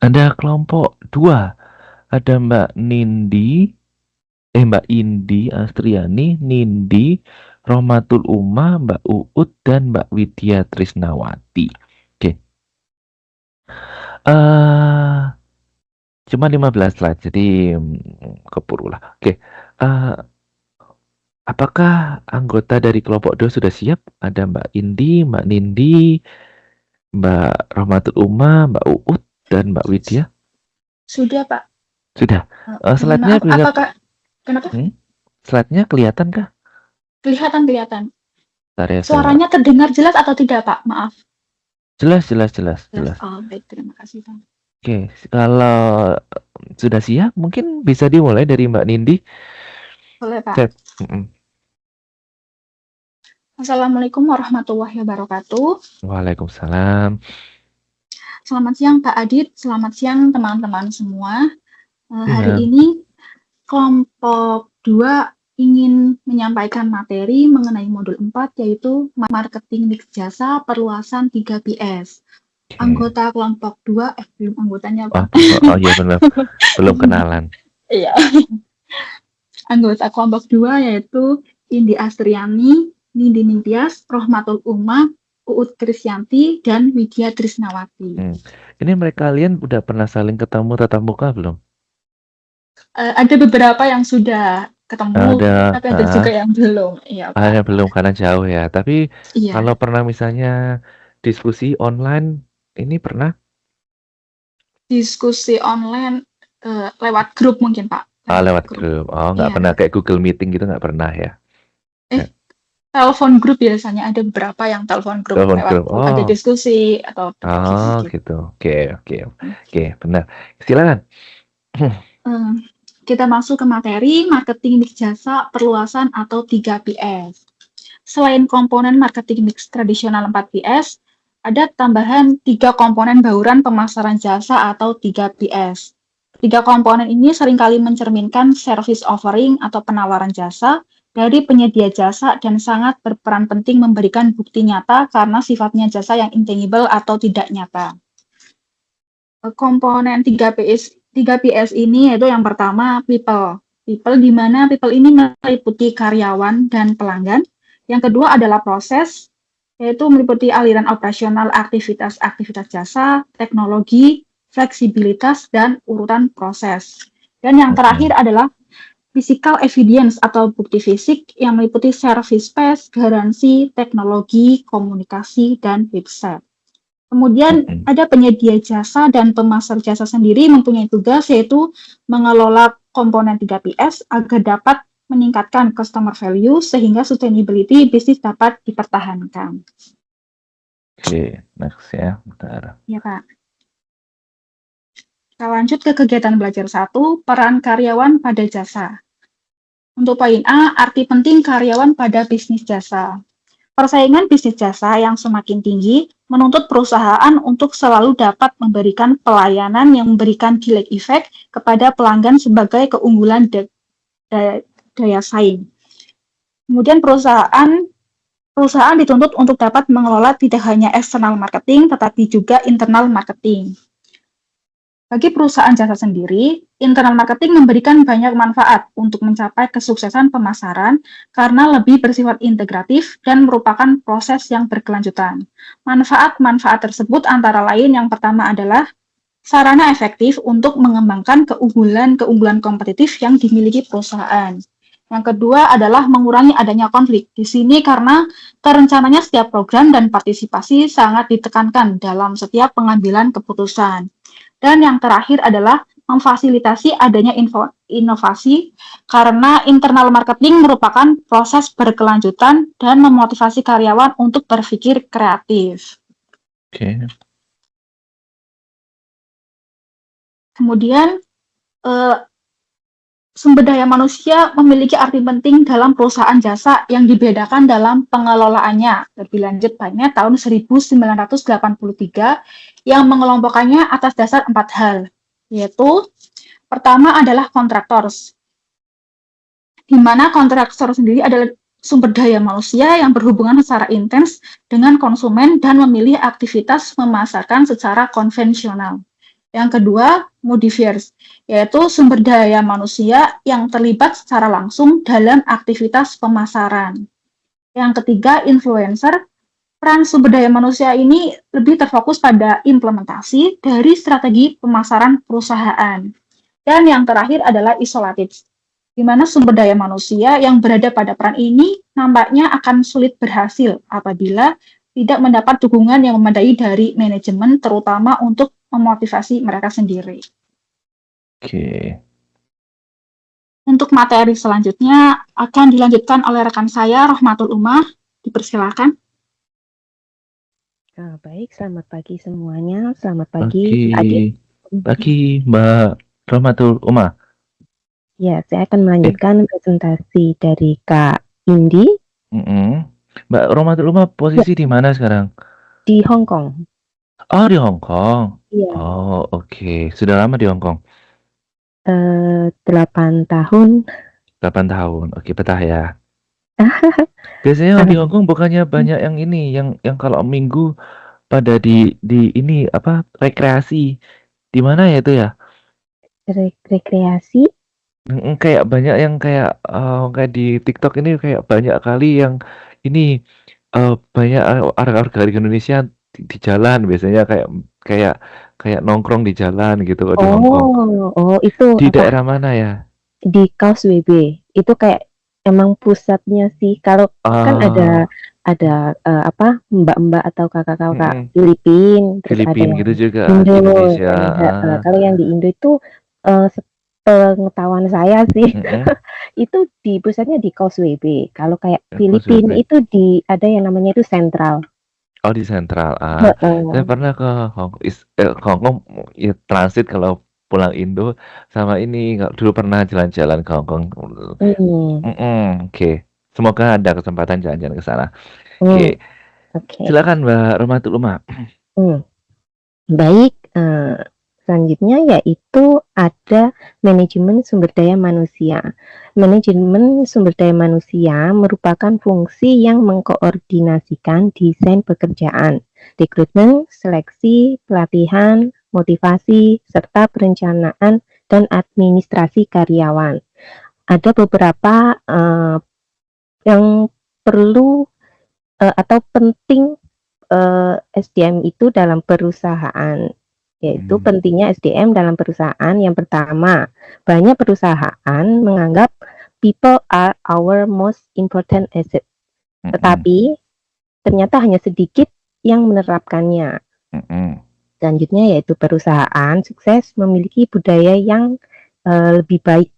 Ada kelompok 2. Ada Mbak Indi Astriani, Nindi, Rohmatul Umah, Mbak Uut, dan Mbak Widya Trisnawati. Oke. Cuma 15 slide, jadi keburu lah. Oke. Apakah anggota dari kelompok 2 sudah siap? Ada Mbak Indi, Mbak Nindi, Mbak Rohmatul Umah, Mbak Uut, dan Mbak Widya? Sudah, Pak. Sudah. Slide-nya bisa. apakah kenapa? Slide-nya kelihatan kah? Kelihatan. Bentar ya, saya Suaranya terdengar jelas atau tidak, Pak? Maaf. jelas. Oh, baik, terima kasih, Pak. Oke, kalau sudah siap, mungkin bisa dimulai dari Mbak Nindi. Boleh, Pak. Cek. Mm-mm. Assalamualaikum warahmatullahi wabarakatuh. Waalaikumsalam. Selamat siang, Pak Adit. Selamat siang, teman-teman semua. Hari Iya. ini kelompok 2 ingin menyampaikan materi mengenai modul 4, yaitu marketing mix jasa perluasan 3PS. Oke. Anggota kelompok 2, belum anggotanya, Oh, Pak. iya benar. Belum kenalan. Iya. Anggota kelompok 2 yaitu Indi Astriani, Nindi Ningtyas, Rohmatul Uma, Uut Krisyanti, dan Widya Trisnawati. Ini mereka kalian udah pernah saling ketemu tatap muka belum? Ada beberapa yang sudah ketemu, tapi ada juga yang belum. Iya, Pak. Ada belum karena jauh ya. Tapi Iya. kalau pernah misalnya diskusi online, ini pernah? Diskusi online lewat grup mungkin, Pak. Lewat grup. Oh, nggak Iya. pernah kayak Google Meeting gitu, nggak pernah ya? Telepon grup biasanya ada beberapa yang telepon grup Telepon lewat grup. grup, ada diskusi atau Oh, gitu. Oke, benar. Silakan. Kita masuk ke materi marketing mix jasa perluasan atau 3PS. Selain komponen marketing mix tradisional 4PS, ada tambahan 3 komponen bauran pemasaran jasa atau 3PS. 3 komponen ini seringkali mencerminkan service offering atau penawaran jasa dari penyedia jasa dan sangat berperan penting memberikan bukti nyata karena sifatnya jasa yang intangible atau tidak nyata. Komponen 3PS ini yaitu yang pertama people. People di mana people ini meliputi karyawan dan pelanggan. Yang kedua adalah proses, yaitu meliputi aliran operasional aktivitas-aktivitas jasa, teknologi, fleksibilitas, dan urutan proses. Dan yang terakhir adalah physical evidence atau bukti fisik yang meliputi service space, garansi, teknologi, komunikasi, dan website. Kemudian ada penyedia jasa dan pemasar jasa sendiri mempunyai tugas yaitu mengelola komponen 3PS agar dapat meningkatkan customer value sehingga sustainability bisnis dapat dipertahankan. Oke, next ya. Bentar. Ya, Pak. Kita lanjut ke kegiatan belajar 1, peran karyawan pada jasa. Untuk poin A, arti penting karyawan pada bisnis jasa. Persaingan bisnis jasa yang semakin tinggi menuntut perusahaan untuk selalu dapat memberikan pelayanan yang memberikan delay effect kepada pelanggan sebagai keunggulan daya saing. Kemudian perusahaan dituntut untuk dapat mengelola tidak hanya external marketing, tetapi juga internal marketing. Bagi perusahaan jasa sendiri, internal marketing memberikan banyak manfaat untuk mencapai kesuksesan pemasaran karena lebih bersifat integratif dan merupakan proses yang berkelanjutan. Manfaat-manfaat tersebut antara lain yang pertama adalah sarana efektif untuk mengembangkan keunggulan kompetitif yang dimiliki perusahaan. Yang kedua adalah mengurangi adanya konflik. Di sini karena terencananya setiap program dan partisipasi sangat ditekankan dalam setiap pengambilan keputusan. Dan yang terakhir adalah memfasilitasi adanya inovasi karena internal marketing merupakan proses berkelanjutan dan memotivasi karyawan untuk berpikir kreatif. Oke. Kemudian sumber daya manusia memiliki arti penting dalam perusahaan jasa yang dibedakan dalam pengelolaannya. Lebih lanjut banyak tahun 1983 yang mengelompokkannya atas dasar 4 hal, yaitu pertama adalah contractors, di mana kontraktor sendiri adalah sumber daya manusia yang berhubungan secara intens dengan konsumen dan memilih aktivitas memasarkan secara konvensional. Yang kedua, modifiers, yaitu sumber daya manusia yang terlibat secara langsung dalam aktivitas pemasaran. Yang ketiga, influencer. Peran sumber daya manusia ini lebih terfokus pada implementasi dari strategi pemasaran perusahaan. Dan yang terakhir adalah isolated, di mana sumber daya manusia yang berada pada peran ini nampaknya akan sulit berhasil apabila tidak mendapat dukungan yang memadai dari manajemen, terutama untuk memotivasi mereka sendiri. Oke. Untuk materi selanjutnya akan dilanjutkan oleh rekan saya, Rohmatul Umah. Dipersilakan. Baik, selamat pagi semuanya. Selamat Pagi, pagi, Adit. pagi Mbak Rohmatul Umah. Ya, saya akan melanjutkan presentasi dari Kak Indi Mbak Rohmatul Umah posisi di mana sekarang? di Hong Kong. Oh, di Hong Kong. Iya, Oh, oke. Sudah lama di Hong Kong? 8 tahun. 8 tahun. Oke, betah ya. Biasanya di Hong Kong bukannya banyak yang ini, yang kalau minggu pada di ini apa rekreasi. Di mana ya itu ya? Rekreasi. Kayak banyak yang kayak di TikTok ini kayak banyak kali yang ini banyak warga Indonesia di jalan biasanya kayak kayak nongkrong di jalan gitu kalau di Hong Kong. Itu Di apa? daerah mana ya? Di Causeway Bay. Itu kayak emang pusatnya sih. Kalau kan ada apa mbak-mbak atau kakak-kakak Filipin, terus ada Filipin yang gitu juga Indo. Indonesia. Kalau yang di Indo itu pengetahuan saya sih itu di pusatnya di Causeway Bay. Kalau kayak Ya, Filipin Causeway Bay. itu ada yang namanya itu Sentral. Oh, di Sentral. Saya pernah ke Hong Kong ya transit kalau pulang Indo sama ini dulu pernah jalan-jalan ke Hong Kong. Oke. Semoga ada kesempatan jalan-jalan ke sana. Oke. Silakan Mbak Rohmatul Umah. Baik, selanjutnya yaitu ada manajemen sumber daya manusia. Manajemen sumber daya manusia merupakan fungsi yang mengkoordinasikan desain pekerjaan, rekrutmen, seleksi, pelatihan, motivasi, serta perencanaan dan administrasi karyawan. Ada beberapa yang perlu atau penting SDM itu dalam perusahaan, yaitu pentingnya SDM dalam perusahaan. Yang pertama, banyak perusahaan menganggap people are our most important asset, tetapi ternyata hanya sedikit yang menerapkannya. Selanjutnya yaitu perusahaan sukses memiliki budaya yang lebih baik,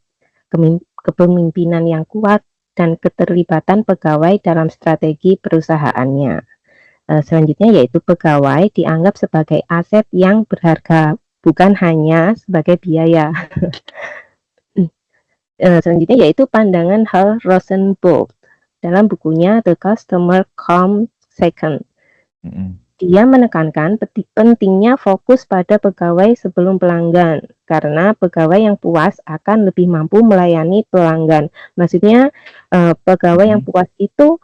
kepemimpinan yang kuat, dan keterlibatan pegawai dalam strategi perusahaannya. Selanjutnya yaitu pegawai dianggap sebagai aset yang berharga, bukan hanya sebagai biaya. Selanjutnya yaitu pandangan Hal Rosenberg dalam bukunya The Customer Comes Second. Dia menekankan pentingnya fokus pada pegawai sebelum pelanggan, karena pegawai yang puas akan lebih mampu melayani pelanggan. Maksudnya pegawai yang puas itu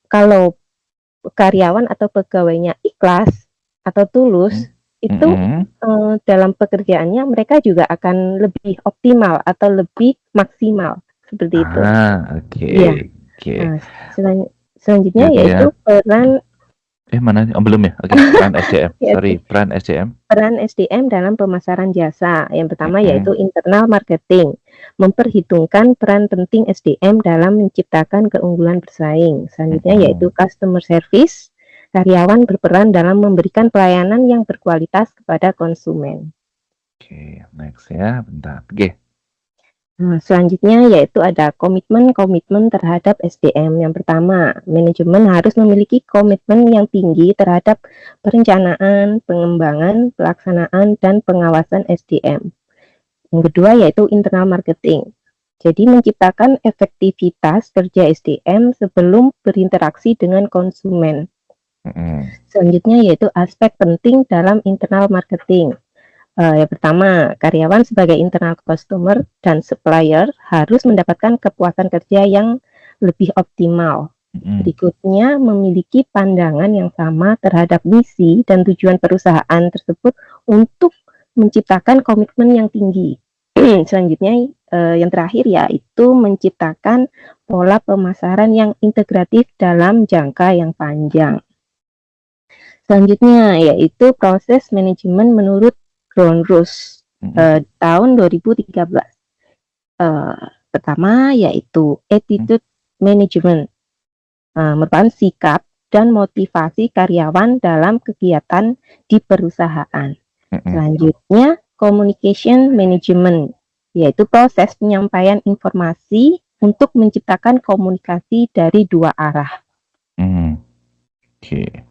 kalau karyawan atau pegawainya ikhlas atau tulus, itu dalam pekerjaannya mereka juga akan lebih optimal atau lebih maksimal seperti itu. Selanjutnya yaitu peran belum ya? Peran SDM. Peran SDM. Peran SDM dalam pemasaran jasa. Yang pertama yaitu internal marketing, memperhitungkan peran penting SDM dalam menciptakan keunggulan bersaing. Selanjutnya yaitu customer service, karyawan berperan dalam memberikan pelayanan yang berkualitas kepada konsumen. Oke, next ya, bentar. Selanjutnya yaitu ada komitmen terhadap SDM. Yang pertama, manajemen harus memiliki komitmen yang tinggi terhadap perencanaan, pengembangan, pelaksanaan, dan pengawasan SDM. Yang kedua yaitu internal marketing. Jadi menciptakan efektivitas kerja SDM sebelum berinteraksi dengan konsumen. Selanjutnya yaitu aspek penting dalam internal marketing. Yang pertama, karyawan sebagai internal customer dan supplier harus mendapatkan kepuasan kerja yang lebih optimal. Berikutnya, memiliki pandangan yang sama terhadap misi dan tujuan perusahaan tersebut untuk menciptakan komitmen yang tinggi. Selanjutnya, yang terakhir yaitu menciptakan pola pemasaran yang integratif dalam jangka yang panjang. Selanjutnya, yaitu proses manajemen menurut Brown Rose tahun 2013. Pertama yaitu attitude management, merupakan sikap dan motivasi karyawan dalam kegiatan di perusahaan. Selanjutnya communication management, yaitu proses penyampaian informasi untuk menciptakan komunikasi dari dua arah. Oke.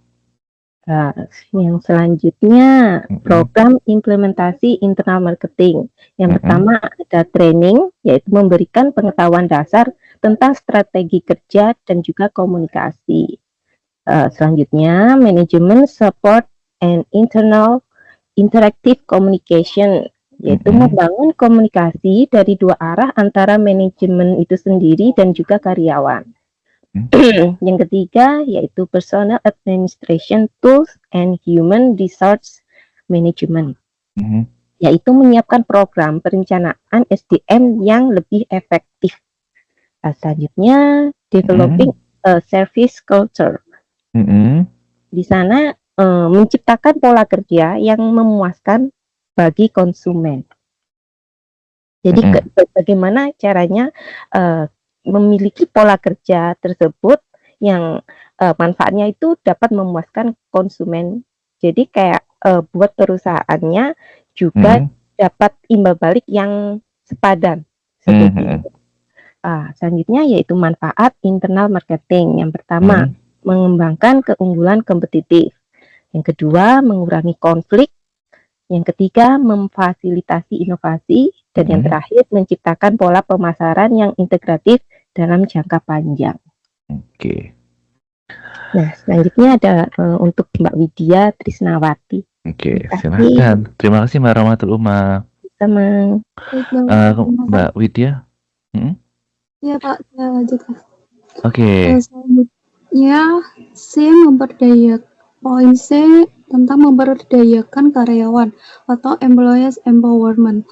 Nah, yang selanjutnya program implementasi internal marketing. Yang pertama ada training, yaitu memberikan pengetahuan dasar tentang strategi kerja dan juga komunikasi. Selanjutnya manajemen support and internal interactive communication, yaitu membangun komunikasi dari dua arah antara manajemen itu sendiri dan juga karyawan. Yang ketiga yaitu personal administration tools and human resource management, yaitu menyiapkan program perencanaan SDM yang lebih efektif. Selanjutnya developing a service culture. Di sana menciptakan pola kerja yang memuaskan bagi konsumen. Jadi bagaimana caranya memiliki pola kerja tersebut yang manfaatnya itu dapat memuaskan konsumen. Jadi kayak buat perusahaannya juga dapat imbal balik yang sepadan. Seperti itu. Selanjutnya yaitu manfaat internal marketing. Yang pertama, mengembangkan keunggulan kompetitif. Yang kedua, mengurangi konflik. Yang ketiga, memfasilitasi inovasi. Dan yang terakhir, menciptakan pola pemasaran yang integratif dalam jangka panjang. Oke. Nah, selanjutnya ada untuk Mbak Widya Trisnawati. Oke, silakan. Terima kasih Mbak Rahmatul Uma. Sama. Mbak Widya. Ya Pak, saya lanjutkan. Oke. Selanjutnya, poin C tentang memberdayakan karyawan atau employees empowerment.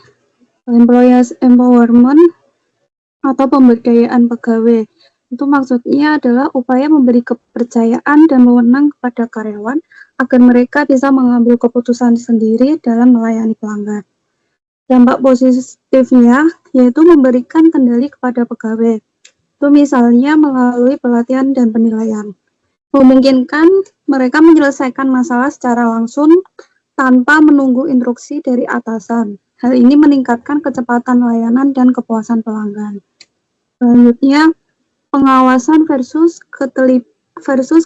Employees empowerment atau pemberdayaan pegawai. Itu maksudnya adalah upaya memberi kepercayaan dan wewenang kepada karyawan agar mereka bisa mengambil keputusan sendiri dalam melayani pelanggan. Dampak positifnya yaitu memberikan kendali kepada pegawai. Itu misalnya melalui pelatihan dan penilaian. Memungkinkan mereka menyelesaikan masalah secara langsung tanpa menunggu instruksi dari atasan. Hal ini meningkatkan kecepatan layanan dan kepuasan pelanggan. Selanjutnya, pengawasan versus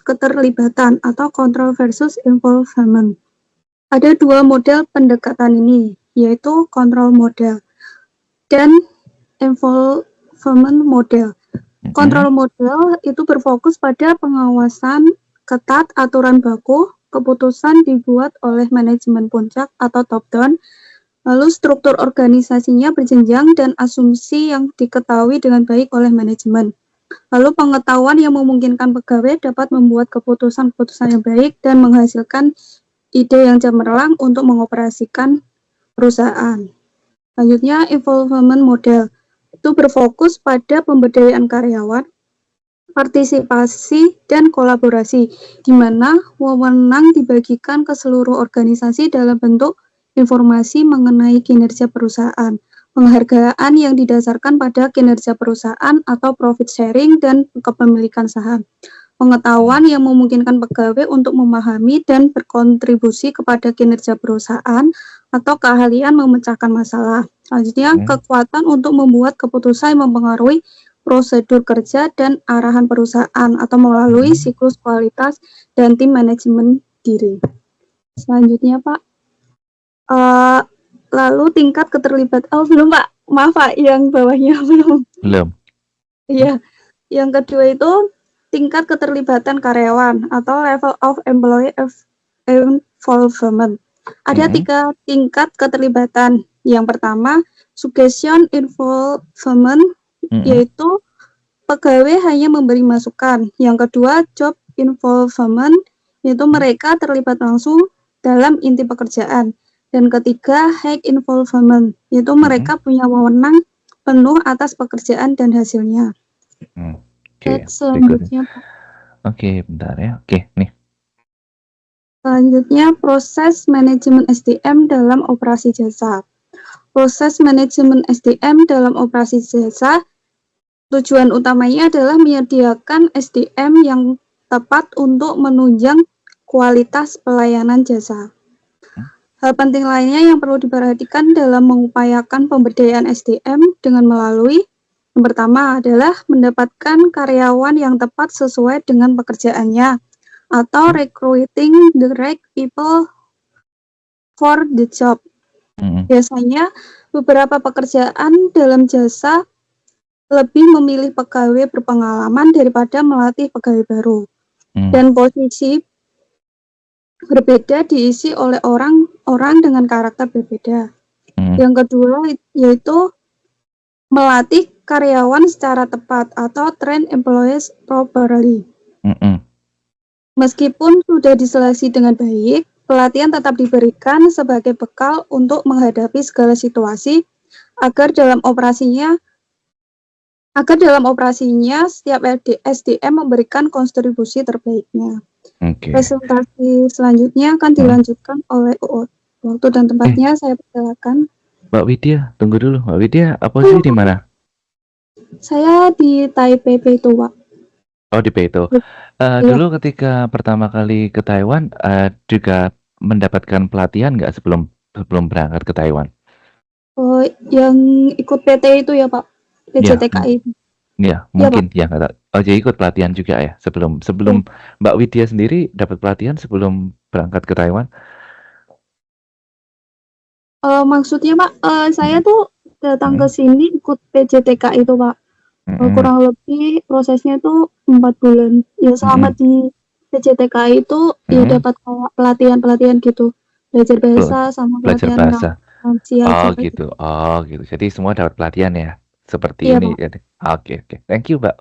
keterlibatan atau control versus involvement. Ada dua model pendekatan ini, yaitu control model dan involvement model. Control model itu berfokus pada pengawasan ketat aturan baku, keputusan dibuat oleh manajemen puncak atau top down, lalu struktur organisasinya berjenjang dan asumsi yang diketahui dengan baik oleh manajemen. Lalu pengetahuan yang memungkinkan pegawai dapat membuat keputusan-keputusan yang baik dan menghasilkan ide yang cemerlang untuk mengoperasikan perusahaan. Selanjutnya, involvement model itu berfokus pada pemberdayaan karyawan, partisipasi, dan kolaborasi, di mana wewenang dibagikan ke seluruh organisasi dalam bentuk informasi mengenai kinerja perusahaan, penghargaan yang didasarkan pada kinerja perusahaan atau profit sharing dan kepemilikan saham, pengetahuan yang memungkinkan pegawai untuk memahami dan berkontribusi kepada kinerja perusahaan atau keahlian memecahkan masalah. Selanjutnya, kekuatan untuk membuat keputusan yang mempengaruhi prosedur kerja dan arahan perusahaan atau melalui siklus kualitas dan tim manajemen diri. Selanjutnya, Pak. Lalu tingkat keterlibatan, belum Pak, maaf Pak, yang bawahnya belum. Iya, yang kedua itu tingkat keterlibatan karyawan atau level of employee involvement. Ada 3 tingkat keterlibatan. Yang pertama, suggestion involvement, yaitu pegawai hanya memberi masukan. Yang kedua, job involvement, yaitu mereka terlibat langsung dalam inti pekerjaan. Dan ketiga, high involvement, yaitu mereka punya wewenang penuh atas pekerjaan dan hasilnya. Selanjutnya, Pak. Oke, bentar ya. Oke, nih. Selanjutnya, proses manajemen SDM dalam operasi jasa. Proses manajemen SDM dalam operasi jasa, tujuan utamanya adalah menyediakan SDM yang tepat untuk menunjang kualitas pelayanan jasa. Hal penting lainnya yang perlu diperhatikan dalam mengupayakan pemberdayaan SDM dengan melalui yang pertama adalah mendapatkan karyawan yang tepat sesuai dengan pekerjaannya atau recruiting the right people for the job. Biasanya beberapa pekerjaan dalam jasa lebih memilih pegawai berpengalaman daripada melatih pegawai baru. Dan posisi berbeda diisi oleh orang-orang dengan karakter berbeda. Yang kedua yaitu melatih karyawan secara tepat atau train employees properly. Meskipun sudah diseleksi dengan baik, pelatihan tetap diberikan sebagai bekal untuk menghadapi segala situasi agar dalam operasinya setiap SDM memberikan kontribusi terbaiknya. Presentasi selanjutnya akan dilanjutkan oleh Uut. Waktu dan tempatnya saya persilakan. Mbak Widya, tunggu dulu. Mbak Widya, apa sih di mana? Saya di Taipei itu, Pak. Oh, di Peito. Dulu ketika pertama kali ke Taiwan, juga mendapatkan pelatihan nggak sebelum berangkat ke Taiwan? Oh, yang ikut PT itu ya, Pak? PJTKI. Ya, mungkin ya nggak tahu. Oh, jadi ikut pelatihan juga ya sebelum Mbak Widya sendiri dapat pelatihan sebelum berangkat ke Taiwan? Maksudnya, Pak, saya tuh datang ke sini ikut PJTKI itu, Pak. Kurang lebih prosesnya itu 4 bulan. Ya selama di PJTKI itu ya dapat kayak pelatihan-pelatihan gitu. Belajar bahasa sama Belajar pelatihan bahasa. Oh gitu. Oh gitu. Jadi semua dapat pelatihan ya. Seperti Iya, ini. Pak. Oke. Thank you, Mbak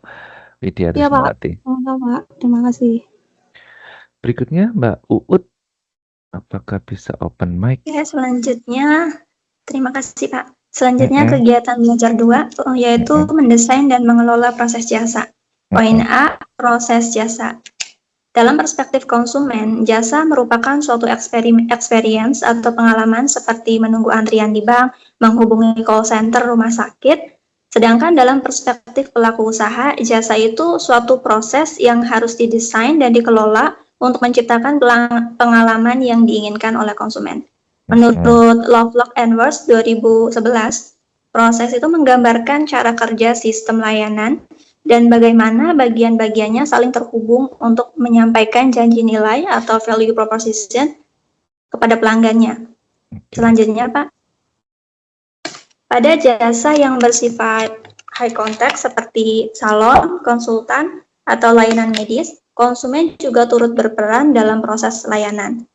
Widya Iya, Pak. Rismawati. Sama, Pak. Terima kasih. Berikutnya Mbak Uut. Apakah bisa open mic? Ya, selanjutnya, terima kasih Pak. Selanjutnya kegiatan belajar 2, yaitu mendesain dan mengelola proses jasa. Poin A, proses jasa. Dalam perspektif konsumen, jasa merupakan suatu experience atau pengalaman seperti menunggu antrian di bank, menghubungi call center rumah sakit. Sedangkan dalam perspektif pelaku usaha, jasa itu suatu proses yang harus didesain dan dikelola untuk menciptakan pengalaman yang diinginkan oleh konsumen. Menurut Lovelock and Worth 2011, proses itu menggambarkan cara kerja sistem layanan dan bagaimana bagian-bagiannya saling terhubung untuk menyampaikan janji nilai atau value proposition kepada pelanggannya. Selanjutnya, Pak. Pada jasa yang bersifat high contact seperti salon, konsultan, atau layanan medis, konsumen juga turut berperan dalam proses layanan.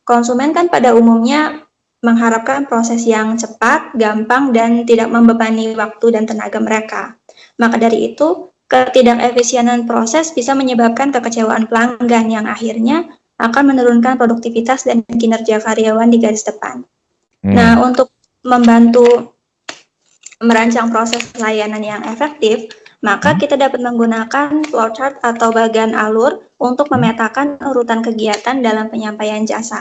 Konsumen kan pada umumnya mengharapkan proses yang cepat, gampang, dan tidak membebani waktu dan tenaga mereka. Maka dari itu, ketidakefisienan proses bisa menyebabkan kekecewaan pelanggan yang akhirnya akan menurunkan produktivitas dan kinerja karyawan di garis depan. Nah, untuk membantu merancang proses layanan yang efektif, maka kita dapat menggunakan flowchart atau bagan alur untuk memetakan urutan kegiatan dalam penyampaian jasa.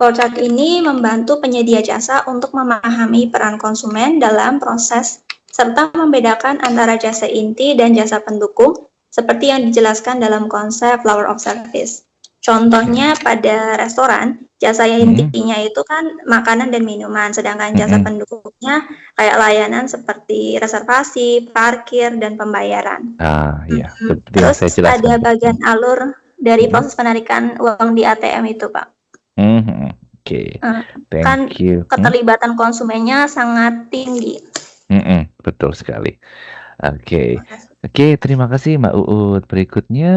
Flowchart ini membantu penyedia jasa untuk memahami peran konsumen dalam proses serta membedakan antara jasa inti dan jasa pendukung seperti yang dijelaskan dalam konsep flower of service. Contohnya pada restoran, jasa yang intinya itu kan makanan dan minuman, sedangkan jasa pendukungnya kayak layanan seperti reservasi, parkir, dan pembayaran. Iya. Terus ada bagian alur dari proses penarikan uang di ATM itu, Pak. Oke. Kan Thank you. keterlibatan konsumennya sangat tinggi. Betul sekali. Oke, terima kasih Mbak Uut. Berikutnya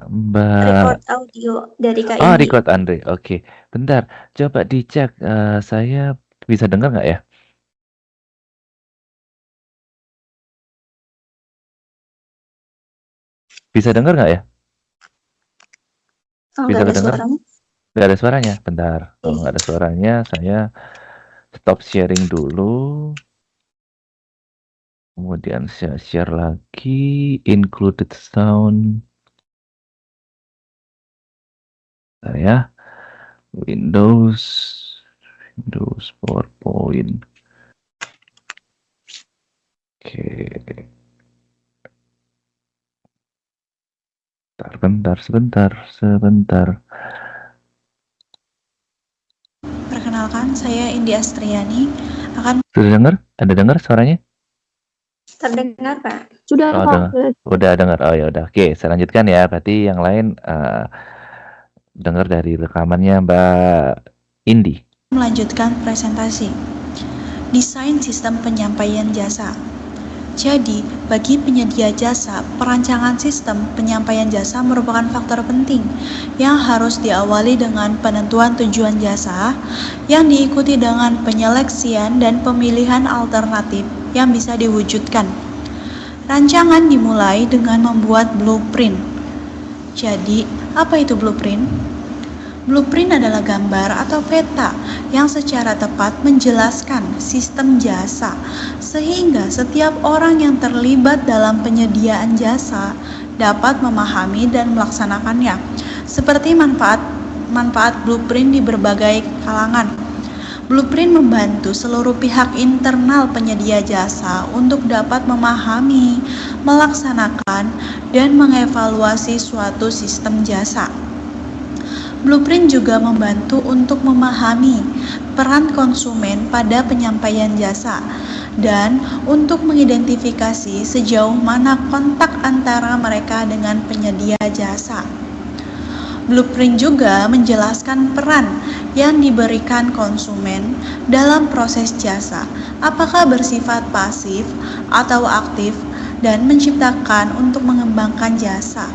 Mbak. Record audio dari Kak Oh, Indi. record Andre. Oke, bentar. Coba dicek. Saya bisa dengar nggak ya? Bisa dengar nggak ya? Bisa Nggak ada kedengar? suaranya. Nggak ada suaranya. Bentar. Kalau nggak ada suaranya, saya stop sharing dulu. Kemudian saya share lagi. Included sound. Bentar ya. Windows PowerPoint. Oke. Sebentar. perkenalkan, saya Indi Astriani akan Sudah dengar? Ada dengar suaranya? Terdengar, Pak. Sudah Oh, Pak. dengar. Udah dengar. Oh ya udah. Oke, saya lanjutkan ya. Berarti yang lain dengar dari rekamannya Mbak Indi. melanjutkan presentasi. Desain sistem penyampaian jasa. Jadi, bagi penyedia jasa, perancangan sistem penyampaian jasa merupakan faktor penting yang harus diawali dengan penentuan tujuan jasa yang diikuti dengan penyeleksian dan pemilihan alternatif yang bisa diwujudkan. Rancangan dimulai dengan membuat blueprint. Jadi, apa itu blueprint? Blueprint adalah gambar atau peta yang secara tepat menjelaskan sistem jasa, sehingga setiap orang yang terlibat dalam penyediaan jasa dapat memahami dan melaksanakannya, seperti manfaat blueprint di berbagai kalangan. Blueprint membantu seluruh pihak internal penyedia jasa untuk dapat memahami, melaksanakan, dan mengevaluasi suatu sistem jasa. Blueprint juga membantu untuk memahami peran konsumen pada penyampaian jasa dan untuk mengidentifikasi sejauh mana kontak antara mereka dengan penyedia jasa. Blueprint juga menjelaskan peran yang diberikan konsumen dalam proses jasa, apakah bersifat pasif atau aktif, dan menciptakan untuk mengembangkan jasa.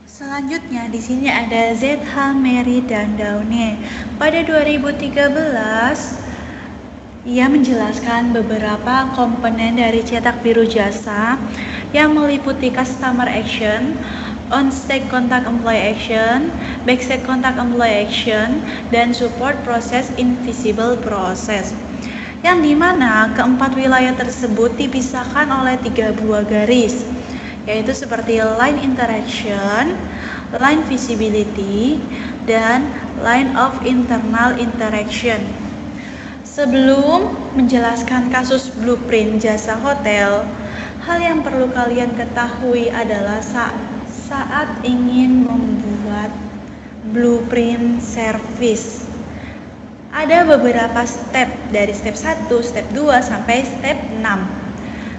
Selanjutnya di sini ada ZH, Mary, dan Downey. Pada 2013, ia menjelaskan beberapa komponen dari cetak biru jasa yang meliputi customer action, on-stage contact employee action, backstage contact employee action, dan support process invisible process. Yang dimana keempat wilayah tersebut dipisahkan oleh 3 buah garis, yaitu seperti line interaction, line visibility, dan line of internal interaction. Sebelum menjelaskan kasus blueprint jasa hotel, hal yang perlu kalian ketahui adalah saat ingin membuat blueprint service, ada beberapa step dari step 1, step 2, sampai step 6.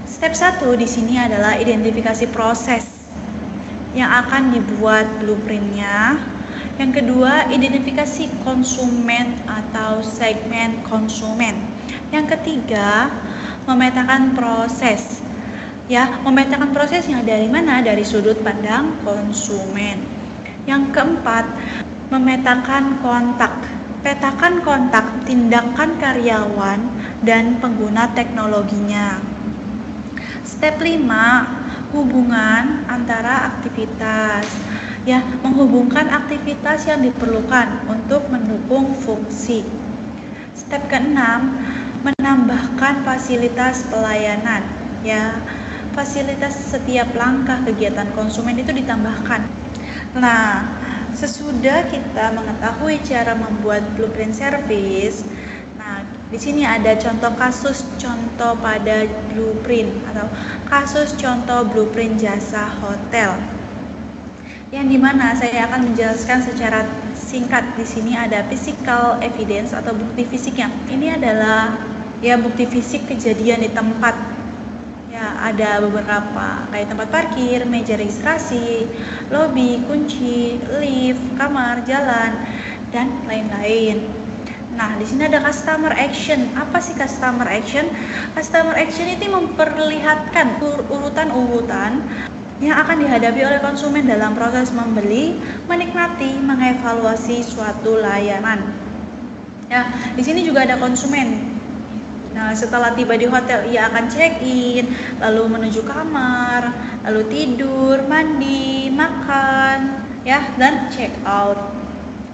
Step 1 di sini adalah identifikasi proses yang akan dibuat blueprintnya. Yang kedua, identifikasi konsumen atau segmen konsumen. Yang ketiga, memetakan proses. Memetakan prosesnya dari mana? Dari sudut pandang konsumen. Yang keempat, memetakan kontak. Petakan kontak, tindakan karyawan, dan pengguna teknologinya. Step 5, hubungan antara aktivitas. Menghubungkan aktivitas yang diperlukan untuk mendukung fungsi. Step ke-6, menambahkan fasilitas pelayanan. Fasilitas setiap langkah kegiatan konsumen itu ditambahkan. Nah, sesudah kita mengetahui cara membuat blueprint service, di sini ada contoh kasus contoh pada blueprint atau kasus contoh blueprint jasa hotel. Yang dimana saya akan menjelaskan secara singkat. Di sini ada physical evidence atau bukti fisiknya. Ini adalah bukti fisik kejadian di tempat. Ada beberapa kayak tempat parkir, meja registrasi, lobi, kunci, lift, kamar, jalan, dan lain-lain. Nah, di sini ada customer action. Apa sih customer action? Customer action itu memperlihatkan urutan-urutan yang akan dihadapi oleh konsumen dalam proses membeli, menikmati, mengevaluasi suatu layanan. Di sini juga ada konsumen. Nah, setelah tiba di hotel, ia akan check-in, lalu menuju kamar, lalu tidur, mandi, makan, dan check-out.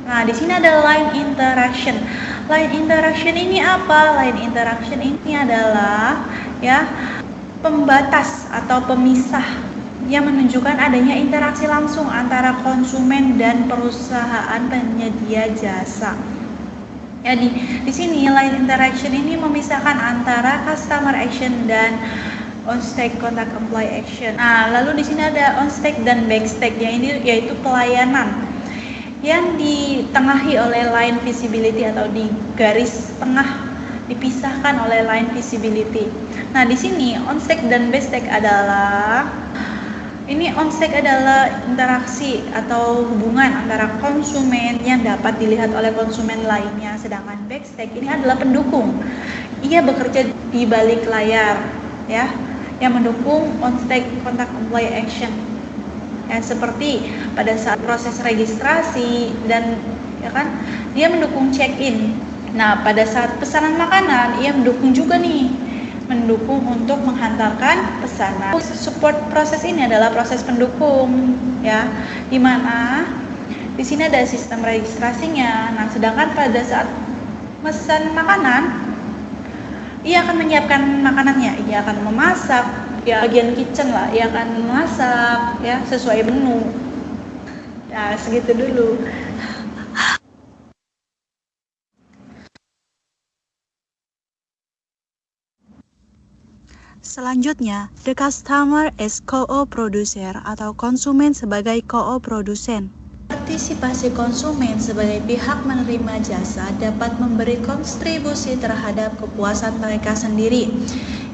Nah, di sini ada line interaction. Line interaction ini apa? Line interaction ini adalah pembatas atau pemisah yang menunjukkan adanya interaksi langsung antara konsumen dan perusahaan penyedia jasa. Di sini line interaction ini memisahkan antara customer action dan on-stake contact employee action. Nah, lalu di sini ada on-stake dan back-stake, yang ini yaitu pelayanan yang ditengahi oleh line visibility atau di garis tengah, dipisahkan oleh line visibility. Nah, di sini on-stake dan back-stake adalah on-stake adalah interaksi atau hubungan antara konsumen yang dapat dilihat oleh konsumen lainnya, sedangkan back-stake ini adalah pendukung. Ia bekerja di balik layar, ya, yang mendukung on-stake contact employee action. Ya, seperti pada saat proses registrasi dan ya kan, dia mendukung check-in. Nah, pada saat pesanan makanan, ia mendukung juga nih, mendukung untuk menghantarkan pesanan. Support proses ini adalah proses pendukung, ya, di mana di sini ada sistem registrasinya. Nah, sedangkan pada saat pesan makanan, ia akan menyiapkan makanannya, ia akan memasak, ya bagian kitchen lah, ia akan memasak, ya sesuai menu. Ya, segitu dulu. Selanjutnya, the customer is co-producer atau konsumen sebagai co-produsen. Partisipasi konsumen sebagai pihak menerima jasa dapat memberi kontribusi terhadap kepuasan mereka sendiri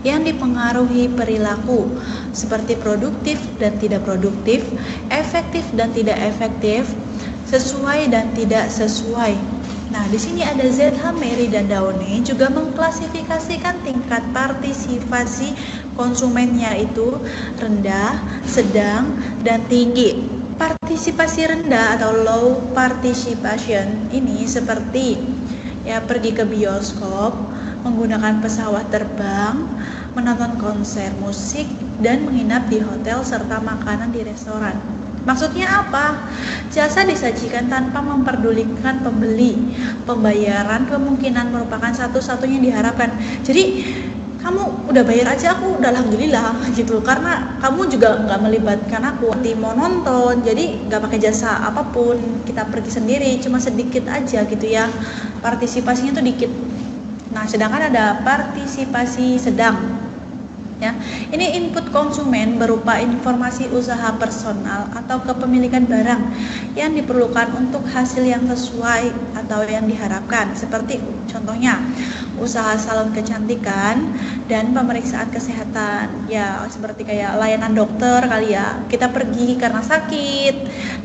yang dipengaruhi perilaku seperti produktif dan tidak produktif, efektif dan tidak efektif, sesuai dan tidak sesuai. Nah, di sini ada ZH, Mary, dan Downey juga mengklasifikasikan tingkat partisipasi konsumen, yaitu rendah, sedang, dan tinggi. Partisipasi rendah atau low participation ini seperti ya pergi ke bioskop, menggunakan pesawat terbang, menonton konser musik, dan menginap di hotel serta makanan di restoran. Maksudnya apa? Jasa disajikan tanpa memperdulikan pembeli. Pembayaran kemungkinan merupakan satu-satunya diharapkan. Jadi kamu udah bayar aja, aku udah alhamdulillah gitu, karena kamu juga nggak melibatkan aku mau nonton, jadi nggak pakai jasa apapun, kita pergi sendiri, cuma sedikit aja gitu ya, partisipasinya tuh dikit. Nah, sedangkan ada partisipasi sedang. Ya, ini input konsumen berupa informasi usaha personal atau kepemilikan barang yang diperlukan untuk hasil yang sesuai atau yang diharapkan, seperti contohnya usaha salon kecantikan dan pemeriksaan kesehatan, ya seperti kayak layanan dokter kali ya, kita pergi karena sakit,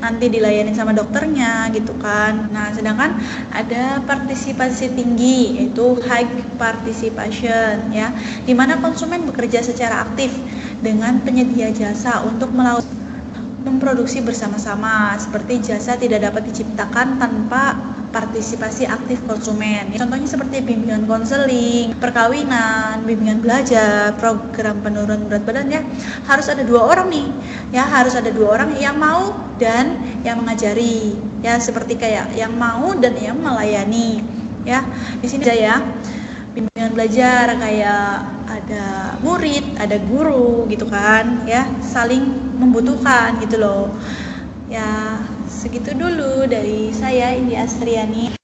nanti dilayani sama dokternya gitu kan. Nah, sedangkan ada partisipasi tinggi yaitu high participation, ya, di mana konsumen bekerja secara aktif dengan penyedia jasa untuk memproduksi bersama-sama, seperti jasa tidak dapat diciptakan tanpa partisipasi aktif konsumen. Contohnya seperti bimbingan konseling, perkawinan, bimbingan belajar, program penurunan berat badan, ya harus ada 2 orang nih, ya harus ada 2 orang yang mau dan yang mengajari, ya seperti kayak yang mau dan yang melayani, ya di sini aja ya. Bimbingan belajar kayak ada murid, ada guru gitu kan, ya saling membutuhkan gitu loh. Ya segitu dulu dari saya, Indi Astriani.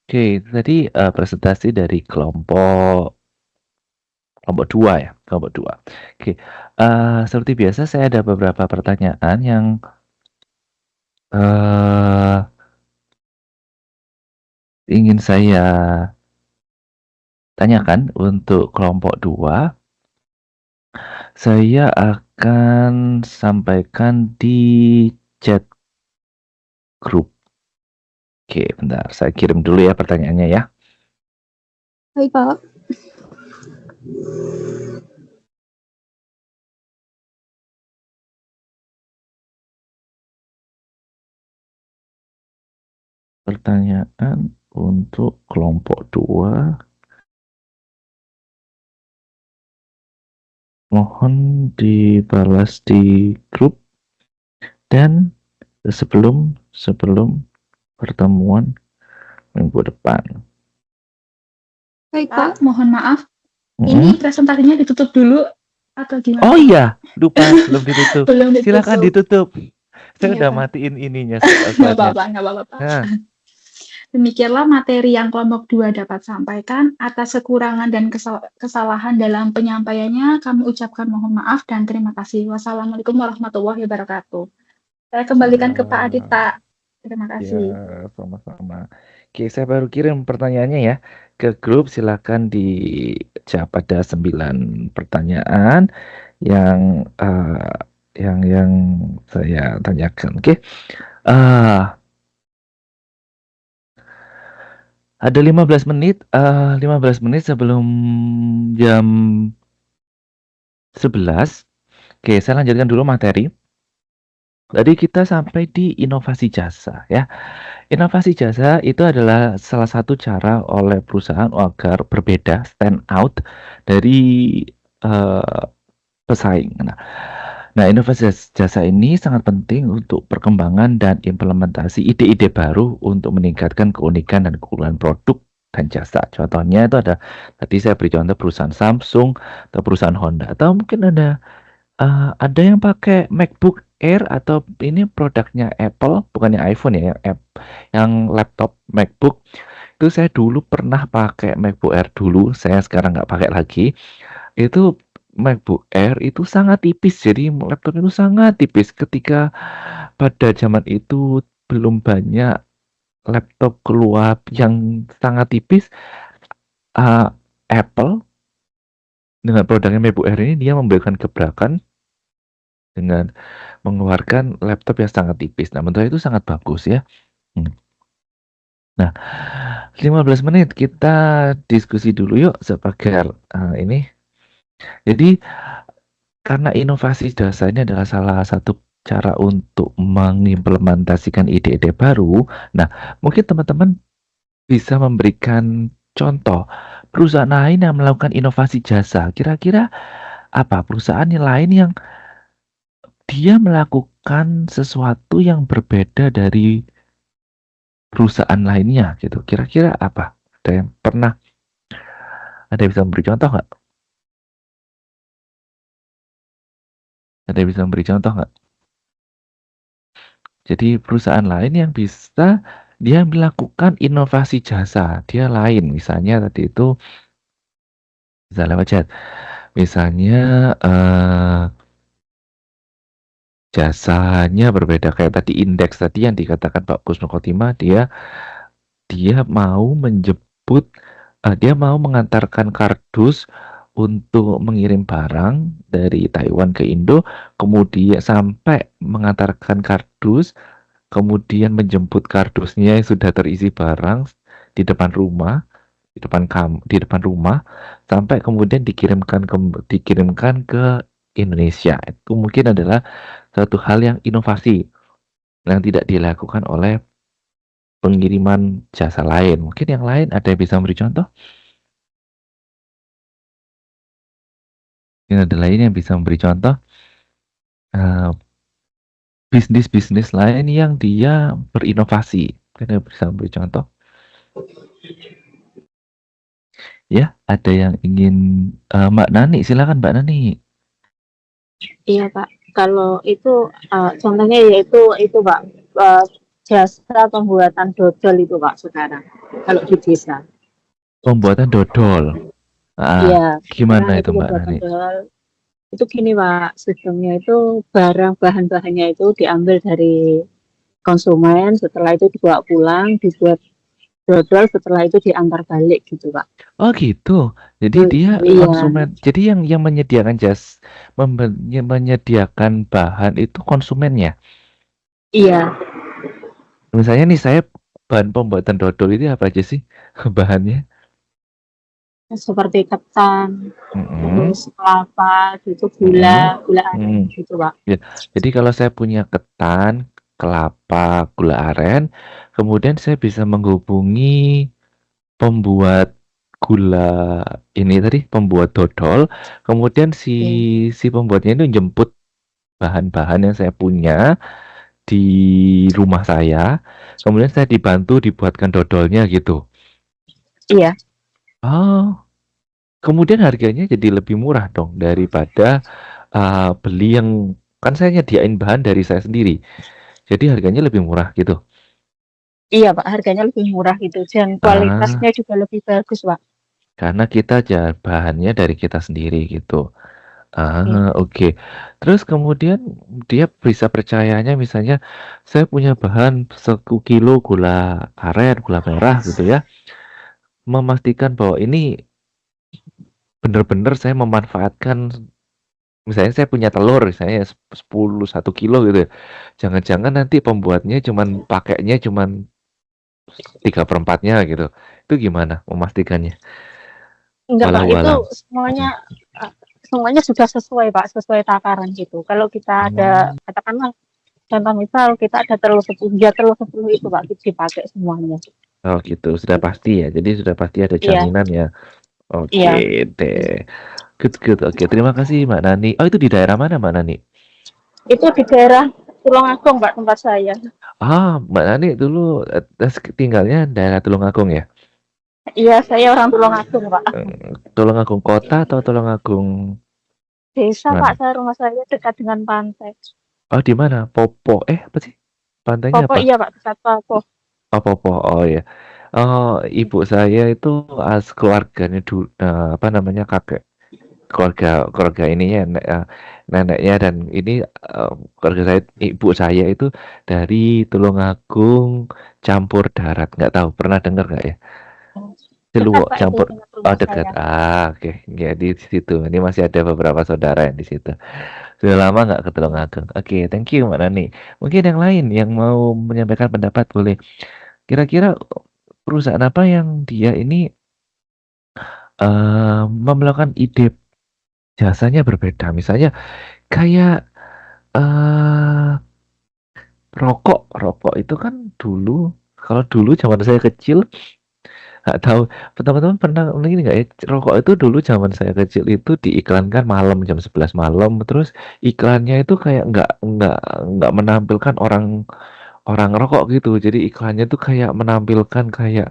Oke, tadi presentasi dari kelompok 2 ya, kelompok 2. Oke, seperti biasa saya ada beberapa pertanyaan yang ingin saya tanyakan untuk kelompok 2. Saya akan sampaikan di chat grup. Oke, bentar, saya kirim dulu ya pertanyaannya ya. Baik, Pak. Pertanyaan untuk kelompok 2. Mohon dibalas di grup dan sebelum pertemuan minggu depan. Baik, Pak, mohon maaf. Ini presentasinya ditutup dulu atau gimana? Oh iya, lupa belum ditutup. Belum ditutup. Silakan ditutup. Saya Iya, udah Pak. matiin ininya. Nggak apa-apa, Pak. Nah. Demikianlah materi yang kelompok 2 dapat sampaikan. Atas kekurangan dan kesalahan dalam penyampaiannya, kami ucapkan mohon maaf dan terima kasih. Wassalamualaikum warahmatullahi wabarakatuh. Saya kembalikan ke Pak Adita. Terima kasih. Ya, sama-sama. Oke, saya baru kirim pertanyaannya ya ke grup. Silakan dijawab. Ada 9 pertanyaan yang saya tanyakan. Oke. Ada 15 menit sebelum jam 11. Oke, saya lanjutkan dulu materi. Tadi kita sampai di inovasi jasa ya. Inovasi jasa itu adalah salah satu cara oleh perusahaan agar berbeda, stand out dari pesaing. Nah, inovasi jasa ini sangat penting untuk perkembangan dan implementasi ide-ide baru untuk meningkatkan keunikan dan keunggulan produk dan jasa. Contohnya itu tadi saya beri contoh perusahaan Samsung atau perusahaan Honda, atau mungkin ada yang pakai MacBook Air atau ini produknya Apple, bukannya iPhone ya, yang laptop MacBook. Itu saya dulu pernah pakai MacBook Air dulu, saya sekarang nggak pakai lagi. Itu MacBook Air itu sangat tipis, jadi laptop itu sangat tipis. Ketika pada zaman itu belum banyak laptop keluar yang sangat tipis, Apple dengan produknya MacBook Air ini dia memberikan gebrakan dengan mengeluarkan laptop yang sangat tipis. Nah, bentuknya itu sangat bagus ya. Nah, 15 menit kita diskusi dulu yuk sebagai ini. Jadi, karena inovasi jasa ini adalah salah satu cara untuk mengimplementasikan ide-ide baru. Nah, mungkin teman-teman bisa memberikan contoh perusahaan lain yang melakukan inovasi jasa. Kira-kira apa perusahaan yang lain yang dia melakukan sesuatu yang berbeda dari perusahaan lainnya gitu. Kira-kira apa? Ada yang bisa memberi contoh nggak? Ada yang bisa memberi contoh nggak? Jadi perusahaan lain yang bisa dia melakukan inovasi jasa, dia lain. Misalnya tadi itu bisa lewat chat. Misalnya jasanya berbeda kayak tadi indeks tadi yang dikatakan Pak Kusno Khotimah, dia mau menjemput, dia mau mengantarkan kardus untuk mengirim barang dari Taiwan ke Indo, kemudian sampai mengantarkan kardus, kemudian menjemput kardusnya yang sudah terisi barang di depan rumah, di depan rumah, sampai kemudian dikirimkan ke Indonesia. Itu mungkin adalah satu hal yang inovasi yang tidak dilakukan oleh pengiriman jasa lain. Mungkin yang lain ada yang bisa memberi contoh? Mungkin ada lain yang bisa memberi contoh bisnis-bisnis lain yang dia berinovasi. Mungkin ada yang bisa memberi contoh? Ya, ada yang ingin Mbak Nani, silakan Mbak Nani. Iya Pak, kalau itu contohnya yaitu itu Pak, jasa pembuatan dodol itu Pak sekarang kalau di desa. Pembuatan dodol. Iya. Gimana Nah, itu Mbak Nani? Itu gini Pak, sistemnya itu bahan-bahannya itu diambil dari konsumen, setelah itu dibawa pulang, dibuat dodol, setelah itu diantar balik gitu Pak. Oh gitu. Jadi dia konsumen. Jadi yang menyediakan menyediakan bahan itu konsumennya. Iya. Misalnya nih saya bahan pembuatan dodol itu apa aja sih bahannya? Seperti ketan, terus kelapa, gitu, gula aren gitu Pak. Ya. Jadi kalau saya punya ketan, kelapa, gula aren, kemudian saya bisa menghubungi pembuat gula ini tadi, pembuat dodol, kemudian si pembuatnya itu jemput bahan-bahan yang saya punya di rumah saya, kemudian saya dibantu dibuatkan dodolnya gitu. Iya. Oh, kemudian harganya jadi lebih murah dong daripada beli yang kan saya nyediain bahan dari saya sendiri, jadi harganya lebih murah gitu. Iya Pak, harganya lebih murah gitu dan kualitasnya juga lebih bagus Pak. Karena kita bahannya dari kita sendiri gitu. Iya. Oke. Terus kemudian dia bisa percayanya misalnya saya punya bahan 1 kilo gula aren, gula merah gitu ya. Memastikan bahwa ini benar-benar saya memanfaatkan, misalnya saya punya telur misalnya 1 kilo gitu ya. Jangan-jangan nanti pembuatnya pakainya cuman 3/4-nya gitu. Itu gimana memastikannya? Enggak Pak, Walau itu alam. semuanya sudah sesuai Pak, sesuai takaran gitu. Kalau kita ada katakanlah contoh misal kita ada telur 10, ya telur 10 itu Pak dipakai semuanya. Oh gitu, sudah pasti ya. Jadi sudah pasti ada Iya. jaminan ya. Iya. Oke deh. Good. Oke, terima kasih Mbak Nani. Oh, itu di daerah mana Mbak Nani? Itu di daerah Tulungagung Pak, tempat saya. Mbak Nani dulu tinggalnya daerah Tulungagung ya? Iya, saya orang Tulungagung Pak. Tulungagung kota atau Tulungagung Desa mana? Pak, rumah saya dekat dengan pantai. Oh, di mana? Popo. Apa sih? Pantainya Popo apa? iya Pak, dekat Popo. Oh, Popo. Oh ya. Oh, ibu saya itu keluarganya apa namanya kakek. Keluarga ininya neneknya dan ini keluarga saya, ibu saya itu dari Tulungagung campur darat. Nggak tahu, pernah dengar nggak ya? Celuwo Dekat Pak, campur. itu dengan rumah Dekat. saya. Oke. Ya di situ. Ini masih ada beberapa saudara yang di situ. Sudah lama nggak ke Tulungagung. Oke, thank you Mbak Nani. Mungkin yang lain yang mau menyampaikan pendapat boleh. Kira-kira perusahaan apa yang dia ini melakukan ide jasanya berbeda. Misalnya kayak rokok itu kan kalau dulu zaman saya kecil, nggak tahu teman-teman pernah ini nggak ya, rokok itu dulu zaman saya kecil itu diiklankan malam jam 11 malam, terus iklannya itu kayak nggak menampilkan orang rokok gitu. Jadi iklannya tuh kayak menampilkan kayak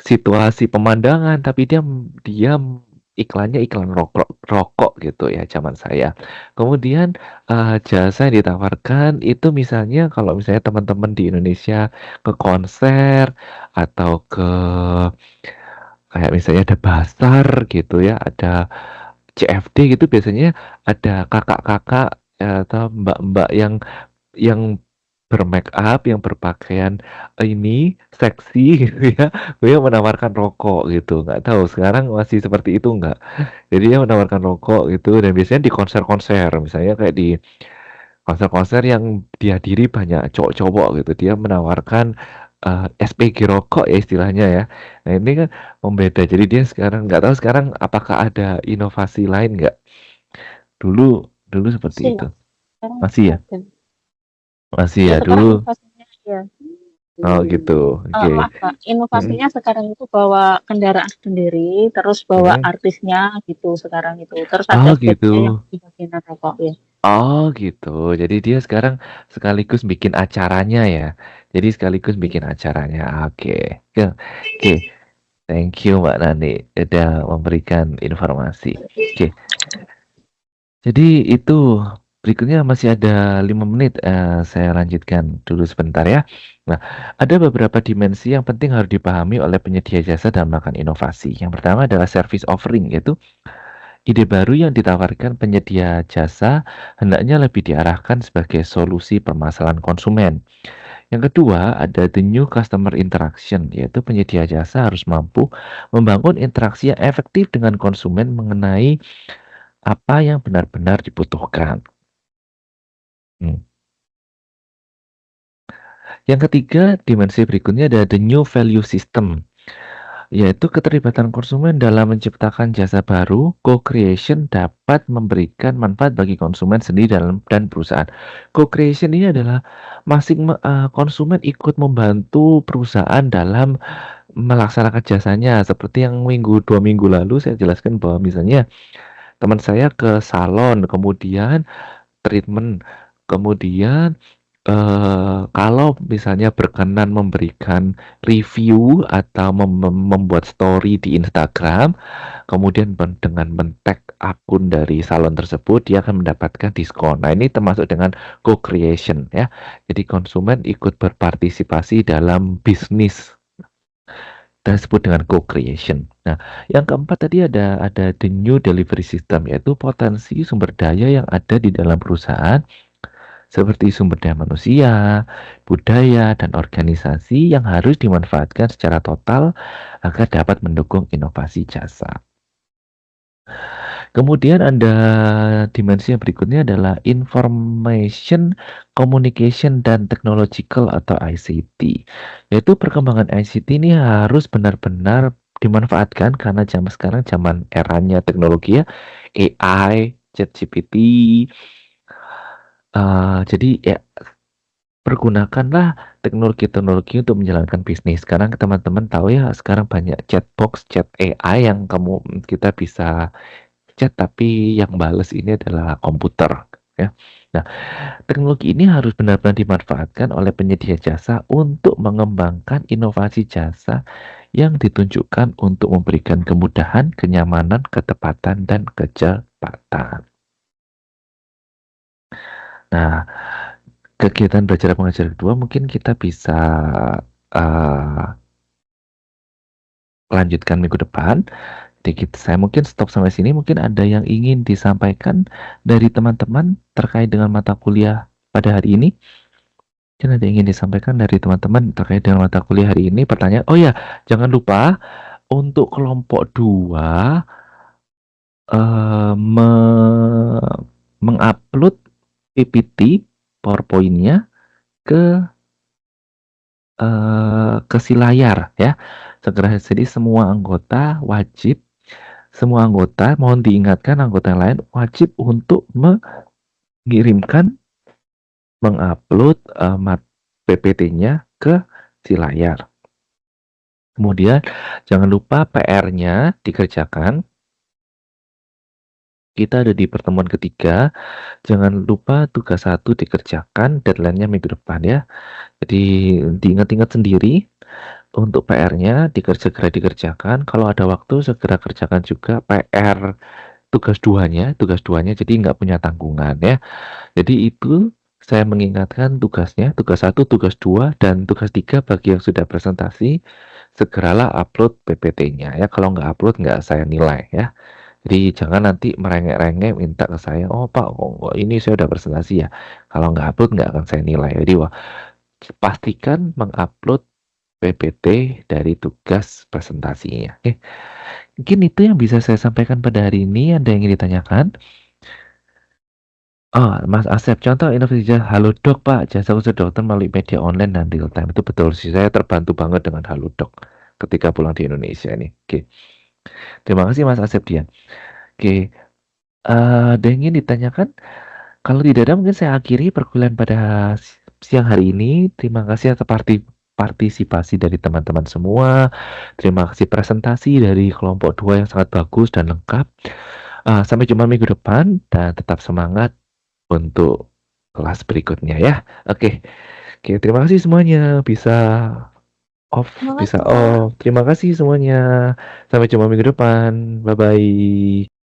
situasi pemandangan, tapi dia iklannya iklan rokok gitu ya zaman saya. Kemudian jasa yang ditawarkan itu misalnya kalau misalnya teman-teman di Indonesia ke konser atau kayak misalnya ada pasar gitu ya, ada CFD gitu, biasanya ada kakak-kakak atau mbak-mbak yang bermake up, yang berpakaian ini seksi gitu ya, dia menawarkan rokok gitu. Nggak tahu sekarang masih seperti itu nggak. Jadi dia menawarkan rokok gitu, dan biasanya di konser-konser, misalnya kayak di konser-konser yang dihadiri banyak cowok-cowok gitu, dia menawarkan SPG rokok ya istilahnya ya. Nah ini kan membeda. Jadi dia sekarang nggak tahu sekarang apakah ada inovasi lain nggak. Dulu seperti itu. Masih ya? Masih ya dulu. Oh gitu. Oke. Inovasinya sekarang itu bawa kendaraan sendiri, terus bawa artisnya gitu sekarang itu. Terus ada gitu. yang di bagian rokok ya. Oh gitu. Jadi dia sekarang sekaligus bikin acaranya ya. Jadi sekaligus bikin acaranya. Oke. Thank you Mbak Nani udah memberikan informasi. Oke. Jadi itu berikutnya masih ada 5 menit, saya lanjutkan dulu sebentar ya. Nah, ada beberapa dimensi yang penting harus dipahami oleh penyedia jasa dalam melakukan inovasi. Yang pertama adalah service offering, yaitu ide baru yang ditawarkan penyedia jasa hendaknya lebih diarahkan sebagai solusi permasalahan konsumen. Yang kedua ada the new customer interaction, yaitu penyedia jasa harus mampu membangun interaksi yang efektif dengan konsumen mengenai apa yang benar-benar dibutuhkan. Yang ketiga, dimensi berikutnya ada the new value system, yaitu keterlibatan konsumen dalam menciptakan jasa baru. Co-creation dapat memberikan manfaat bagi konsumen sendiri dan perusahaan. Co-creation ini adalah konsumen ikut membantu perusahaan dalam melaksanakan jasanya. Seperti yang 2 minggu lalu saya jelaskan bahwa misalnya teman saya ke salon, kemudian treatment, kemudian kalau atau misalnya berkenan memberikan review atau membuat story di Instagram, kemudian dengan men-tag akun dari salon tersebut, dia akan mendapatkan diskon. Nah, ini termasuk dengan co-creation ya. Jadi konsumen ikut berpartisipasi dalam bisnis disebut dengan co-creation. Nah, yang keempat tadi ada the new delivery system, yaitu potensi sumber daya yang ada di dalam perusahaan seperti sumber daya manusia, budaya, dan organisasi yang harus dimanfaatkan secara total agar dapat mendukung inovasi jasa. Kemudian ada dimensi yang berikutnya adalah information, communication, dan technological atau ICT. Yaitu perkembangan ICT ini harus benar-benar dimanfaatkan karena zaman sekarang zaman eranya teknologi ya, AI, ChatGPT. Jadi ya pergunakanlah teknologi-teknologi untuk menjalankan bisnis. Sekarang teman-teman tahu ya, sekarang banyak chatbox, chat AI yang kita bisa chat tapi yang bales ini adalah komputer ya. Nah, teknologi ini harus benar-benar dimanfaatkan oleh penyedia jasa untuk mengembangkan inovasi jasa yang ditunjukkan untuk memberikan kemudahan, kenyamanan, ketepatan, dan kecepatan. Nah, kegiatan belajar mengajar kedua mungkin kita bisa lanjutkan minggu depan. Jadi saya mungkin stop sampai sini. Mungkin ada yang ingin disampaikan dari teman-teman terkait dengan mata kuliah pada hari ini. Mungkin ada yang ingin disampaikan dari teman-teman terkait dengan mata kuliah hari ini. Pertanyaan, oh ya, jangan lupa untuk kelompok 2 mengupload PPT PowerPoint-nya ke si layar ya. Segera, jadi semua anggota mohon diingatkan anggota yang lain wajib untuk mengirimkan mengupload PPT-nya ke si layar. Kemudian jangan lupa PR-nya dikerjakan. Kita ada di pertemuan ketiga, jangan lupa tugas 1 dikerjakan, deadline-nya minggu depan ya. Jadi diingat-ingat sendiri untuk PR-nya segera dikerjakan. Kalau ada waktu segera kerjakan juga PR tugas 2-nya, jadi nggak punya tanggungan ya. Jadi itu saya mengingatkan tugasnya, tugas 1, tugas 2, dan tugas 3 bagi yang sudah presentasi, segeralah upload PPT-nya ya. Kalau nggak upload nggak saya nilai ya. Jadi jangan nanti merengek-rengek minta ke saya, oh Pak, ini saya udah presentasi ya. Kalau nggak upload nggak akan saya nilai. Jadi pastikan mengupload PPT dari tugas presentasinya. Oke. Mungkin itu yang bisa saya sampaikan pada hari ini. Ada yang ingin ditanyakan? Oh, Mas Asep, contoh inovasi jasa Halodoc Pak, jasa khusus dokter melalui media online dan real time. Itu betul sih, saya terbantu banget dengan Halodoc ketika pulang di Indonesia ini. Oke. Terima kasih Mas Asep Dian. Oke. Ada yang ingin ditanyakan? Kalau tidak ada mungkin saya akhiri perkuliahan pada siang hari ini. Terima kasih atas partisipasi dari teman-teman semua. Terima kasih presentasi dari kelompok 2 yang sangat bagus dan lengkap. Sampai jumpa minggu depan dan tetap semangat untuk kelas berikutnya ya. Oke, terima kasih semuanya. Bisa off. Terima kasih semuanya. Sampai jumpa minggu depan. Bye-bye.